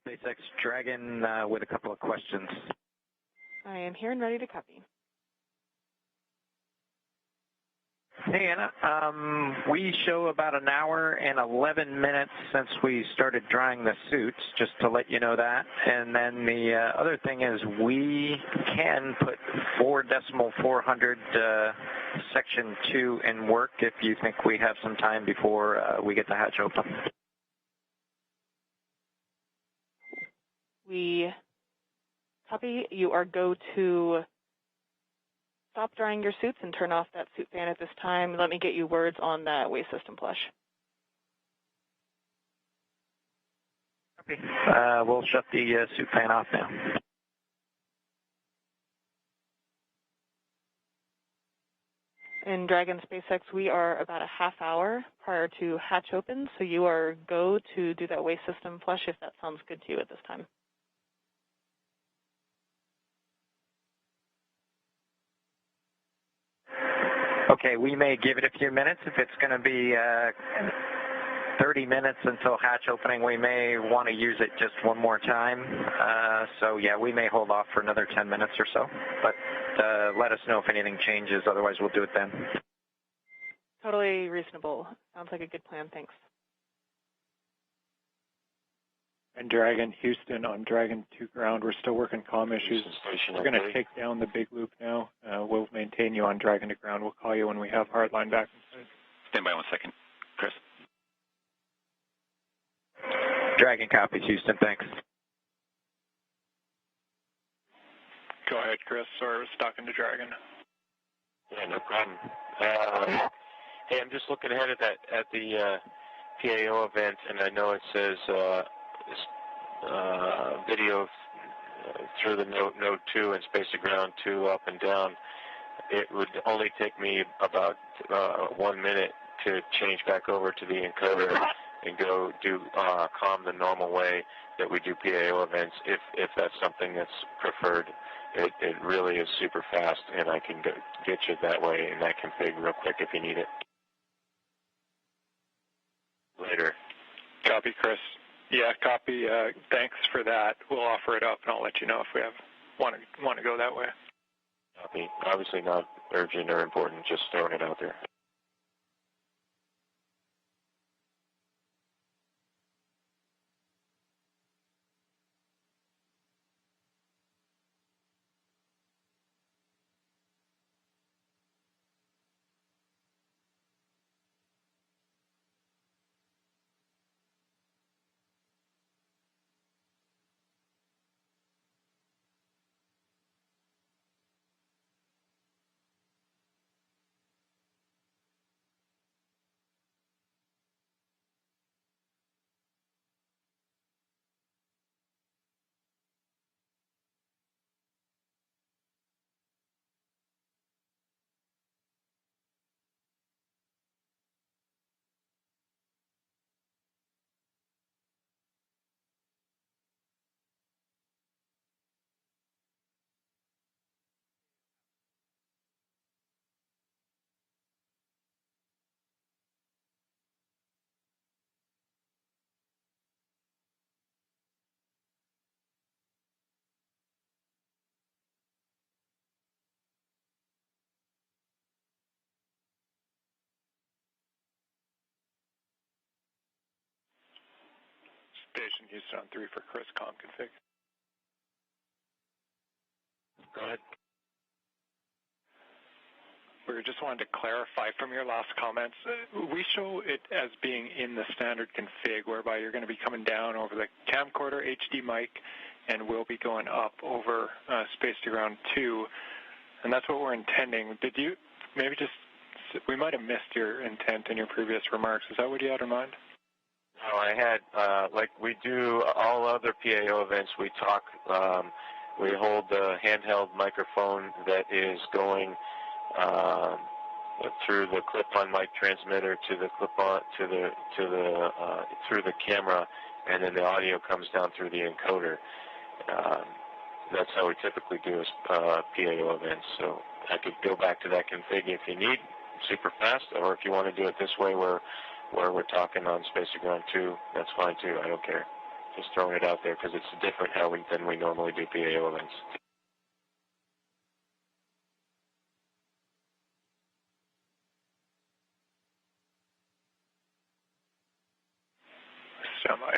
SpaceX Dragon with a couple of questions. I am here and ready to copy. Hey, Anna. We show about an hour and 11 minutes since we started drying the suits, just to let you know that. And then the other thing is we can put 4.400 Section 2 in work if you think we have some time before we get the hatch open. We copy. You are go to stop drying your suits and turn off that suit fan at this time. Let me get you words on that waste system flush. Okay. We'll shut the suit fan off now. In Dragon SpaceX, we are about a half hour prior to hatch open, so you are go to do that waste system flush if that sounds good to you at this time. Okay, we may give it a few minutes. If it's going to be 30 minutes until hatch opening, we may want to use it just one more time. So, yeah, we may hold off for another 10 minutes or so. But let us know if anything changes. Otherwise, we'll do it then. Totally reasonable. Sounds like a good plan. Thanks. And Dragon, Houston on Dragon 2 ground. We're still working comm issues. We're going to take down the big loop now. We'll maintain you on Dragon to ground. We'll call you when we have hardline back inside. Stand by 1 second. Chris. Dragon copies, Houston. Thanks. Go ahead, Chris. Sorry, I was talking to Dragon. Yeah, no problem. Hey, I'm just looking ahead at the PAO event, and I know it says video through the node 2 and space to ground 2 up and down. It would only take me about 1 minute to change back over to the encoder and go do comm the normal way that we do PAO events, if that's something that's preferred. It really is super fast, and I can get you that way in that config real quick if you need it. Later. Copy, Chris. Yeah, copy. Thanks for that. We'll offer it up, and I'll let you know if we want to go that way. Copy. Obviously not urgent or important, just throwing it out there. Station Houston on 3 for Chris, comm config. Go ahead. We just wanted to clarify from your last comments. We show it as being in the standard config, whereby you're going to be coming down over the camcorder HD mic, and we'll be going up over space to ground 2, and that's what we're intending. Did you maybe just? We might have missed your intent in your previous remarks. Is that what you had in mind? No, I had, like we do all other PAO events, we talk, we hold the handheld microphone that is going through the clip-on mic transmitter to the clip-on, through the camera, and then the audio comes down through the encoder. That's how we typically do PAO events. So I could go back to that config if you need, super fast, or if you want to do it this way where we're talking on space to ground 2, that's fine too. I don't care. Just throwing it out there because it's different than we normally do PAO events. Semi.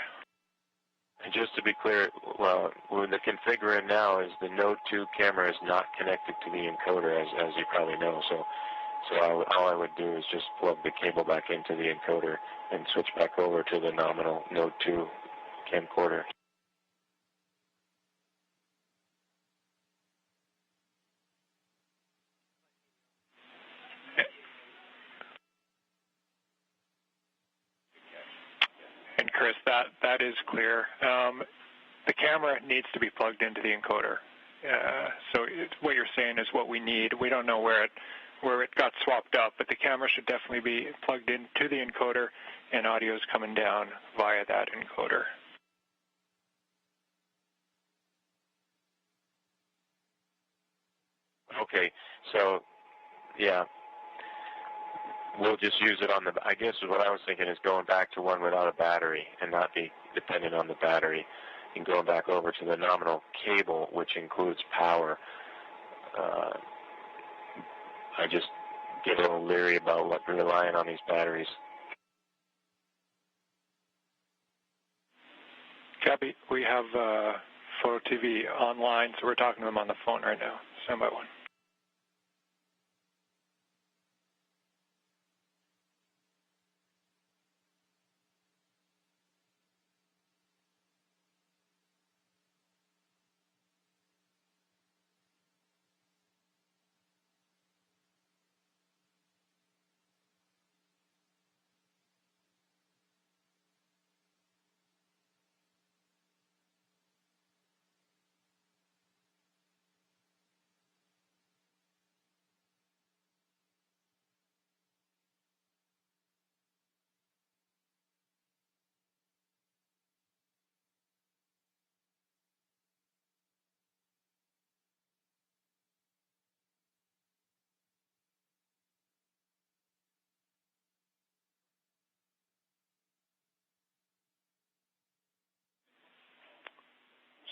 And just to be clear, well, the config we're in now is the Node 2 camera is not connected to the encoder, as you probably know. So all I would do is just plug the cable back into the encoder and switch back over to the nominal Node 2 camcorder. And Chris, that is clear. The camera needs to be plugged into the encoder. So what you're saying is what we need. We don't know where it got swapped up, but the camera should definitely be plugged into the encoder, and audio is coming down via that encoder. Okay, so yeah, we'll just use it on the. I guess what I was thinking is going back to one without a battery and not be dependent on the battery, and going back over to the nominal cable, which includes power. I just get a little leery about relying on these batteries. Gabby, we have Photo TV online, so we're talking to them on the phone right now. Stand by one.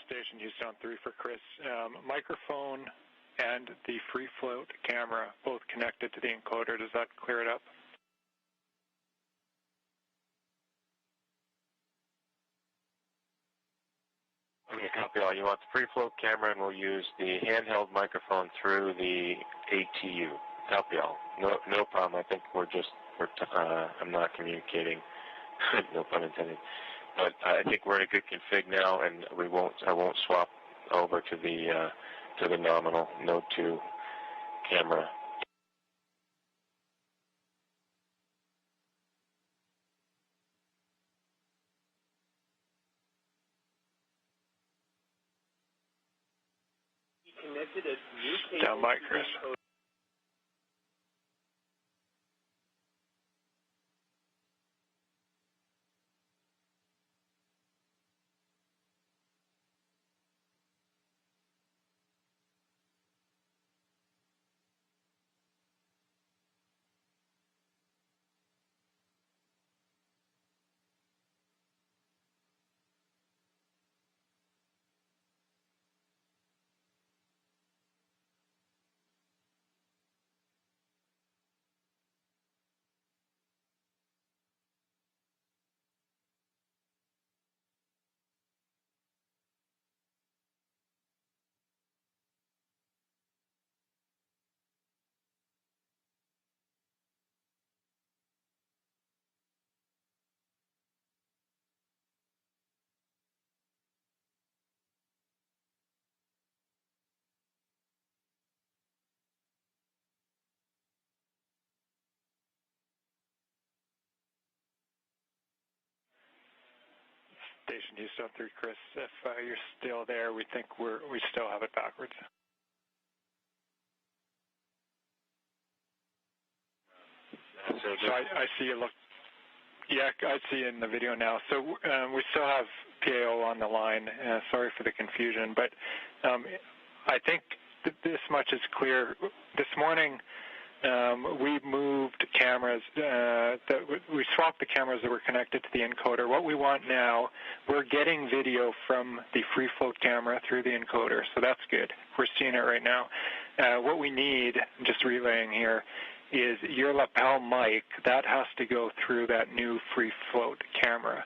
Station Houston on 3 for Chris. Microphone and the free float camera both connected to the encoder. Does that clear it up? Okay, copy all. You want the free float camera, and we'll use the handheld microphone through the ATU. Copy all. No problem. I think I'm not communicating. No pun intended. But I think we're in a good config now, and I won't swap over to the nominal Node 2 camera. Down by Chris. Station Houston 3, Chris. If you're still there, we think we still have it backwards. So I see you look. Yeah, I see in the video now. So we still have PAO on the line. Sorry for the confusion, but I think this much is clear. This morning, we moved cameras, we swapped the cameras that were connected to the encoder. What we want now, we're getting video from the free float camera through the encoder, so that's good. We're seeing it right now. What we need, just relaying here, is your lapel mic. That has to go through that new free float camera,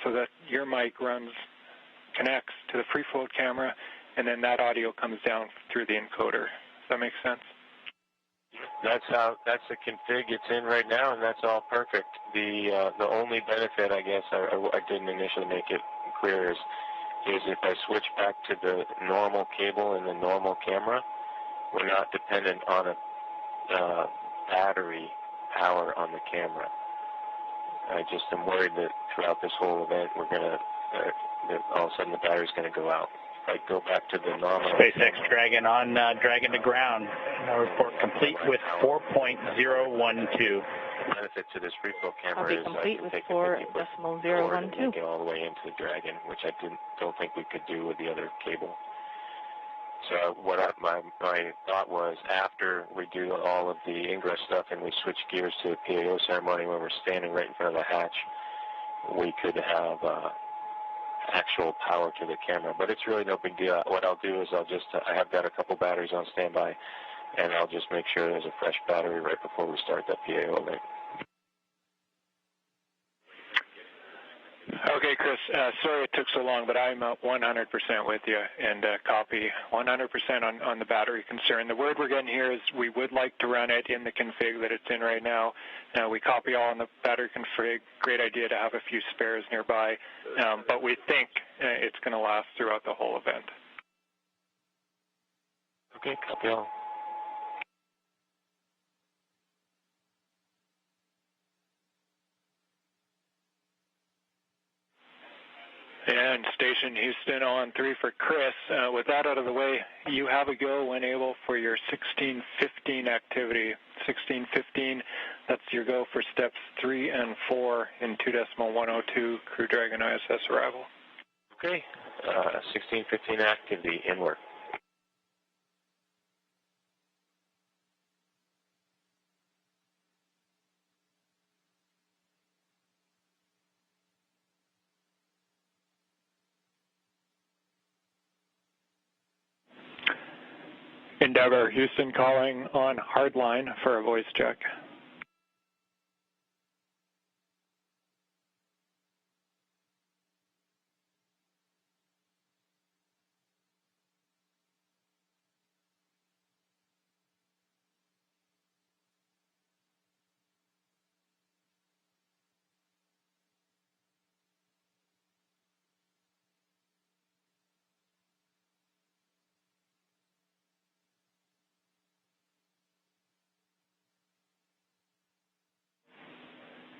so that your mic connects to the free float camera, and then that audio comes down through the encoder. Does that make sense? That's the config it's in right now, and that's all perfect. The only benefit, I guess, I didn't initially make it clear, is if I switch back to the normal cable and the normal camera, we're not dependent on a battery power on the camera. I just am worried that throughout this whole event, we're gonna that all of a sudden the battery's gonna go out. If I go back to the normal SpaceX Dragon on Dragon to ground. Report complete with 4.012. The benefit to this free float camera Copy is complete I with can take 4.012. and get all the way into the Dragon, which I don't think we could do with the other cable. So my thought was, after we do all of the ingress stuff and we switch gears to the PAO ceremony when we're standing right in front of the hatch, we could have actual power to the camera. But it's really no big deal. What I'll do is I have got a couple batteries on standby, and I'll just make sure there's a fresh battery right before we start that PAO event. Okay, Chris, sorry it took so long, but I'm 100% with you, and copy 100% on the battery concern. The word we're getting here is we would like to run it in the config that it's in right now. We copy all on the battery config. Great idea to have a few spares nearby, but we think it's going to last throughout the whole event. Okay, copy all. And Station Houston on 3 for Chris. With that out of the way, you have a go when able for your 1615 activity. 1615, that's your go for steps 3 and 4 in 2.102 Crew Dragon ISS arrival. Okay, 1615 activity, in work. Endeavour, Houston calling on hardline for a voice check.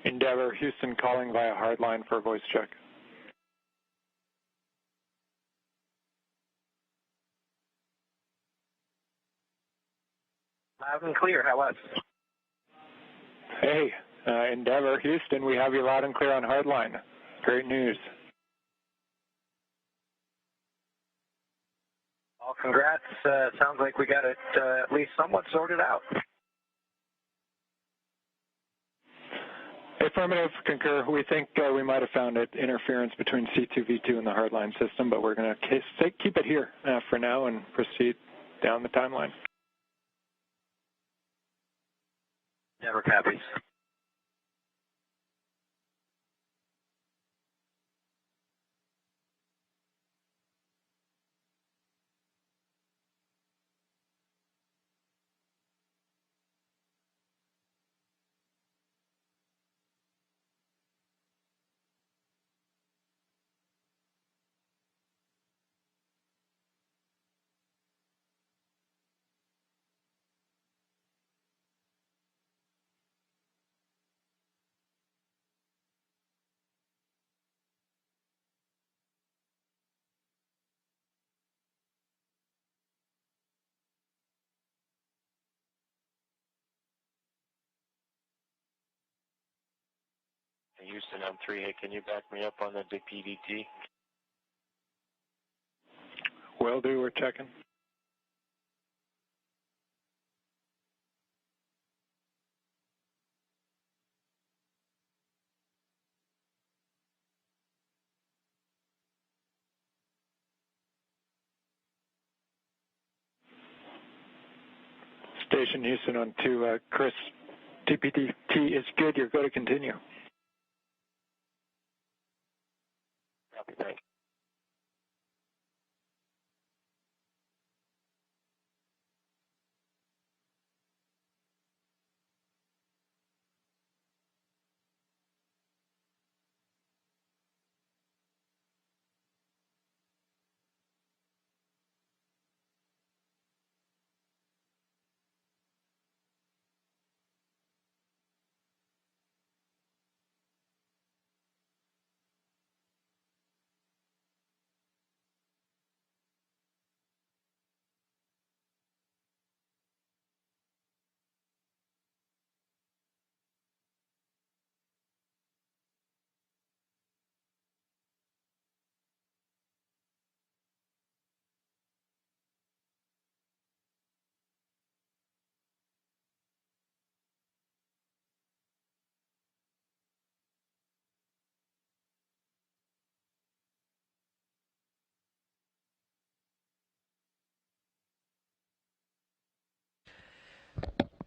Endeavour, Houston calling via hardline for a voice check. Loud and clear, how was? Hey, Endeavour, Houston, we have you loud and clear on hardline. Great news. Well, congrats. Sounds like we got it at least somewhat sorted out. Affirmative, concur. We think we might have found it, interference between C2, V2 and the hardline system, but we're going to keep it here for now and proceed down the timeline. Never copies. Houston on 3, hey, can you back me up on the PDT? Will do, we're checking. Station Houston on 2. Chris, TPDT is good. You're going to continue. Copy, thanks.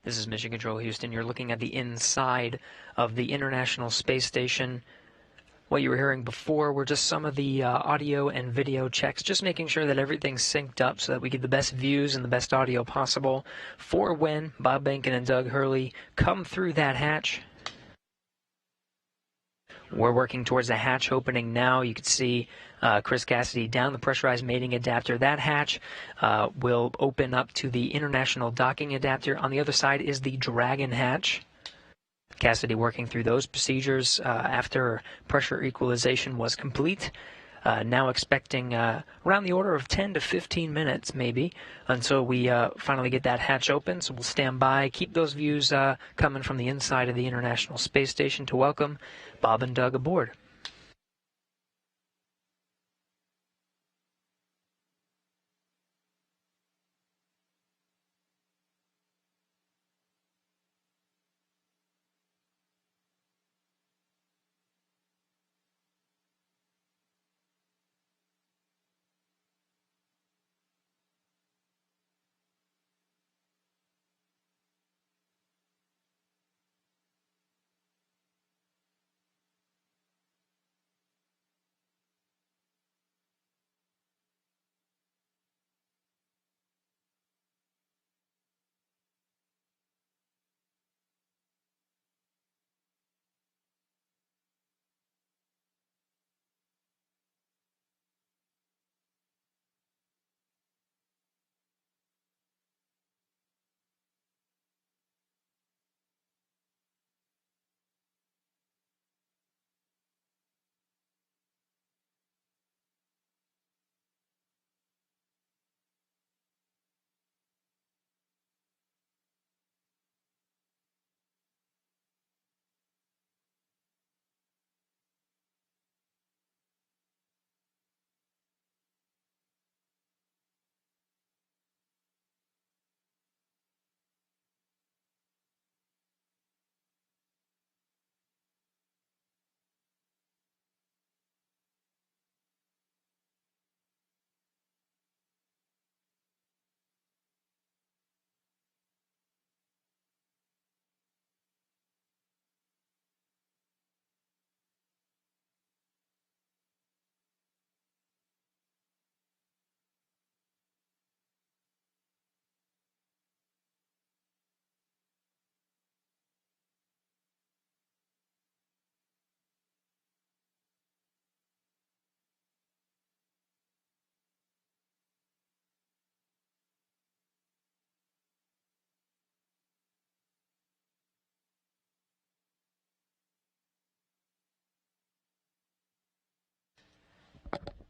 This is Mission Control Houston. You're looking at the inside of the International Space Station. What you were hearing before were just some of the audio and video checks, just making sure that everything's synced up so that we get the best views and the best audio possible for when Bob Behnken and Doug Hurley come through that hatch. We're working towards the hatch opening now. You can see Chris Cassidy down the pressurized mating adapter. That hatch will open up to the international docking adapter. On the other side is the Dragon hatch. Cassidy working through those procedures after pressure equalization was complete. Now expecting around the order of 10 to 15 minutes maybe until we finally get that hatch open. So we'll stand by, keep those views coming from the inside of the International Space Station to welcome Bob and Doug aboard.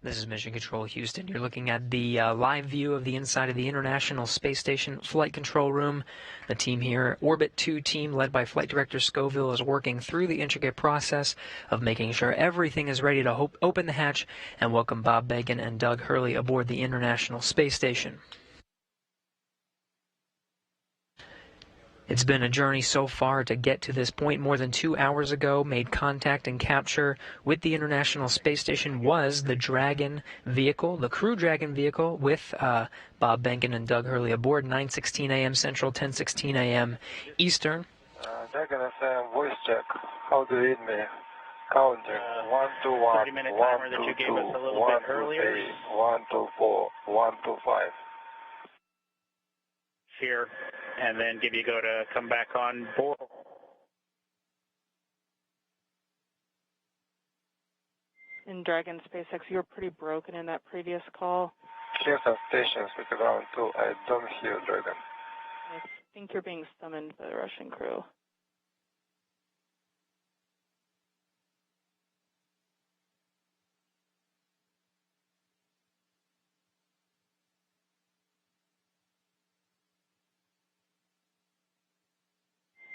This is Mission Control Houston. You're looking at the live view of the inside of the International Space Station Flight Control Room. The team here, Orbit 2 team, led by Flight Director Scoville, is working through the intricate process of making sure everything is ready to open the hatch and welcome Bob Behnken and Doug Hurley aboard the International Space Station. It's been a journey so far to get to this point. More than 2 hours ago, made contact and capture with the International Space Station was the Dragon vehicle, the Crew Dragon vehicle, with Bob Behnken and Doug Hurley aboard, 9:16 a.m. Central, 10:16 a.m. Eastern. Dragon FM voice check. How do you read me? Counting. 1, 2, 1, 30-minute 1, timer that 2, you gave 2, us a little 1, bit 2, earlier. 3, 1, 2, 4, 1, 2, 5. Here, and then give you go to come back on board. In Dragon SpaceX, you were pretty broken in that previous call. Here's some stations with ground 2. I don't hear Dragon. I think you're being summoned by the Russian crew.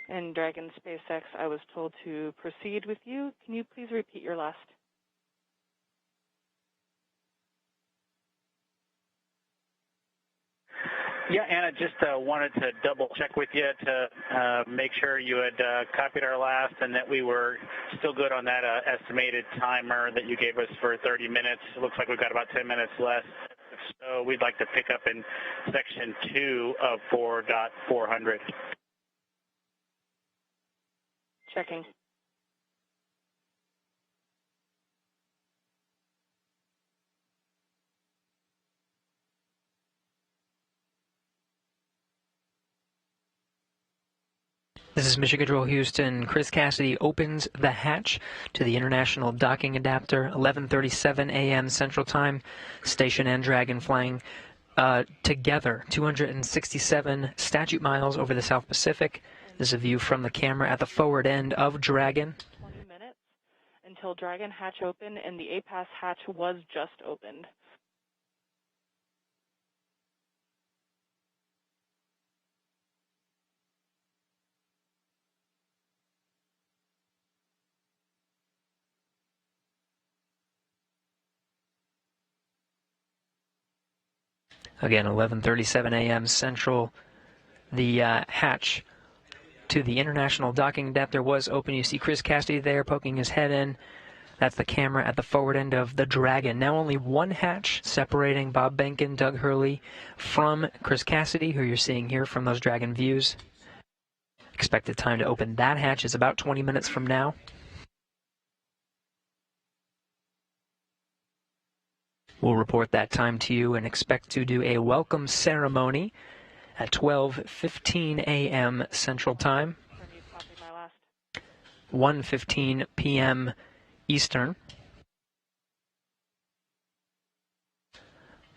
In Dragon SpaceX, I was told to proceed with you. Can you please repeat your last? Yeah, Anna, just wanted to double check with you to make sure you had copied our last and that we were still good on that estimated timer that you gave us for 30 minutes. It looks like we've got about 10 minutes left. So we'd like to pick up in section 2 of 4.400. Checking. This is Mission Control Houston. Chris Cassidy opens the hatch to the International Docking Adapter, 11:37 a.m. Central Time. Station and Dragon flying together, 267 statute miles over the South Pacific. This is a view from the camera at the forward end of Dragon. 20 minutes until Dragon hatch opened, and the APAS hatch was just opened. Again, 11:37 a.m. Central. The hatch to the International Docking Adapter was open. You see Chris Cassidy there poking his head in. That's the camera at the forward end of the Dragon. Now only one hatch separating Bob Behnken, Doug Hurley from Chris Cassidy, who you're seeing here from those Dragon views. Expected time to open that hatch is about 20 minutes from now. We'll report that time to you and expect to do a welcome ceremony at 12:15 a.m. Central Time, 1:15 p.m. Eastern.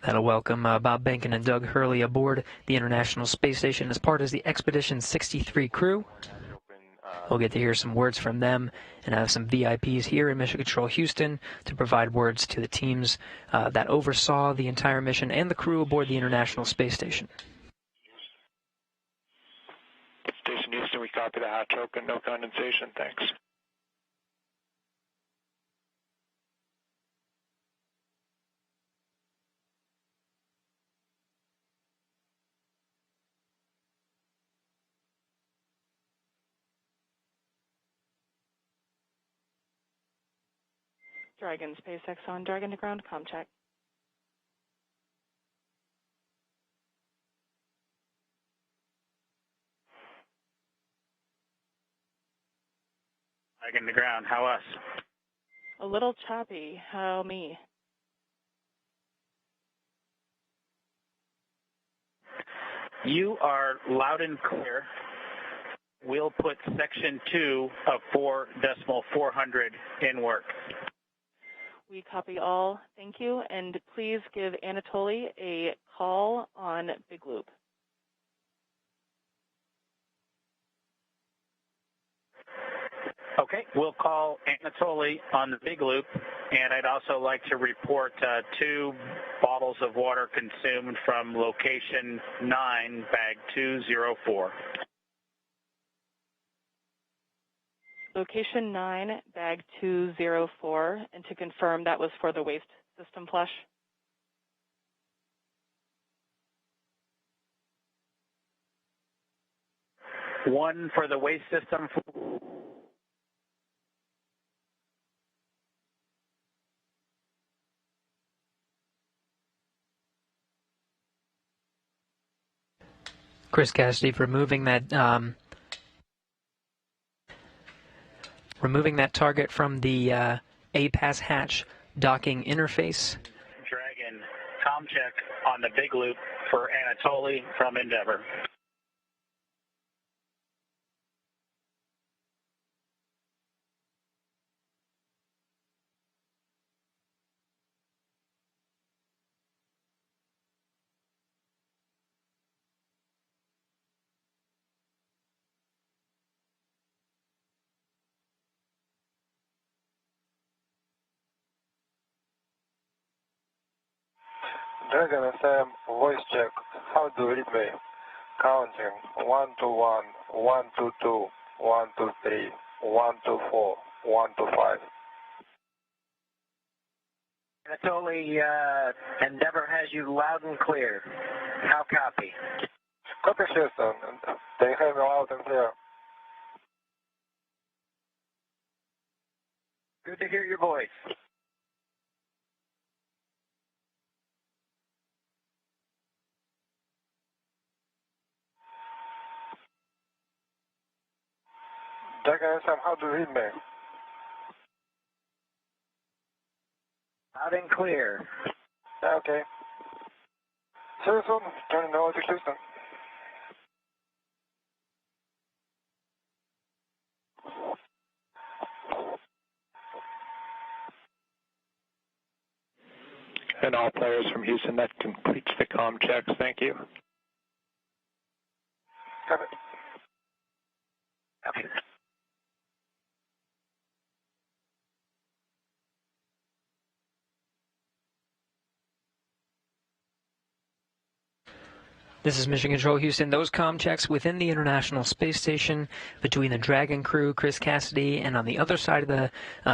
That'll welcome Bob Behnken and Doug Hurley aboard the International Space Station as part of the Expedition 63 crew. We'll get to hear some words from them and have some VIPs here in Mission Control Houston to provide words to the teams that oversaw the entire mission and the crew aboard the International Space Station. Station Houston, we copy the hatch open, no condensation, thanks. Dragon SpaceX on Dragon to ground, comm check. Dragon to ground, how us? A little choppy, how me? You are loud and clear. We'll put section 2 of 4.400 in work. We copy all, thank you, and please give Anatoly a call on Big Loop. Okay, we'll call Anatoly on the Big Loop, and I'd also like to report 2 bottles of water consumed from location 9, bag 204. Location 9, bag 204, and to confirm that was for the waste system flush. 1 for the waste system. Chris Cassidy removing that target from the APAS hatch docking interface. Dragon, com check on the big loop for Anatoly from Endeavour. Dragon FM voice check. How to read me? Counting 1 to 1, 1 to 2, 1 to 3, 1 to 4, 1 to 5. Anatoly, Endeavour has you loud and clear. How copy? Copy, Houston. They have me loud and clear. Good to hear your voice. Dragon FM, how to read me? Loud and clear. Okay. See you soon. Turning over to Houston. And all players from Houston, that completes the comm checks. Thank you. Copy. Copy. This is Mission Control Houston. Those comm checks within the International Space Station between the Dragon crew, Chris Cassidy, and on the other side of the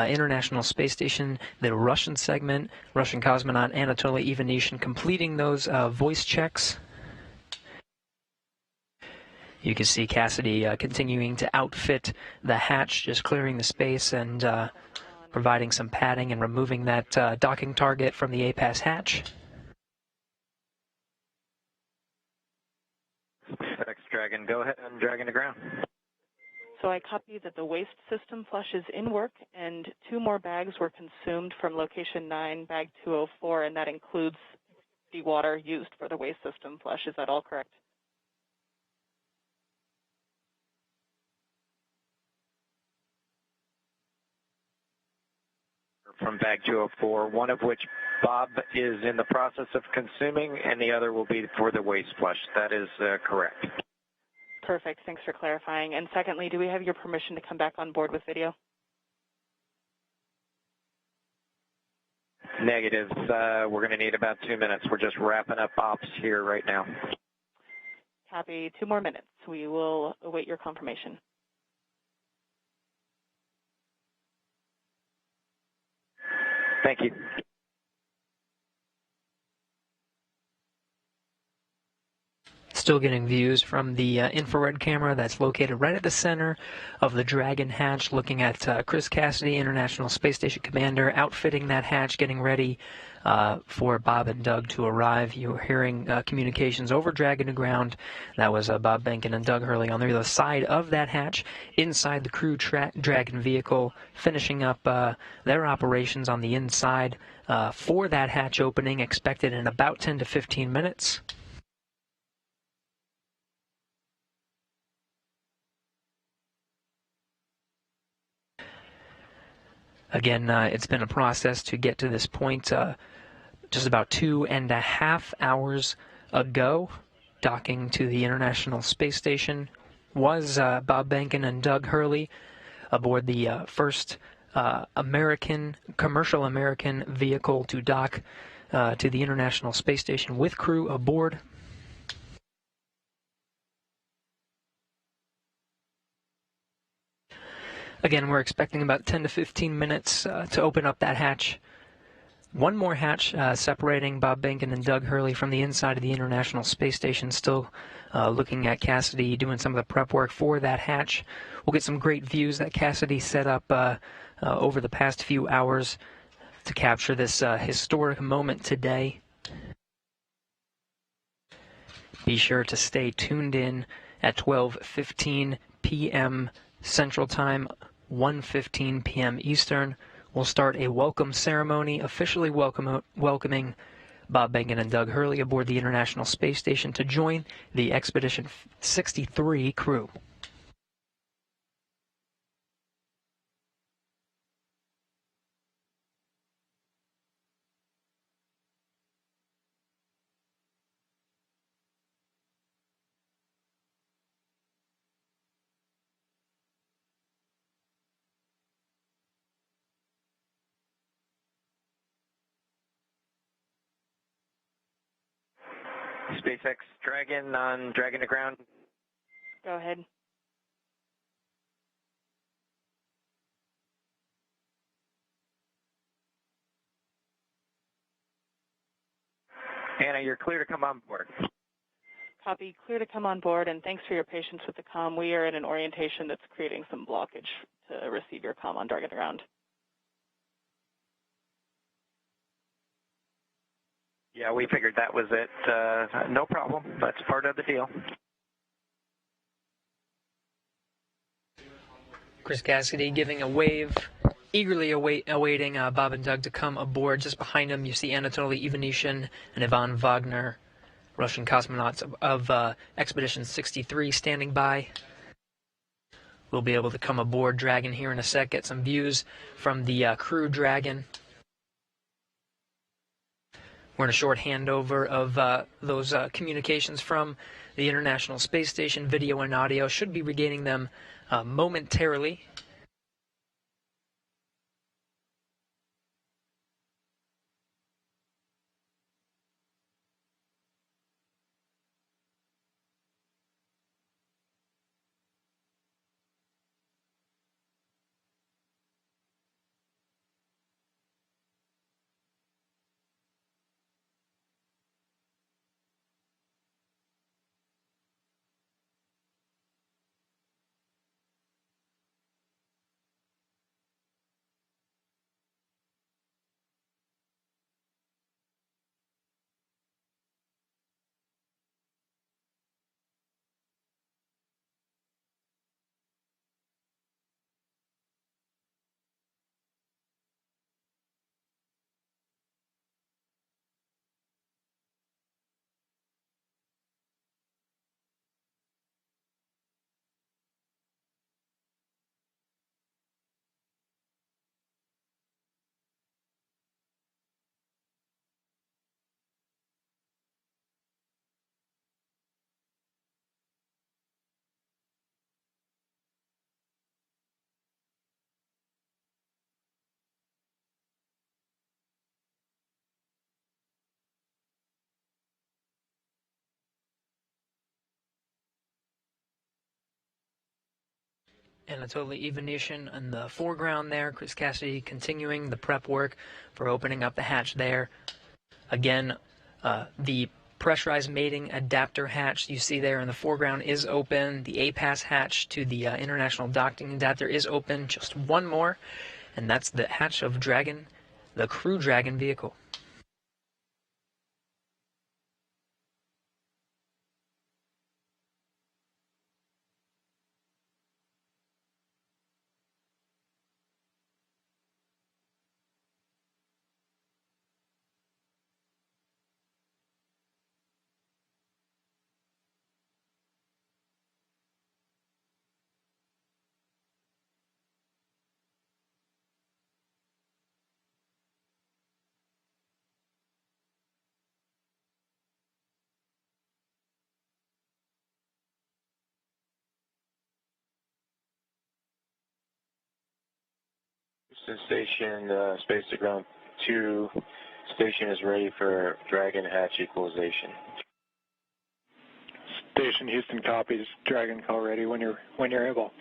International Space Station, the Russian segment, Russian cosmonaut Anatoly Ivanishin completing those voice checks. You can see Cassidy continuing to outfit the hatch, just clearing the space and providing some padding and removing that docking target from the APAS hatch. Dragon, go ahead and Dragon to ground. So I copy that the waste system flush is in work and 2 more bags were consumed from location 9, bag 204, and that includes the water used for the waste system flush. Is that all correct? From bag 204, one of which Bob is in the process of consuming, and the other will be for the waste flush. That is correct. Perfect. Thanks for clarifying. And secondly, do we have your permission to come back on board with video? Negative. We're going to need about 2 minutes. We're just wrapping up ops here right now. Copy. 2 more minutes. We will await your confirmation. Thank you. Still getting views from the infrared camera that's located right at the center of the Dragon hatch, looking at Chris Cassidy, International Space Station Commander, outfitting that hatch, getting ready for Bob and Doug to arrive. You're hearing communications over Dragon to ground. That was Bob Behnken and Doug Hurley on the other side of that hatch, inside the crew Dragon vehicle, finishing up their operations on the inside for that hatch opening, expected in about 10 to 15 minutes. Again, it's been a process to get to this point. Just about 2.5 hours ago, docking to the International Space Station was Bob Behnken and Doug Hurley aboard the first commercial American vehicle to dock to the International Space Station with crew aboard. Again, we're expecting about 10 to 15 minutes to open up that hatch One more hatch separating Bob Behnken and Doug Hurley from the inside of the International Space Station. Still looking at Cassidy doing some of the prep work for that hatch. We'll get some great views that Cassidy set up over the past few hours to capture this historic moment today. Be sure to stay tuned in at 12:15 p.m. Central Time, 1:15 p.m. Eastern. We'll start a welcome ceremony officially welcoming Bob Behnken and Doug Hurley aboard the International Space Station to join the Expedition 63 crew. SpaceX Dragon on Dragon to ground. Go ahead. Anna, you're clear to come on board. Copy. Clear to come on board, and thanks for your patience with the comm. We are in an orientation that's creating some blockage to receive your comm on Dragon to ground. Yeah, we figured that was it. No problem. That's part of the deal. Chris Cassidy giving a wave, eagerly awaiting Bob and Doug to come aboard. Just behind him, you see Anatoly Ivanishin and Ivan Wagner, Russian cosmonauts of Expedition 63 standing by. We'll be able to come aboard Dragon here in a sec, get some views from the Crew Dragon. We're in a short handover of those communications from the International Space Station. Video and audio should be regaining them momentarily. Anatoly Ivanishin in the foreground there. Chris Cassidy continuing the prep work for opening up the hatch there. Again, the pressurized mating adapter hatch you see there in the foreground is open. The APAS hatch to the International Docking Adapter is open. Just one more, and that's the hatch of Dragon, the Crew Dragon vehicle. Houston Station, space to ground 2. Station is ready for Dragon hatch equalization. Station Houston copies. Dragon call ready when you're able.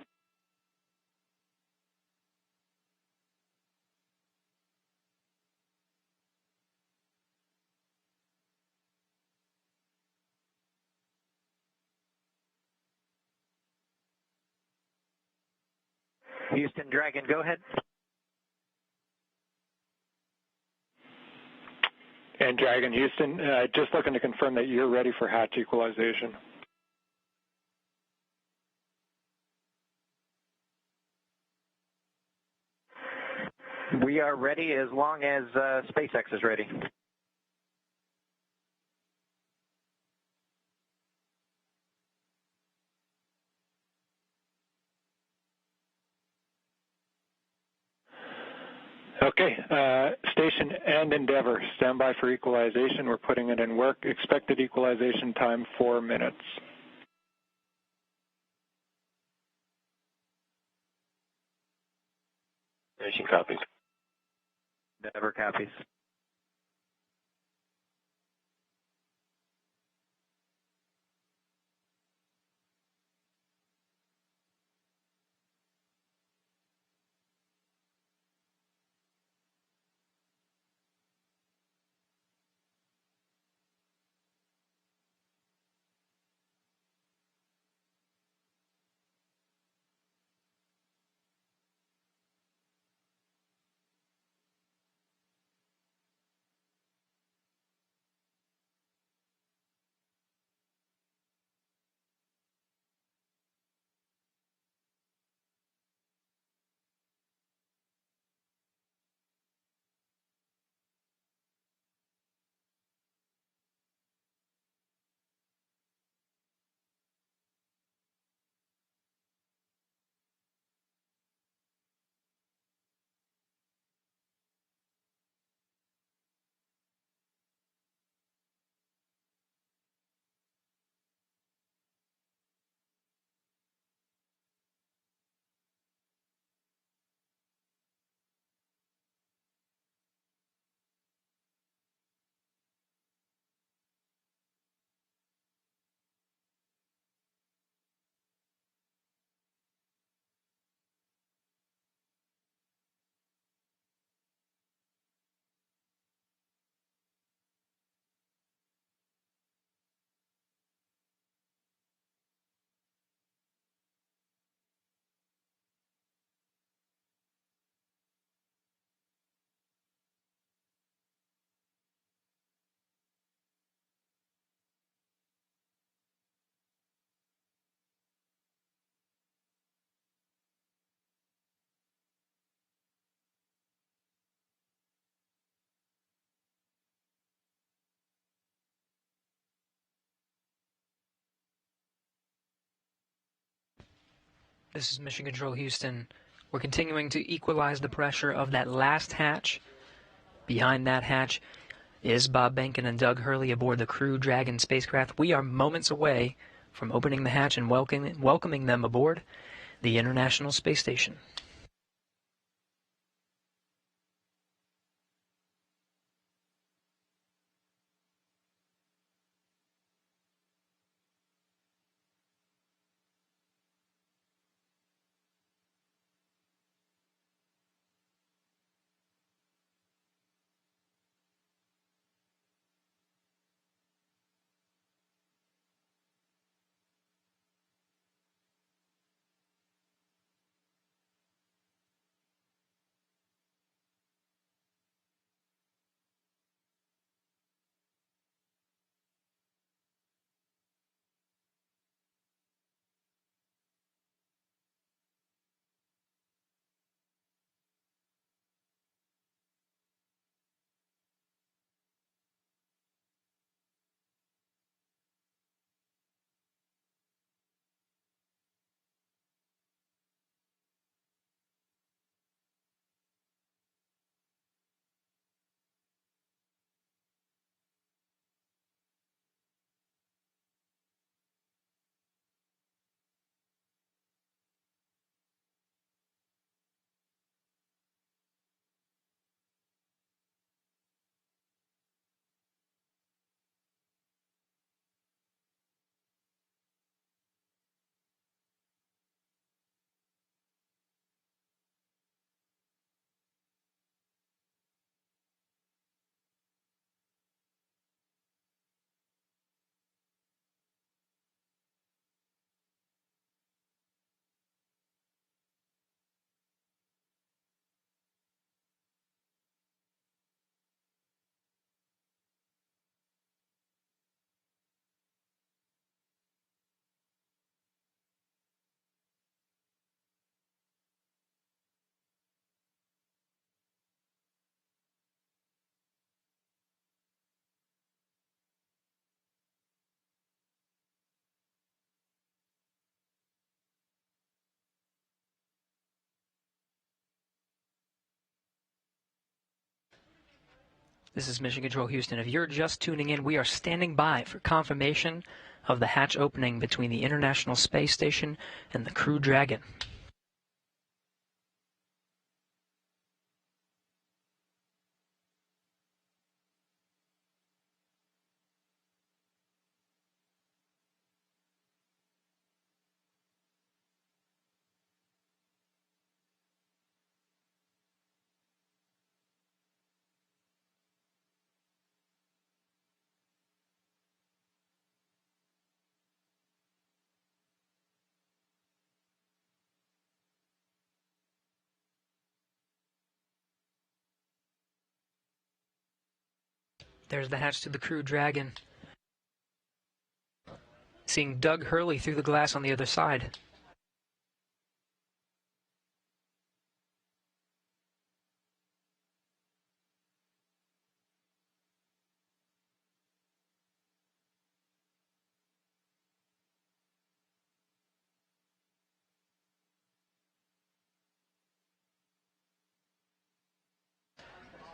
Houston, Dragon, go ahead. And Dragon, Houston, just looking to confirm that you're ready for hatch equalization. We are ready as long as SpaceX is ready. Okay, Station and Endeavour, stand by for equalization. We're putting it in work. Expected equalization time, 4 minutes. Station copies. Endeavour copies. This is Mission Control Houston. We're continuing to equalize the pressure of that last hatch. Behind that hatch is Bob Behnken and Doug Hurley aboard the Crew Dragon spacecraft. We are moments away from opening the hatch and welcoming them aboard the International Space Station. This is Mission Control Houston. If you're just tuning in, we are standing by for confirmation of the hatch opening between the International Space Station and the Crew Dragon. There's the hatch to the Crew Dragon. Seeing Doug Hurley through the glass on the other side.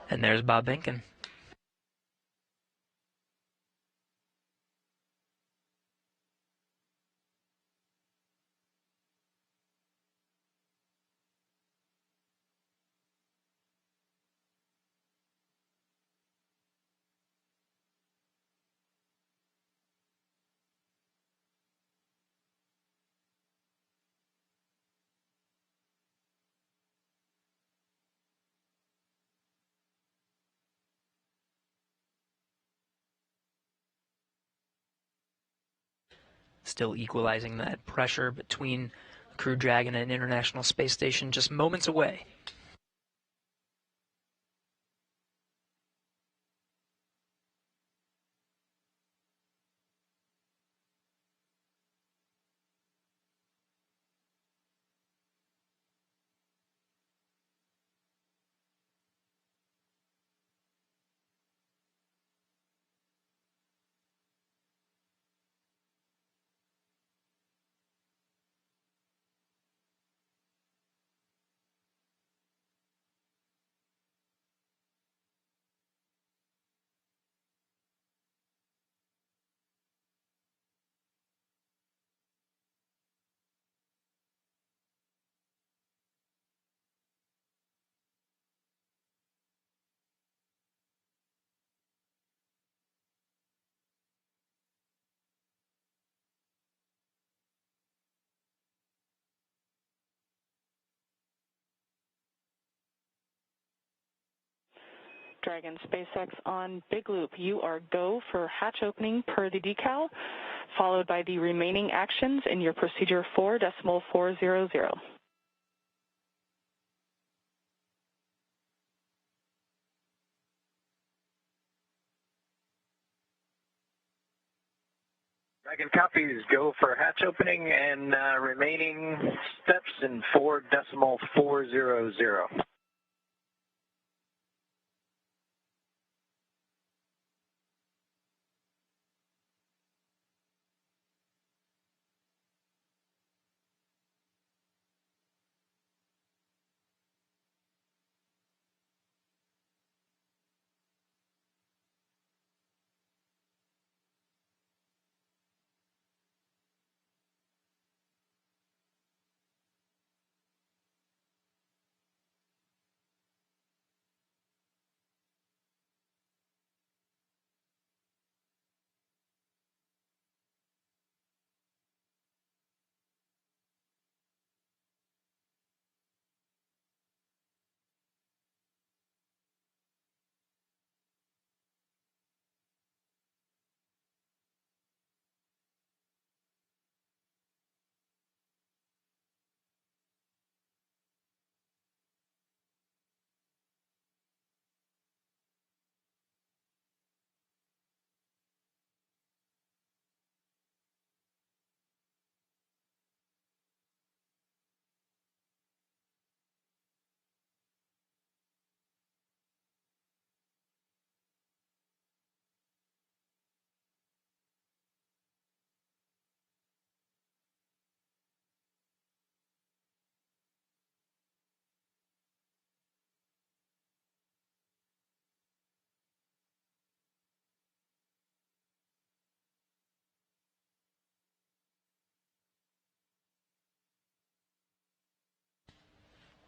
And there's Bob Behnken. Still equalizing that pressure between the Crew Dragon and International Space Station, just moments away. Dragon SpaceX on Big Loop. You are go for hatch opening per the decal, followed by the remaining actions in your procedure 4.400. Dragon copies. Go for hatch opening and remaining steps in 4.400.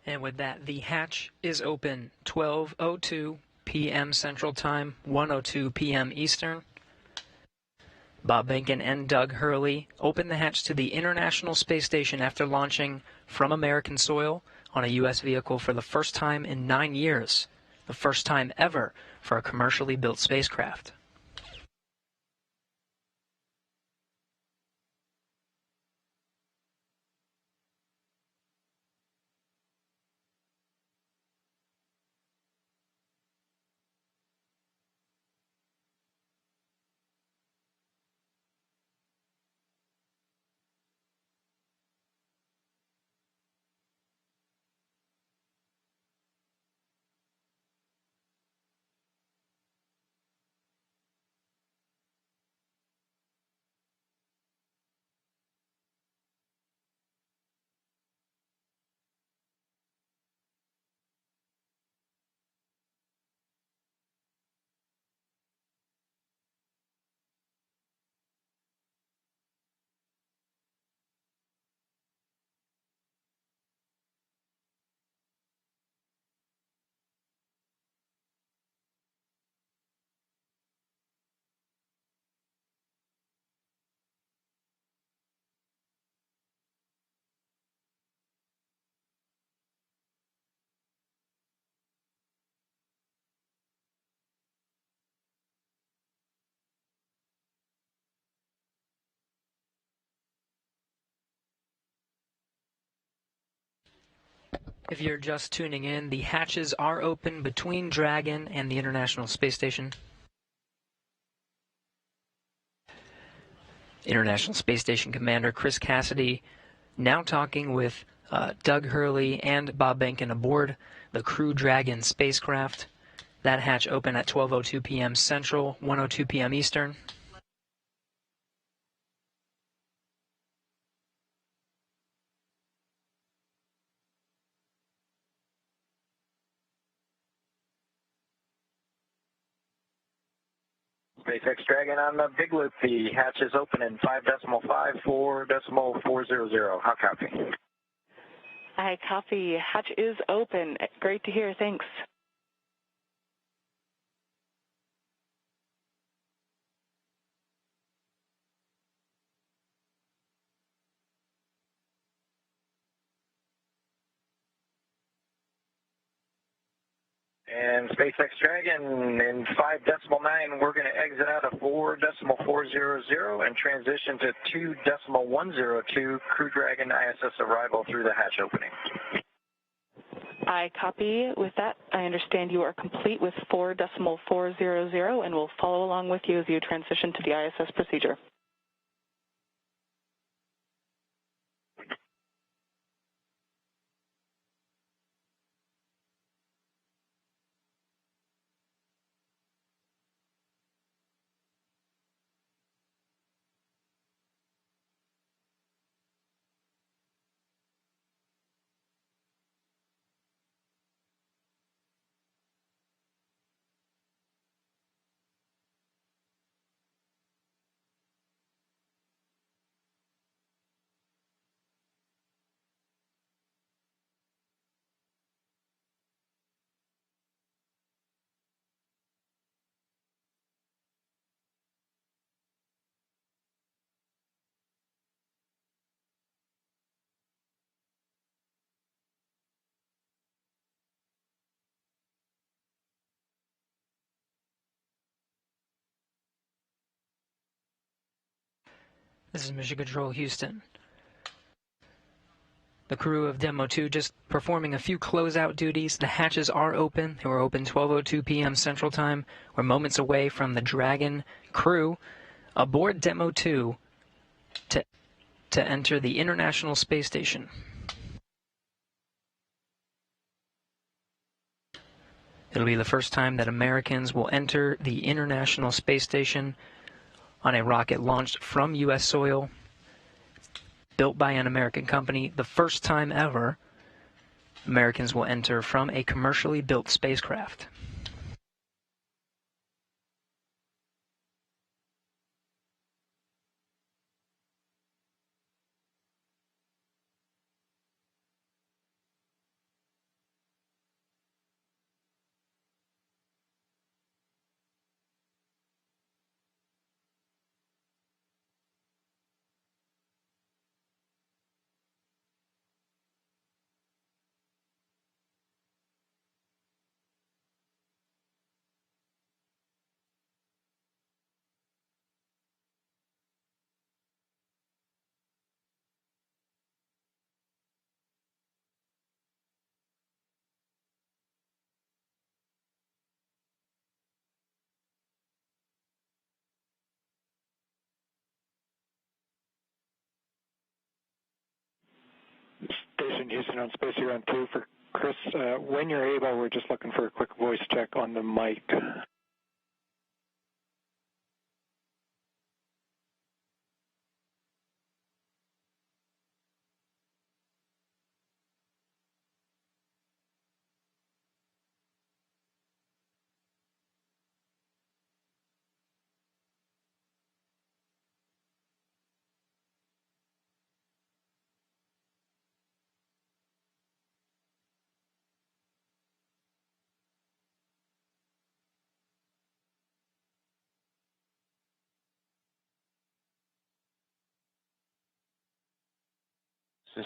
And with that, the hatch is open 12:02 p.m. Central Time, 1:02 p.m. Eastern. Bob Behnken and Doug Hurley opened the hatch to the International Space Station after launching from American soil on a U.S. vehicle for the first time in 9 years, the first time ever for a commercially built spacecraft. If you're just tuning in, the hatches are open between Dragon and the International Space Station. International Space Station Commander Chris Cassidy now talking with Doug Hurley and Bob Behnken aboard the Crew Dragon spacecraft. That hatch open at 12:02 p.m. Central, 1:02 p.m. Eastern. SpaceX Dragon on the Big Loop. The hatch is open in 5.5, 4.400. How copy? I copy. Hatch is open. Great to hear. Thanks. And SpaceX Dragon in 5.9, we're going to exit out of 4.400 and transition to 2.102 Crew Dragon ISS arrival through the hatch opening. I copy. With that, I understand you are complete with 4.400 and will follow along with you as you transition to the ISS procedure. This is Mission Control Houston. The crew of Demo 2 just performing a few closeout duties. The hatches are open. They were open 12:02 p.m. Central Time. We're moments away from the Dragon crew aboard Demo 2 to enter the International Space Station. It'll be the first time that Americans will enter the International Space Station on a rocket launched from U.S. soil, built by an American company. The first time ever Americans will enter from a commercially built spacecraft. Houston on Space Ground 2 for Chris. When you're able, we're just looking for a quick voice check on the mic.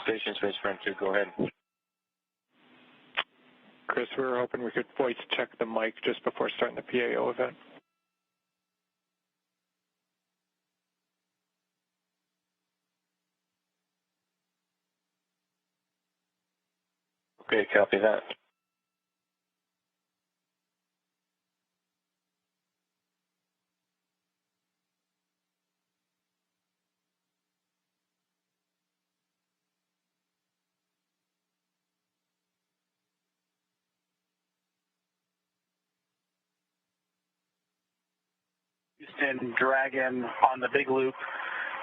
Station Space Ground 2, go ahead. Chris, we were hoping we could voice check the mic just before starting the PAO event. Okay, copy that. Houston Dragon on the big loop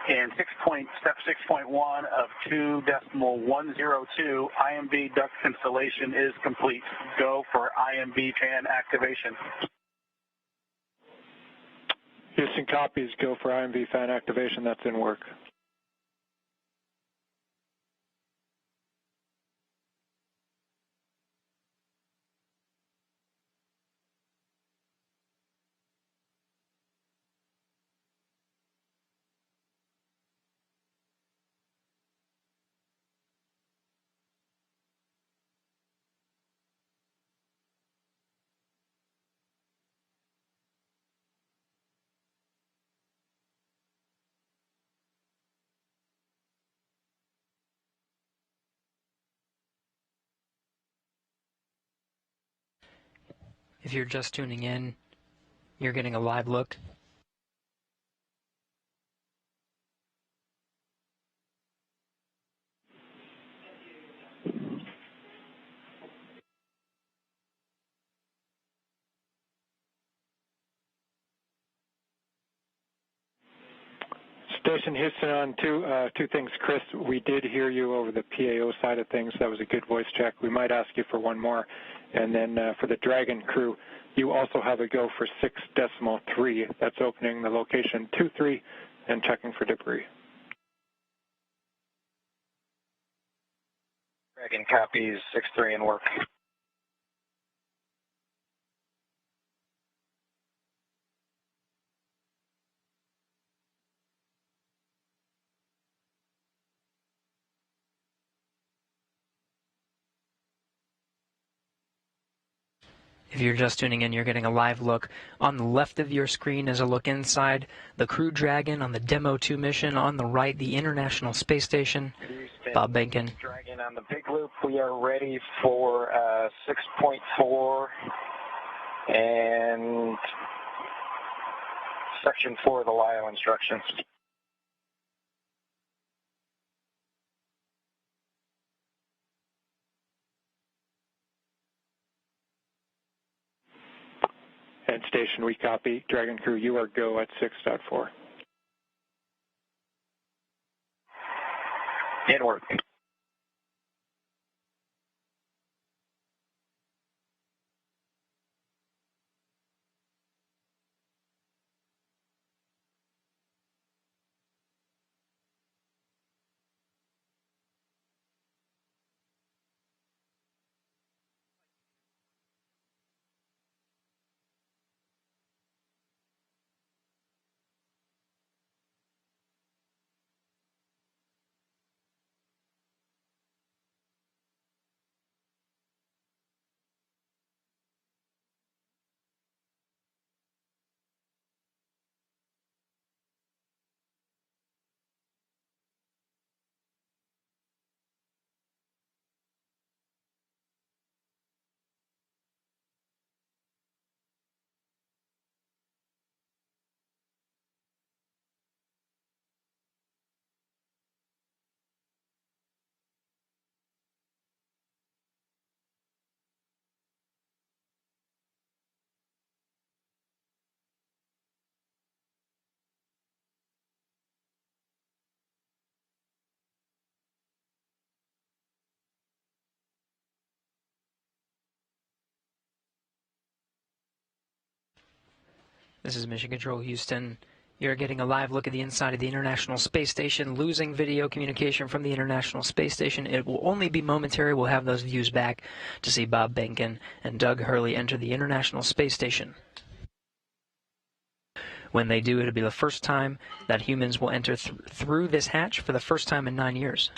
in step 6.1 of 2.102. IMB duct installation is complete. Go for IMB fan activation. Houston copies, go for IMB fan activation. That's in work. If you're just tuning in, you're getting a live look. Station Houston on two things. Chris, we did hear you over the PAO side of things. That was a good voice check. We might ask you for one more. And then for the Dragon crew, you also have a go for 6.3. That's opening the location 23 and checking for debris. Dragon copies 6.3 in work. If you're just tuning in, you're getting a live look. On the left of your screen is a look inside the Crew Dragon on the Demo 2 mission. On the right, the International Space Station. Houston Bob Behnken. Dragon on the big loop. We are ready for 6.4 and section 4 of the LIO instructions. And station, we copy. Dragon crew, you are go at 6.4. In work. This is Mission Control Houston. You're getting a live look at the inside of the International Space Station, losing video communication from the International Space Station. It will only be momentary. We'll have those views back to see Bob Behnken and Doug Hurley enter the International Space Station. When they do, it'll be the first time that humans will enter through this hatch for the first time in 9 years.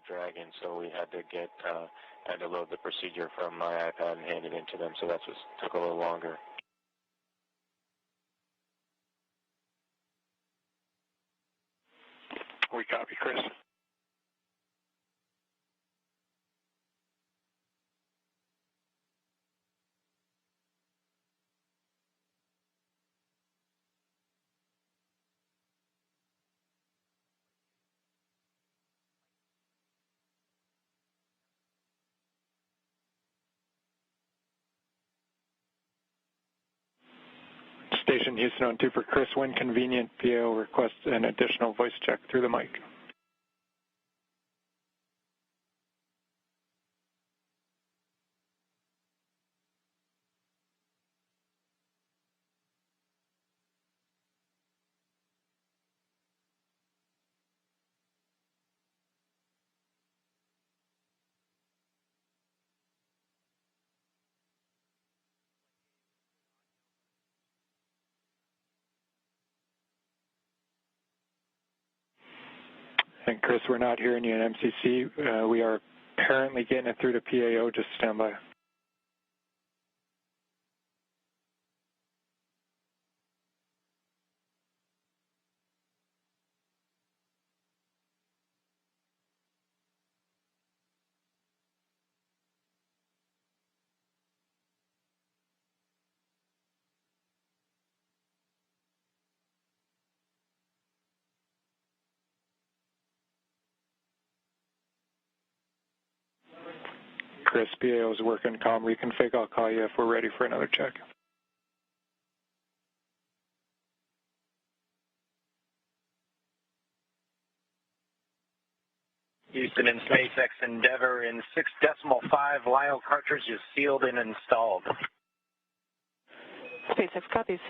Dragon, so we had to load the procedure from my iPad and hand it in to them, so that's what took a little longer. We copy, Chris. Station Houston on 2 for Chris. When convenient, PO requests an additional voice check through the mic. And Chris, we're not hearing you in MCC. We are apparently getting it through to PAO. Just stand by. Chris, PAO is working comm reconfig. I'll call you if we're ready for another check. Houston and SpaceX Endeavour in 6.5 LIO cartridge is sealed and installed. SpaceX copies.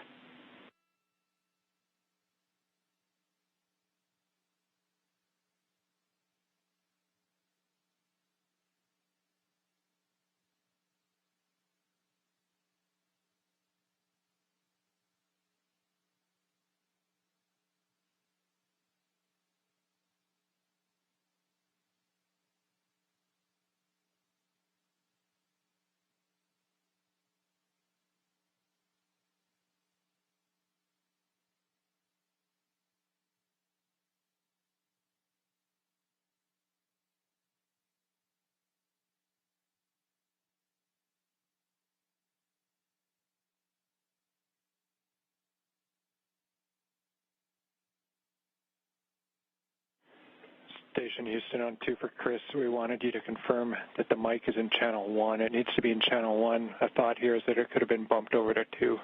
Station Houston on 2 for Chris. We wanted you to confirm that the mic is in channel 1. It needs to be in channel 1. A thought here is that it could have been bumped over to 2.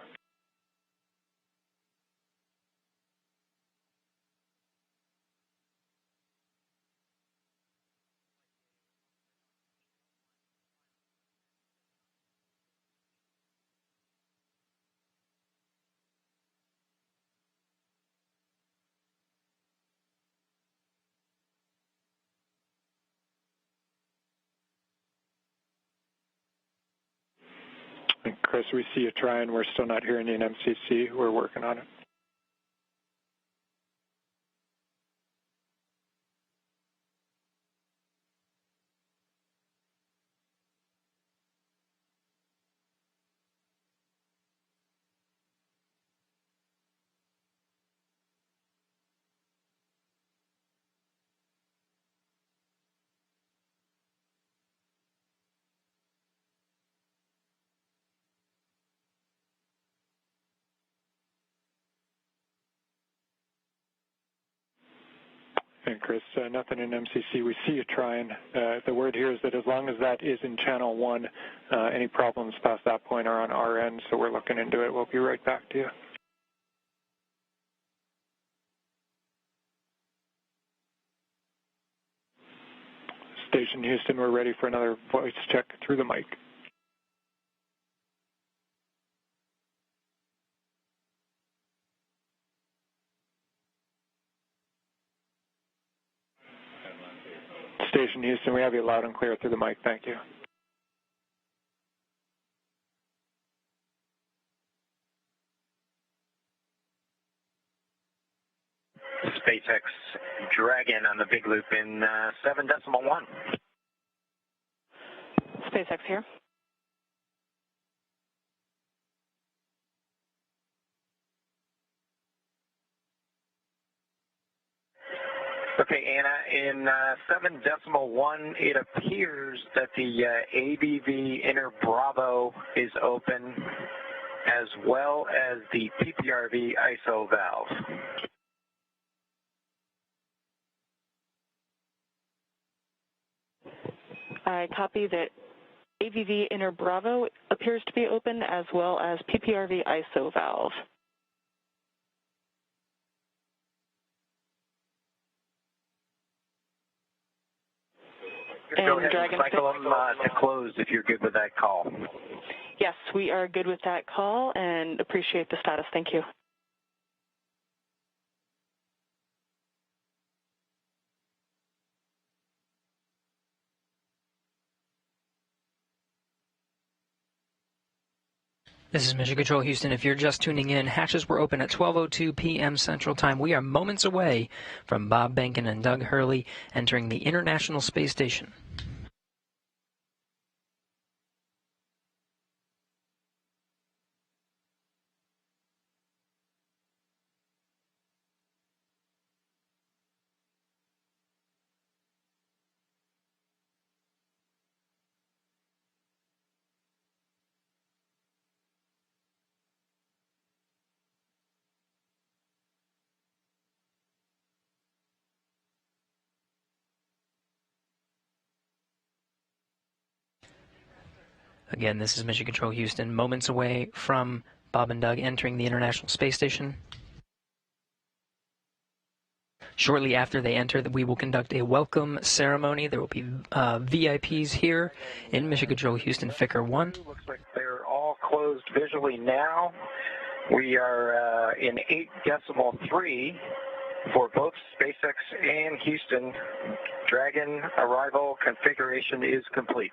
And Chris, we see you trying. We're still not hearing you in MCC. We're working on it. And Chris, nothing in MCC. We see you trying. The word here is that as long as that is in channel 1, any problems past that point are on our end, so we're looking into it. We'll be right back to you. Station Houston, we're ready for another voice check through the mic. Station Houston, we have you loud and clear through the mic. Thank you. SpaceX Dragon on the big loop in 7.1. SpaceX here. Okay, Anna, in 7.1, it appears that the ABV inner Bravo is open, as well as the PPRV ISO valve. I copy that AVV inner Bravo appears to be open, as well as PPRV ISO valve. Go ahead and cycle them to close if you're good with that call. Yes, we are good with that call and appreciate the status. Thank you. This is Mission Control Houston. If you're just tuning in, hatches were open at 12:02 p.m. Central Time. We are moments away from Bob Behnken and Doug Hurley entering the International Space Station. Again, this is Mission Control Houston, moments away from Bob and Doug entering the International Space Station. Shortly after they enter, we will conduct a welcome ceremony. There will be VIPs here in Mission Control Houston, Ficker 1. Looks like they're all closed visually now. We are in 8.3 for both SpaceX and Houston. Dragon arrival configuration is complete.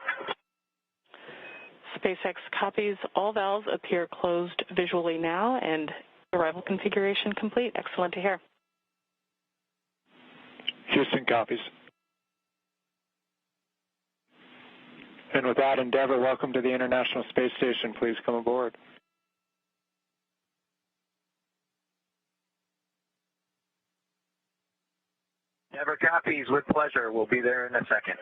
SpaceX copies. All valves appear closed visually now, and arrival configuration complete. Excellent to hear. Houston copies. And with that, Endeavour, welcome to the International Space Station. Please come aboard. Endeavour copies with pleasure. We'll be there in a second.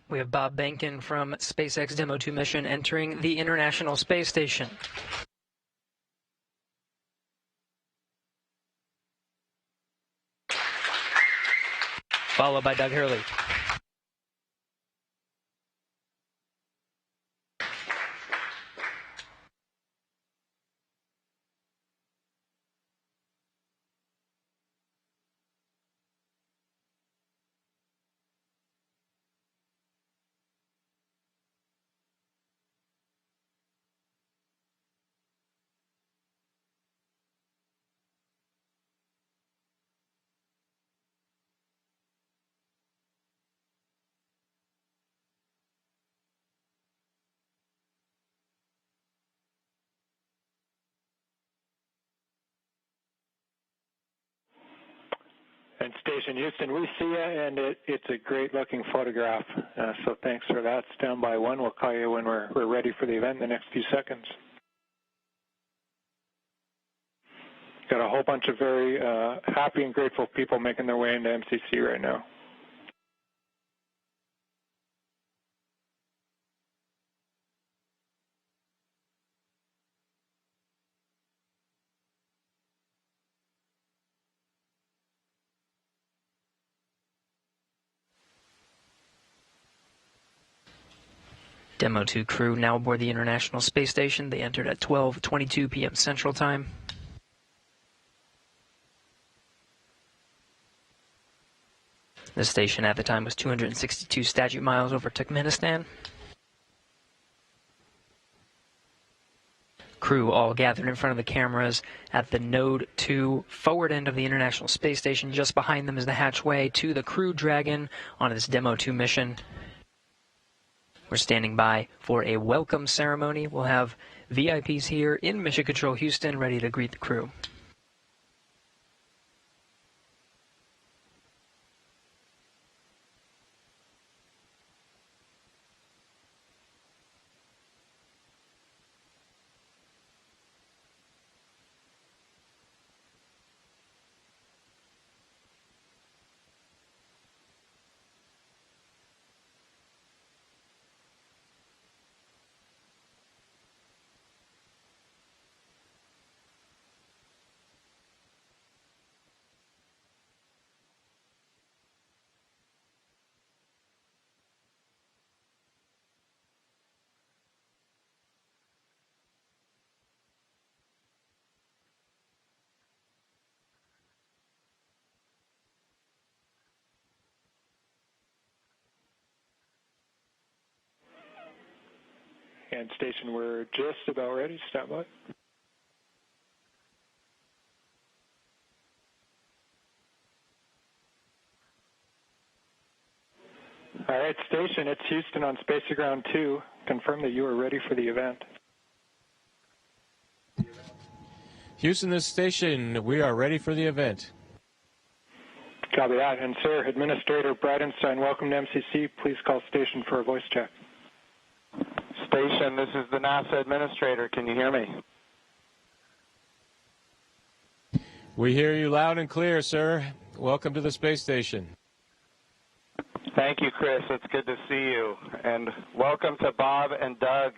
We have Bob Behnken from SpaceX Demo 2 mission entering the International Space Station. Followed by Doug Hurley. And Station Houston, we see you, and it's a great-looking photograph. So thanks for that. Stand by one. We'll call you when we're ready for the event in the next few seconds. Got a whole bunch of very happy and grateful people making their way into MCC right now. Demo 2 crew now aboard the International Space Station. They entered at 12:22 p.m. Central Time. The station at the time was 262 statute miles over Turkmenistan. Crew all gathered in front of the cameras at the Node 2 forward end of the International Space Station. Just behind them is the hatchway to the Crew Dragon on this Demo 2 mission. We're standing by for a welcome ceremony. We'll have VIPs here in Mission Control Houston ready to greet the crew. And Station, we're just about ready. Stand by. All right, Station, it's Houston on Space Ground 2. Confirm that you are ready for the event. Houston, this station, we are ready for the event. Copy that. And, sir, Administrator Bridenstine, welcome to MCC. Please call Station for a voice check. Station, this is the NASA Administrator. Can you hear me? We hear you loud and clear, sir. Welcome to the space station. Thank you, Chris. It's good to see you. And welcome to Bob and Doug.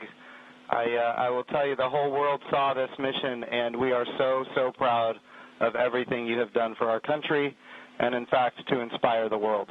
I will tell you, the whole world saw this mission, and we are so, so proud of everything you have done for our country and, in fact, to inspire the world.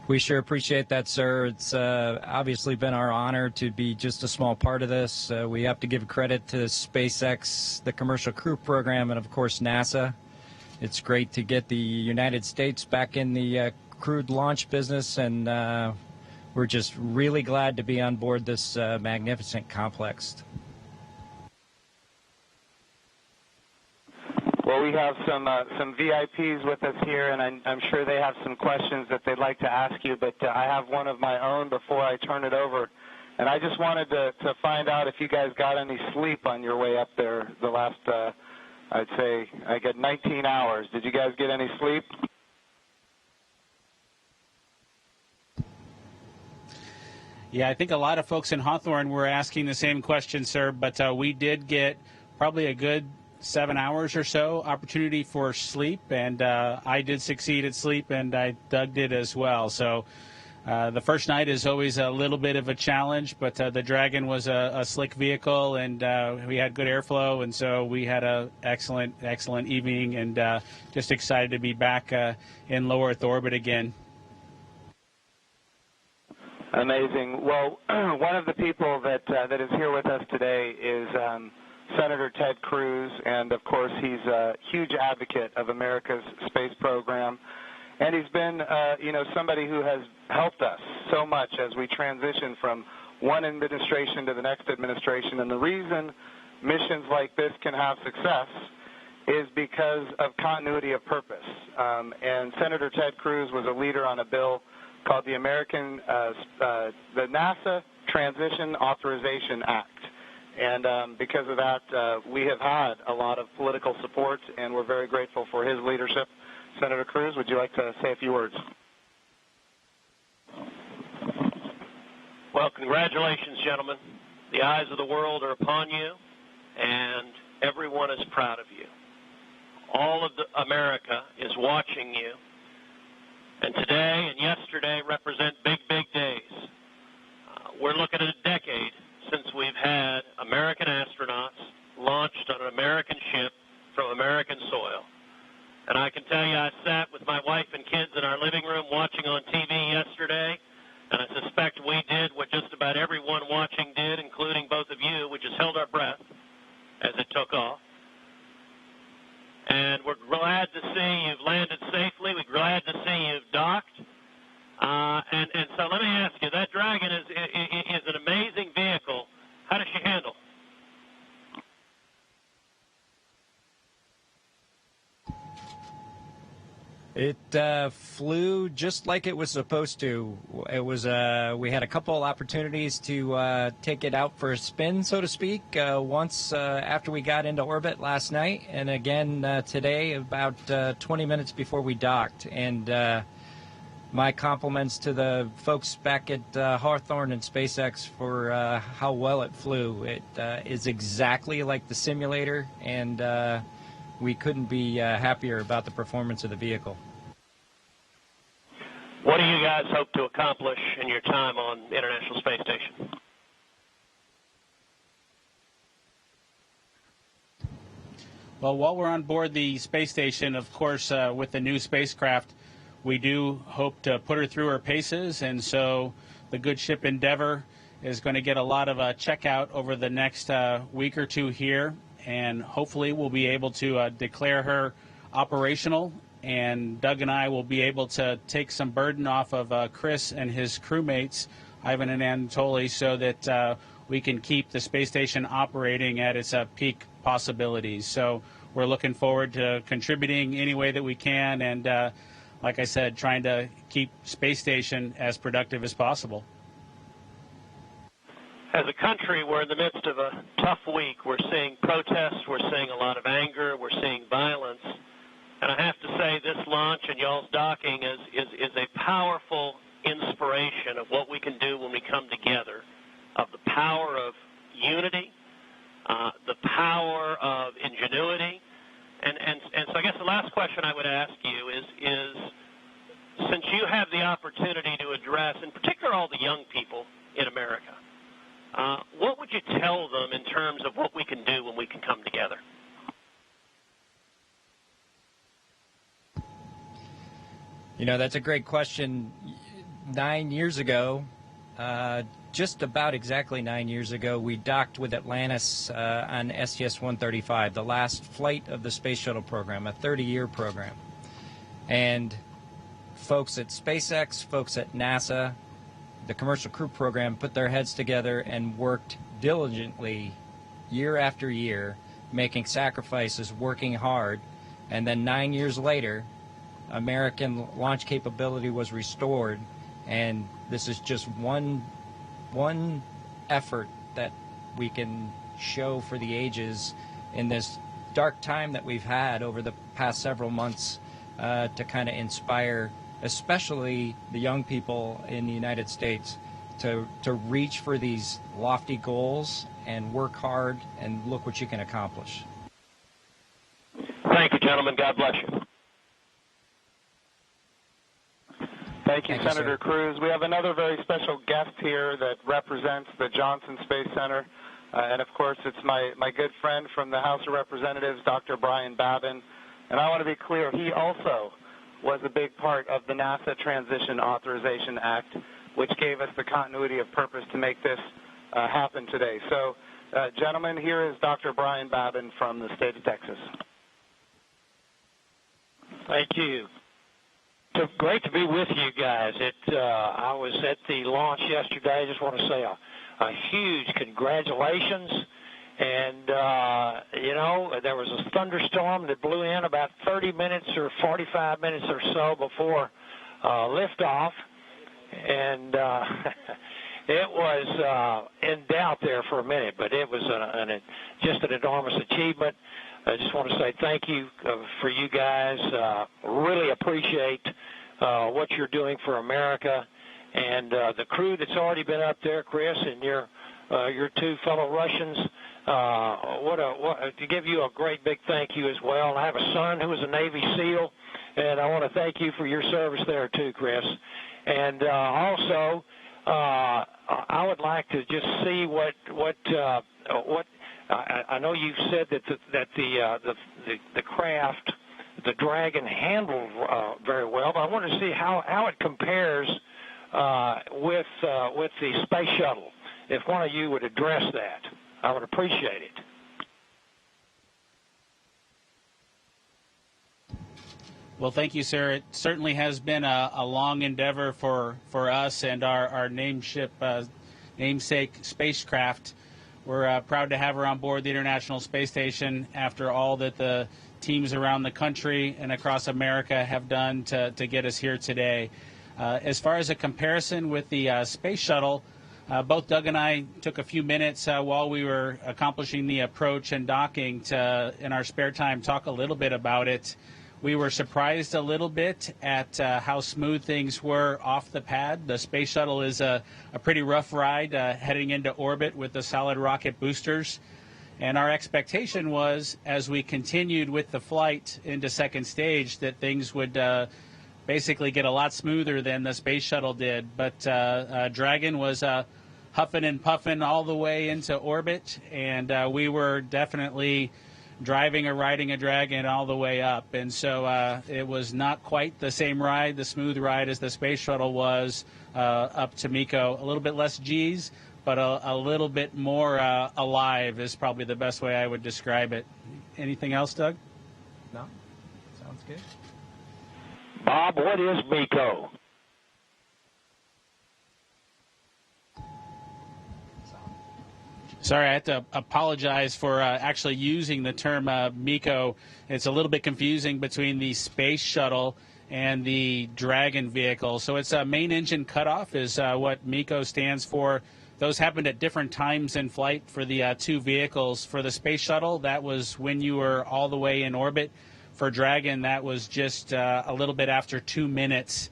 We sure appreciate that, sir. It's obviously been our honor to be just a small part of this. We have to give credit to SpaceX, the Commercial Crew Program, and, of course, NASA. It's great to get the United States back in the crewed launch business, and we're just really glad to be on board this magnificent complex. Well, we have some VIPs with us here, and I'm sure they have some questions that they'd like to ask you, but I have one of my own before I turn it over. And I just wanted to find out if you guys got any sleep on your way up there the last, I'd say, I get 19 hours. Did you guys get any sleep? Yeah, I think a lot of folks in Hawthorne were asking the same question, sir, but we did get probably a good 7 hours or so opportunity for sleep, and I did succeed at sleep, and Doug did as well. So the first night is always a little bit of a challenge, but the Dragon was a slick vehicle, and we had good airflow, and so we had a excellent evening, and just excited to be back in low Earth orbit again. Amazing. Well, one of the people that is here with us today is Senator Ted Cruz, and of course he's a huge advocate of America's space program, and he's been somebody who has helped us so much as we transition from one administration to the next administration. And the reason missions like this can have success is because of continuity of purpose. And Senator Ted Cruz was a leader on a bill called the the NASA Transition Authorization Act. And because of that, we have had a lot of political support, and we're very grateful for his leadership. Senator Cruz, would you like to say a few words? Well, congratulations, gentlemen. The eyes of the world are upon you, and everyone is proud of you. All of America is watching you, and today and yesterday represent big, big days. We're looking at a decade since we've had American astronauts launched on an American ship from American soil. And I can tell you I sat with my wife and kids in our living room watching on TV yesterday, and I suspect we did what just about everyone watching did, including both of you, which is held our breath as it took off. And we're glad to see you've landed safely. We're glad to see you've docked. And so let me ask you, that Dragon is an amazing vehicle. How does she handle? It flew just like it was supposed to. It was we had a couple opportunities to take it out for a spin, so to speak, once after we got into orbit last night, and again today about 20 minutes before we docked. And my compliments to the folks back at Hawthorne and SpaceX for how well it flew. It is exactly like the simulator, and we couldn't be happier about the performance of the vehicle. What do you guys hope to accomplish in your time on the International Space Station? Well, while we're on board the space station, of course, with the new spacecraft, we do hope to put her through her paces, and so the good ship Endeavour is going to get a lot of checkout over the next week or two here, and hopefully we'll be able to declare her operational, and Doug and I will be able to take some burden off of Chris and his crewmates, Ivan and Anatoly, so that we can keep the space station operating at its peak possibilities. So we're looking forward to contributing any way that we can, and like I said, trying to keep space station as productive as possible. As a country, we're in the midst of a tough week. We're seeing protests, we're seeing a lot of anger, we're seeing violence. And I have to say this launch and y'all's docking is a powerful inspiration of what we can do when we come together, of the power of unity, the power of ingenuity. And so I guess the last question I would ask you is since you have the opportunity to address, in particular, all the young people in America, what would you tell them in terms of what we can do when we can come together? You know, that's a great question. 9 years ago, just about exactly 9 years ago, we docked with Atlantis on STS-135, the last flight of the Space Shuttle program, a 30-year program. And folks at SpaceX, folks at NASA, the Commercial Crew Program put their heads together and worked diligently year after year, making sacrifices, working hard. And then 9 years later, American launch capability was restored, and this is just one effort that we can show for the ages in this dark time that we've had over the past several months to kind of inspire especially the young people in the United States to reach for these lofty goals and work hard and look what you can accomplish. Thank you, gentlemen. God bless you. Thank you, Thank you, Senator sir. Cruz. We have another very special guest here that represents the Johnson Space Center. And, of course, it's my good friend from the House of Representatives, Dr. Brian Babin. And I want to be clear, he also was a big part of the NASA Transition Authorization Act, which gave us the continuity of purpose to make this happen today. So, gentlemen, here is Dr. Brian Babin from the state of Texas. Thank you. So great to be with you guys. I was at the launch yesterday. I just want to say a huge congratulations. And, you know, there was a thunderstorm that blew in about 30 minutes or 45 minutes or so before liftoff. and it was in doubt there for a minute, but it was just an enormous achievement. I just want to say thank you for you guys. Really appreciate what you're doing for America, and the crew that's already been up there, Chris, and your two fellow Russians. To give you a great big thank you as well. I have a son who was a Navy SEAL, and I want to thank you for your service there too, Chris. And also, I would like to just see what I know you've said that the craft, the Dragon, handled very well, but I want to see how it compares with the space shuttle. If one of you would address that, I would appreciate it. Well, thank you, sir. It certainly has been a long endeavor for us and our namesake spacecraft. We're proud to have her on board the International Space Station after all that the teams around the country and across America have done to get us here today. As far as a comparison with the space shuttle, both Doug and I took a few minutes while we were accomplishing the approach and docking to, in our spare time, talk a little bit about it. We were surprised a little bit at how smooth things were off the pad. The space shuttle is a pretty rough ride heading into orbit with the solid rocket boosters. And our expectation was, as we continued with the flight into second stage, that things would basically get a lot smoother than the space shuttle did. But Dragon was huffing and puffing all the way into orbit, and we were definitely driving or riding a Dragon all the way up. And so it was not quite the same ride, the smooth ride, as the space shuttle was up to MECO. A little bit less G's, but a little bit more alive is probably the best way I would describe it. Anything else, Doug? No? Sounds good. Bob, what is MECO? Sorry, I have to apologize for actually using the term MECO. It's a little bit confusing between the space shuttle and the Dragon vehicle. So it's a main engine cutoff is what MECO stands for. Those happened at different times in flight for the two vehicles. For the space shuttle, that was when you were all the way in orbit. For Dragon, that was just a little bit after 2 minutes.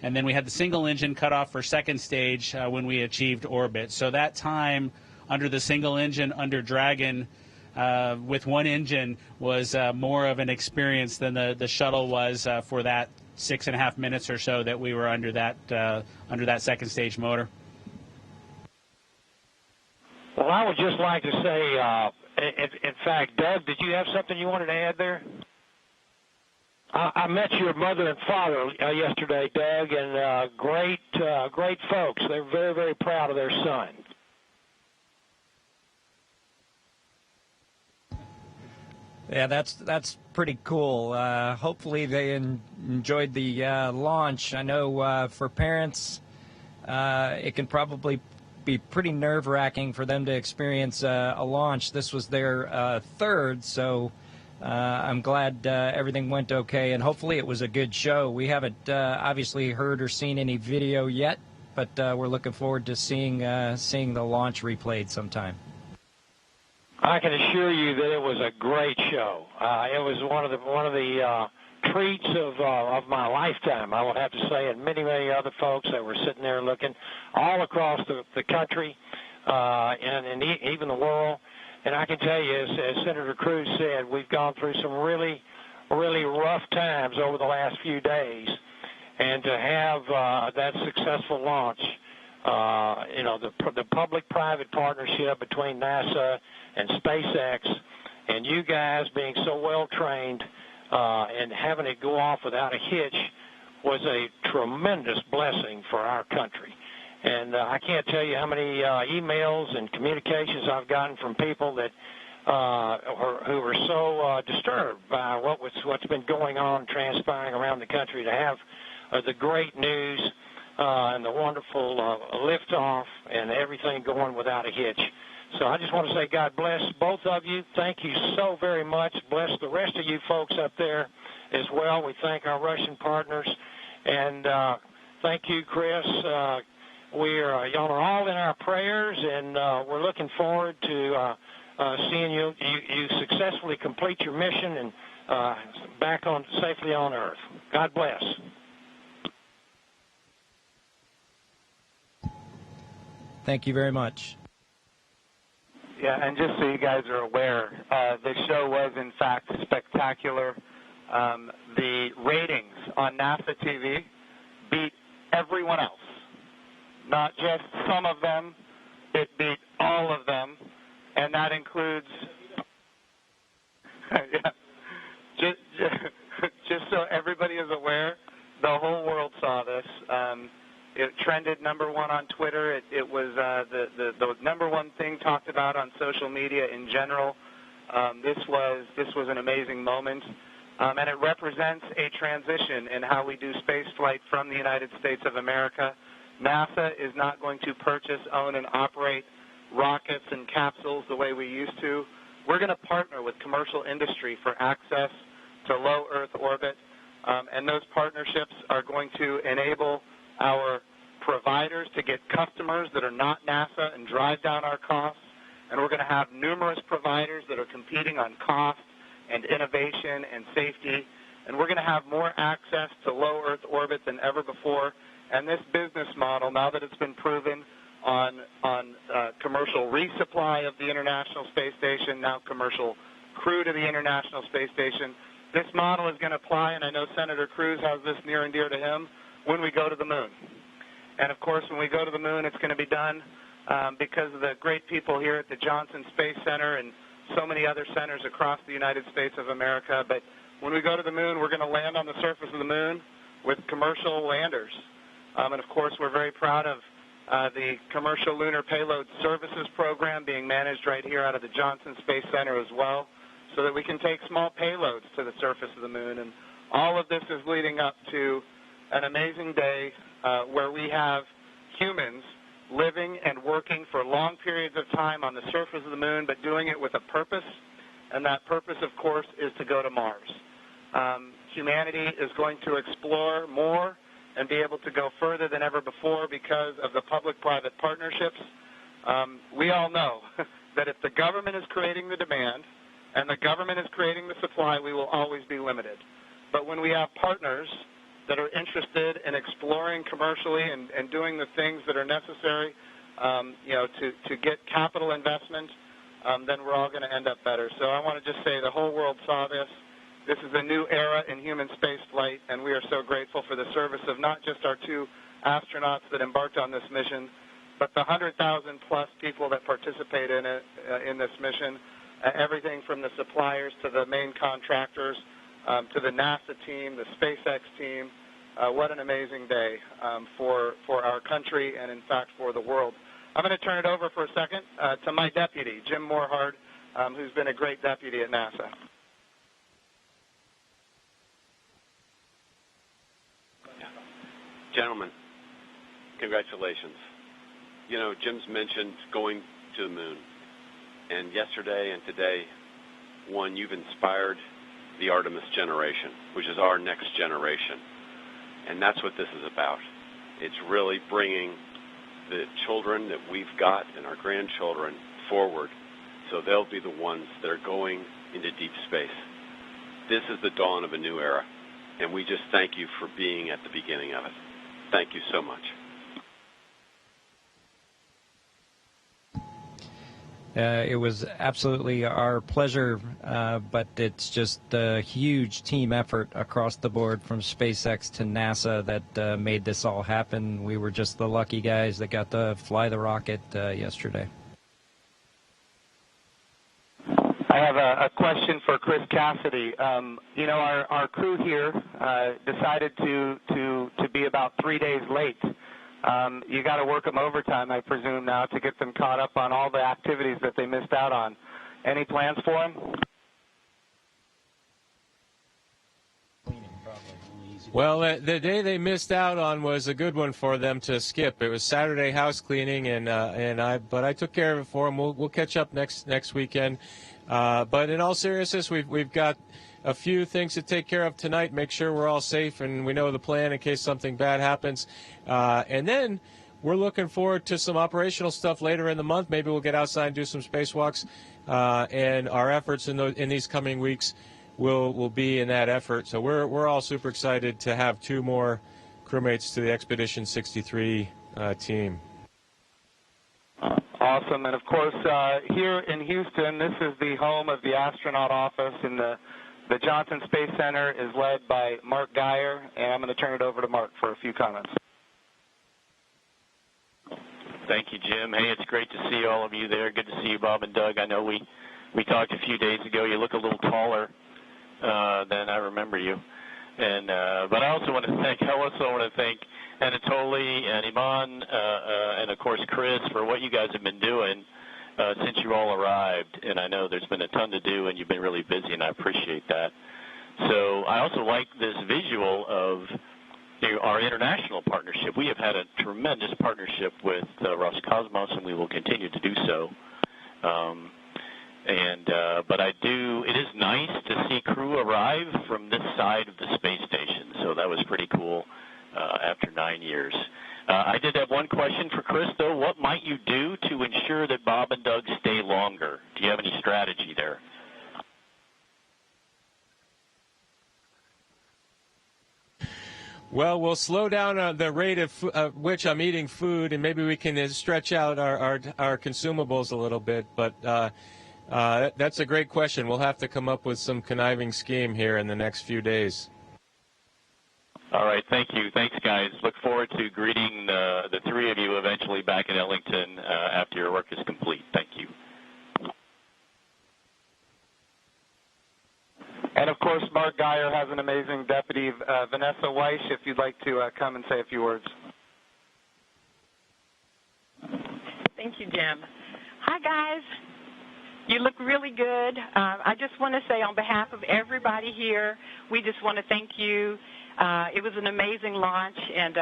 And then we had the single engine cutoff for second stage when we achieved orbit. So that time under the single engine under Dragon with one engine was more of an experience than the shuttle was for that 6.5 minutes or so that we were under that second stage motor. Well, I would just like to say, in fact, Doug, did you have something you wanted to add there? I met your mother and father yesterday, Doug, and great folks. They're very, very proud of their son. Yeah, that's pretty cool. Hopefully they enjoyed the launch. I know for parents, it can probably be pretty nerve-wracking for them to experience a launch. This was their third, so I'm glad everything went okay, and hopefully it was a good show. We haven't obviously heard or seen any video yet, but we're looking forward to seeing the launch replayed sometime. I can assure you that it was a great show. It was one of the treats of my lifetime, I would have to say, and many other folks that were sitting there looking all across the country and even the world. And I can tell you, as Senator Cruz said, we've gone through some really, really rough times over the last few days, and to have that successful launch, the public-private partnership between NASA and SpaceX, and you guys being so well-trained and having it go off without a hitch was a tremendous blessing for our country. And I can't tell you how many emails and communications I've gotten from people that who were so disturbed by what's been going on, transpiring around the country, to have the great news and the wonderful liftoff and everything going without a hitch. So I just want to say God bless both of you. Thank you so very much. Bless the rest of you folks up there as well. We thank our Russian partners. And Thank you, Chris. Y'all are all in our prayers, and we're looking forward to seeing you successfully complete your mission and back on safely on Earth. God bless. Thank you very much. Yeah, and just so you guys are aware, the show was in fact spectacular. The ratings on NASA TV beat everyone else. Not just some of them, it beat all of them, and that includes, yeah, just so everybody is aware, the whole world saw this. It trended #1 on Twitter. It was the #1 thing talked about on social media in general. This was an amazing moment, and it represents a transition in how we do space flight from the United States of America. NASA is not going to purchase, own, and operate rockets and capsules the way we used to. We're going to partner with commercial industry for access to low Earth orbit, and those partnerships are going to enable our providers to get customers that are not NASA and drive down our costs, and we're going to have numerous providers that are competing on cost and innovation and safety, and we're going to have more access to low Earth orbit than ever before. And this business model, now that it's been proven on commercial resupply of the International Space Station, now commercial crew to the International Space Station, this model is going to apply, and I know Senator Cruz has this near and dear to him, when we go to the moon. And, of course, when we go to the moon, it's going to be done because of the great people here at the Johnson Space Center and so many other centers across the United States of America. But when we go to the moon, we're going to land on the surface of the moon with commercial landers. And, of course, we're very proud of the Commercial Lunar Payload Services Program being managed right here out of the Johnson Space Center as well, so that we can take small payloads to the surface of the moon. And all of this is leading up to an amazing day where we have humans living and working for long periods of time on the surface of the moon, but doing it with a purpose, and that purpose, of course, is to go to Mars. Humanity is going to explore more and be able to go further than ever before because of the public-private partnerships. We all know that if the government is creating the demand and the government is creating the supply, we will always be limited. But when we have partners that are interested in exploring commercially and doing the things that are necessary, to get capital investment, then we're all going to end up better. So I want to just say the whole world saw this. This is a new era in human space flight, and we are so grateful for the service of not just our 2 astronauts that embarked on this mission, but the 100,000-plus people that participate in it, in this mission, everything from the suppliers to the main contractors, to the NASA team, the SpaceX team. What an amazing day for our country and, in fact, for the world. I'm going to turn it over for a second to my deputy, Jim Morehard, who's been a great deputy at NASA. Gentlemen, congratulations. You know, Jim's mentioned going to the moon, and yesterday and today, you've inspired the Artemis generation, which is our next generation, and that's what this is about. It's really bringing the children that we've got and our grandchildren forward, so they'll be the ones that are going into deep space. This is the dawn of a new era, and we just thank you for being at the beginning of it. Thank you so much. It was absolutely our pleasure, but it's just a huge team effort across the board from SpaceX to NASA that made this all happen. We were just the lucky guys that got to fly the rocket yesterday. I have a question for Chris Cassidy. Our crew here decided to be about 3 days late. You got to work them overtime, I presume, now to get them caught up on all the activities that they missed out on. Any plans for them? Well, the day they missed out on was a good one for them to skip. It was Saturday house cleaning, but I took care of it for them. We'll catch up next weekend. But in all seriousness, we've got a few things to take care of tonight. Make sure we're all safe and we know the plan in case something bad happens. And then we're looking forward to some operational stuff later in the month. Maybe we'll get outside and do some spacewalks. And our efforts in these coming weeks will be in that effort. So we're all super excited to have 2 more crewmates to the Expedition 63 team. Awesome. And, of course, here in Houston, this is the home of the astronaut office, and the Johnson Space Center is led by Mark Geyer, and I'm going to turn it over to Mark for a few comments. Thank you, Jim. Hey, it's great to see all of you there. Good to see you, Bob and Doug. I know we talked a few days ago. You look a little taller than I remember you. And but I also want to thank Anatoly and Iman and, of course, Chris for what you guys have been doing since you all arrived. And I know there's been a ton to do, and you've been really busy, and I appreciate that. So I also like this visual of our international partnership. We have had a tremendous partnership with Roscosmos, and we will continue to do so. But it is nice to see crew arrive from this side of the space station. So that was pretty cool after 9 years. I did have one question for Chris, though. What might you do to ensure that Bob and Doug stay longer? Do you have any strategy there? Well, we'll slow down the rate of which I'm eating food, and maybe we can stretch out our consumables a little bit. But that's a great question. We'll have to come up with some conniving scheme here in the next few days. All right, thank you. Thanks, guys. Look forward to greeting the 3 of you eventually back in Ellington after your work is complete. Thank you. And, of course, Mark Geyer has an amazing deputy, Vanessa Weiss, if you'd like to come and say a few words. Thank you, Jim. Hi, guys. You look really good. I just want to say on behalf of everybody here, we just want to thank you. It was an amazing launch, and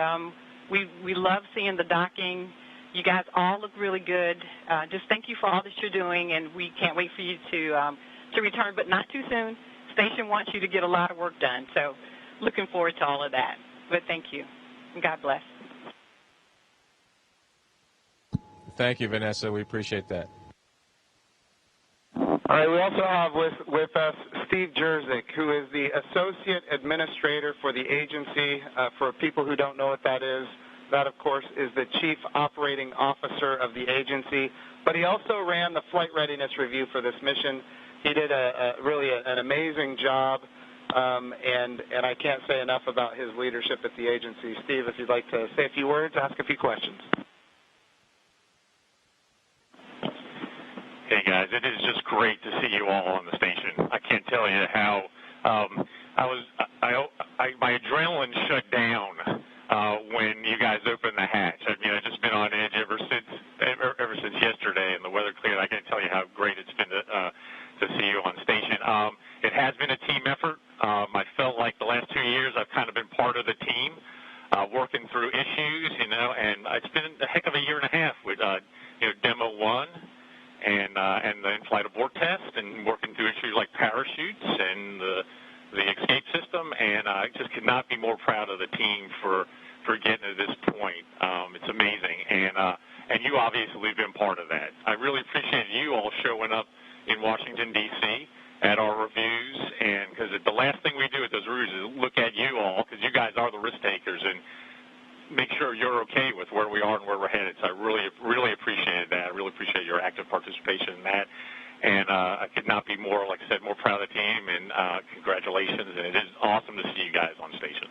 we love seeing the docking. You guys all look really good. Just thank you for all that you're doing, and we can't wait for you to return, but not too soon. Station wants you to get a lot of work done, so looking forward to all of that. But thank you, and God bless. Thank you, Vanessa. We appreciate that. All right, we also have with us Steve Jerzik, who is the Associate Administrator for the agency. For people who don't know what that is, that, of course, is the Chief Operating Officer of the agency. But he also ran the flight readiness review for this mission. He did really an amazing job, and I can't say enough about his leadership at the agency. Steve, if you'd like to say a few words, ask a few questions. Hey, guys, it is just great to see you all on the station. I can't tell you how my adrenaline shut down when you guys opened the hatch. I mean, I've just been on edge ever since yesterday, and the weather cleared. I can't tell you how great it's been to see you on station. It has been a team effort. I felt like the last 2 years I've kind of been part of the team, working through issues, and it's been a heck of a year and a half with, Demo 1 and the in-flight abort test, and working through issues like parachutes and the escape system, and I just could not be more proud of the team for getting to this point. It's amazing, and you obviously have been part of that. I really appreciate you all showing up in Washington, D.C. at our reviews, and because the last thing we do at those reviews is look at you all, because you guys are the risk takers, and make sure you're okay with where we are and where we're headed. So I really, really appreciate that. I really appreciate your active participation in that. And I could not be more, like I said, more proud of the team, and congratulations. And it is awesome to see you guys on station.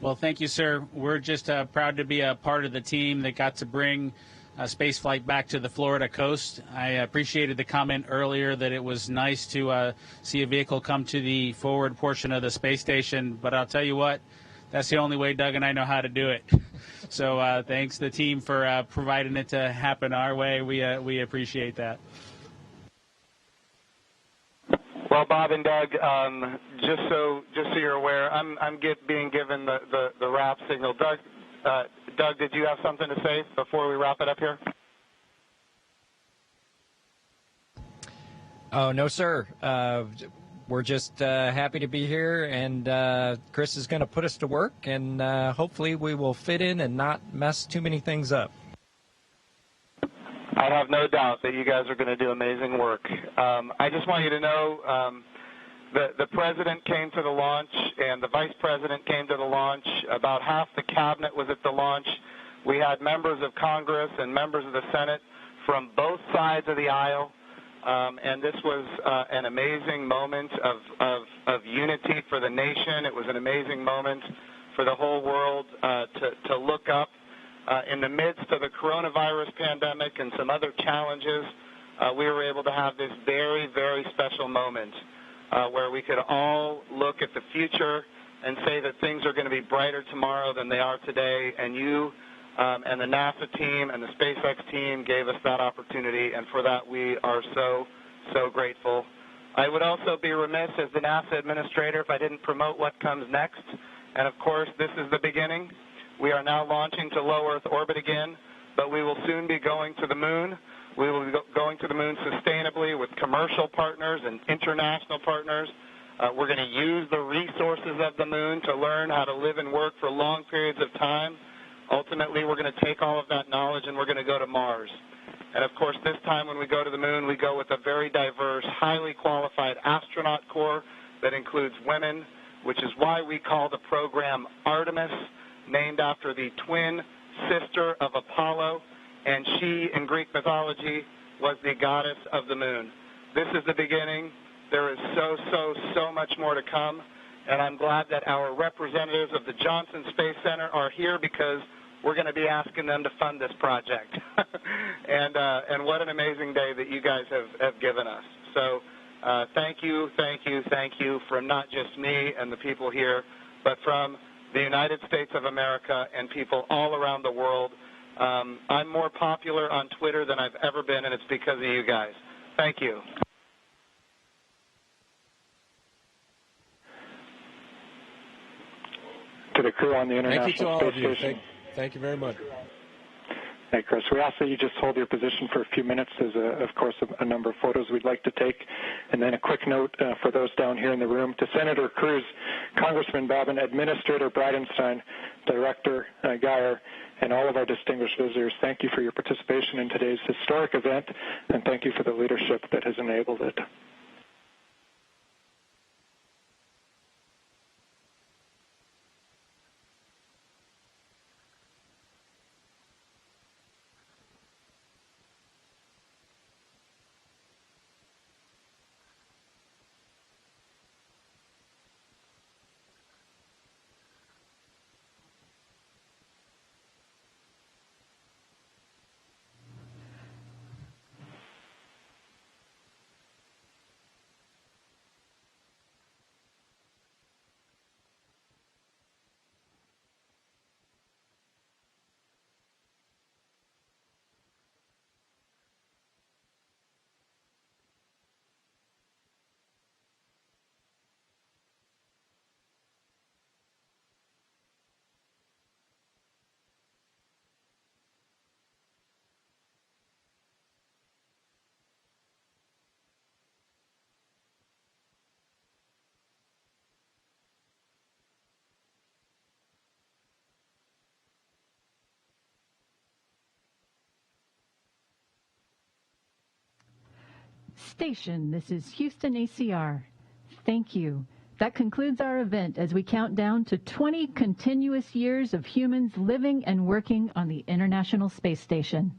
Well, thank you, sir. We're just proud to be a part of the team that got to bring spaceflight back to the Florida coast. I appreciated the comment earlier that it was nice to see a vehicle come to the forward portion of the space station, but I'll tell you what, that's the only way Doug and I know how to do it. So thanks to the team for providing it to happen our way. We appreciate that. Well, Bob and Doug, just so you're aware, I'm being given the wrap signal. Doug, did you have something to say before we wrap it up here? Oh, no, sir. We're just happy to be here, and Chris is going to put us to work, and hopefully we will fit in and not mess too many things up. I have no doubt that you guys are going to do amazing work. I just want you to know the president came to the launch and the vice president came to the launch. About half the cabinet was at the launch. We had members of Congress and members of the Senate from both sides of the aisle, and this was an amazing moment of unity for the nation. It was an amazing moment for the whole world to look up. In the midst of the coronavirus pandemic and some other challenges, we were able to have this very, very special moment where we could all look at the future and say that things are going to be brighter tomorrow than they are today. And you and the NASA team and the SpaceX team gave us that opportunity, and for that we are so, so grateful. I would also be remiss as the NASA administrator if I didn't promote what comes next. And, of course, this is the beginning. We are now launching to low Earth orbit again, but we will soon be going to the moon. We will be going to the moon sustainably with commercial partners and international partners. We're going to use the resources of the moon to learn how to live and work for long periods of time. Ultimately, we're going to take all of that knowledge and we're going to go to Mars. And, of course, this time when we go to the moon, we go with a very diverse, highly qualified astronaut corps that includes women, which is why we call the program Artemis, named after the twin sister of Apollo, and she, in Greek mythology, was the goddess of the moon. This is the beginning. There is so much more to come, and I'm glad that our representatives of the Johnson Space Center are here because we're going to be asking them to fund this project. and what an amazing day that you guys have given us. So thank you from not just me and the people here, but from the United States of America and people all around the world. I'm more popular on Twitter than I've ever been, and it's because of you guys. Thank you. To the crew on the International Thank you to all of Space you. Station. Thank you very much. Hey, Chris, we ask that you just hold your position for a few minutes. There's, of course, a number of photos we'd like to take. And then a quick note for those down here in the room. To Senator Cruz, Congressman Bobbin, Administrator Bridenstine, Director Geyer, and all of our distinguished visitors, thank you for your participation in today's historic event, and thank you for the leadership that has enabled it. Station, this is Houston ACR. Thank you. That concludes our event as we count down to 20 continuous years of humans living and working on the International Space Station.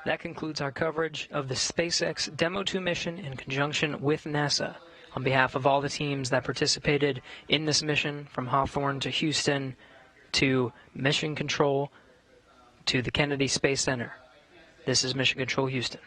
That concludes our coverage of the SpaceX Demo 2 mission in conjunction with NASA. On behalf of all the teams that participated in this mission, from Hawthorne to Houston to Mission Control to the Kennedy Space Center, this is Mission Control Houston.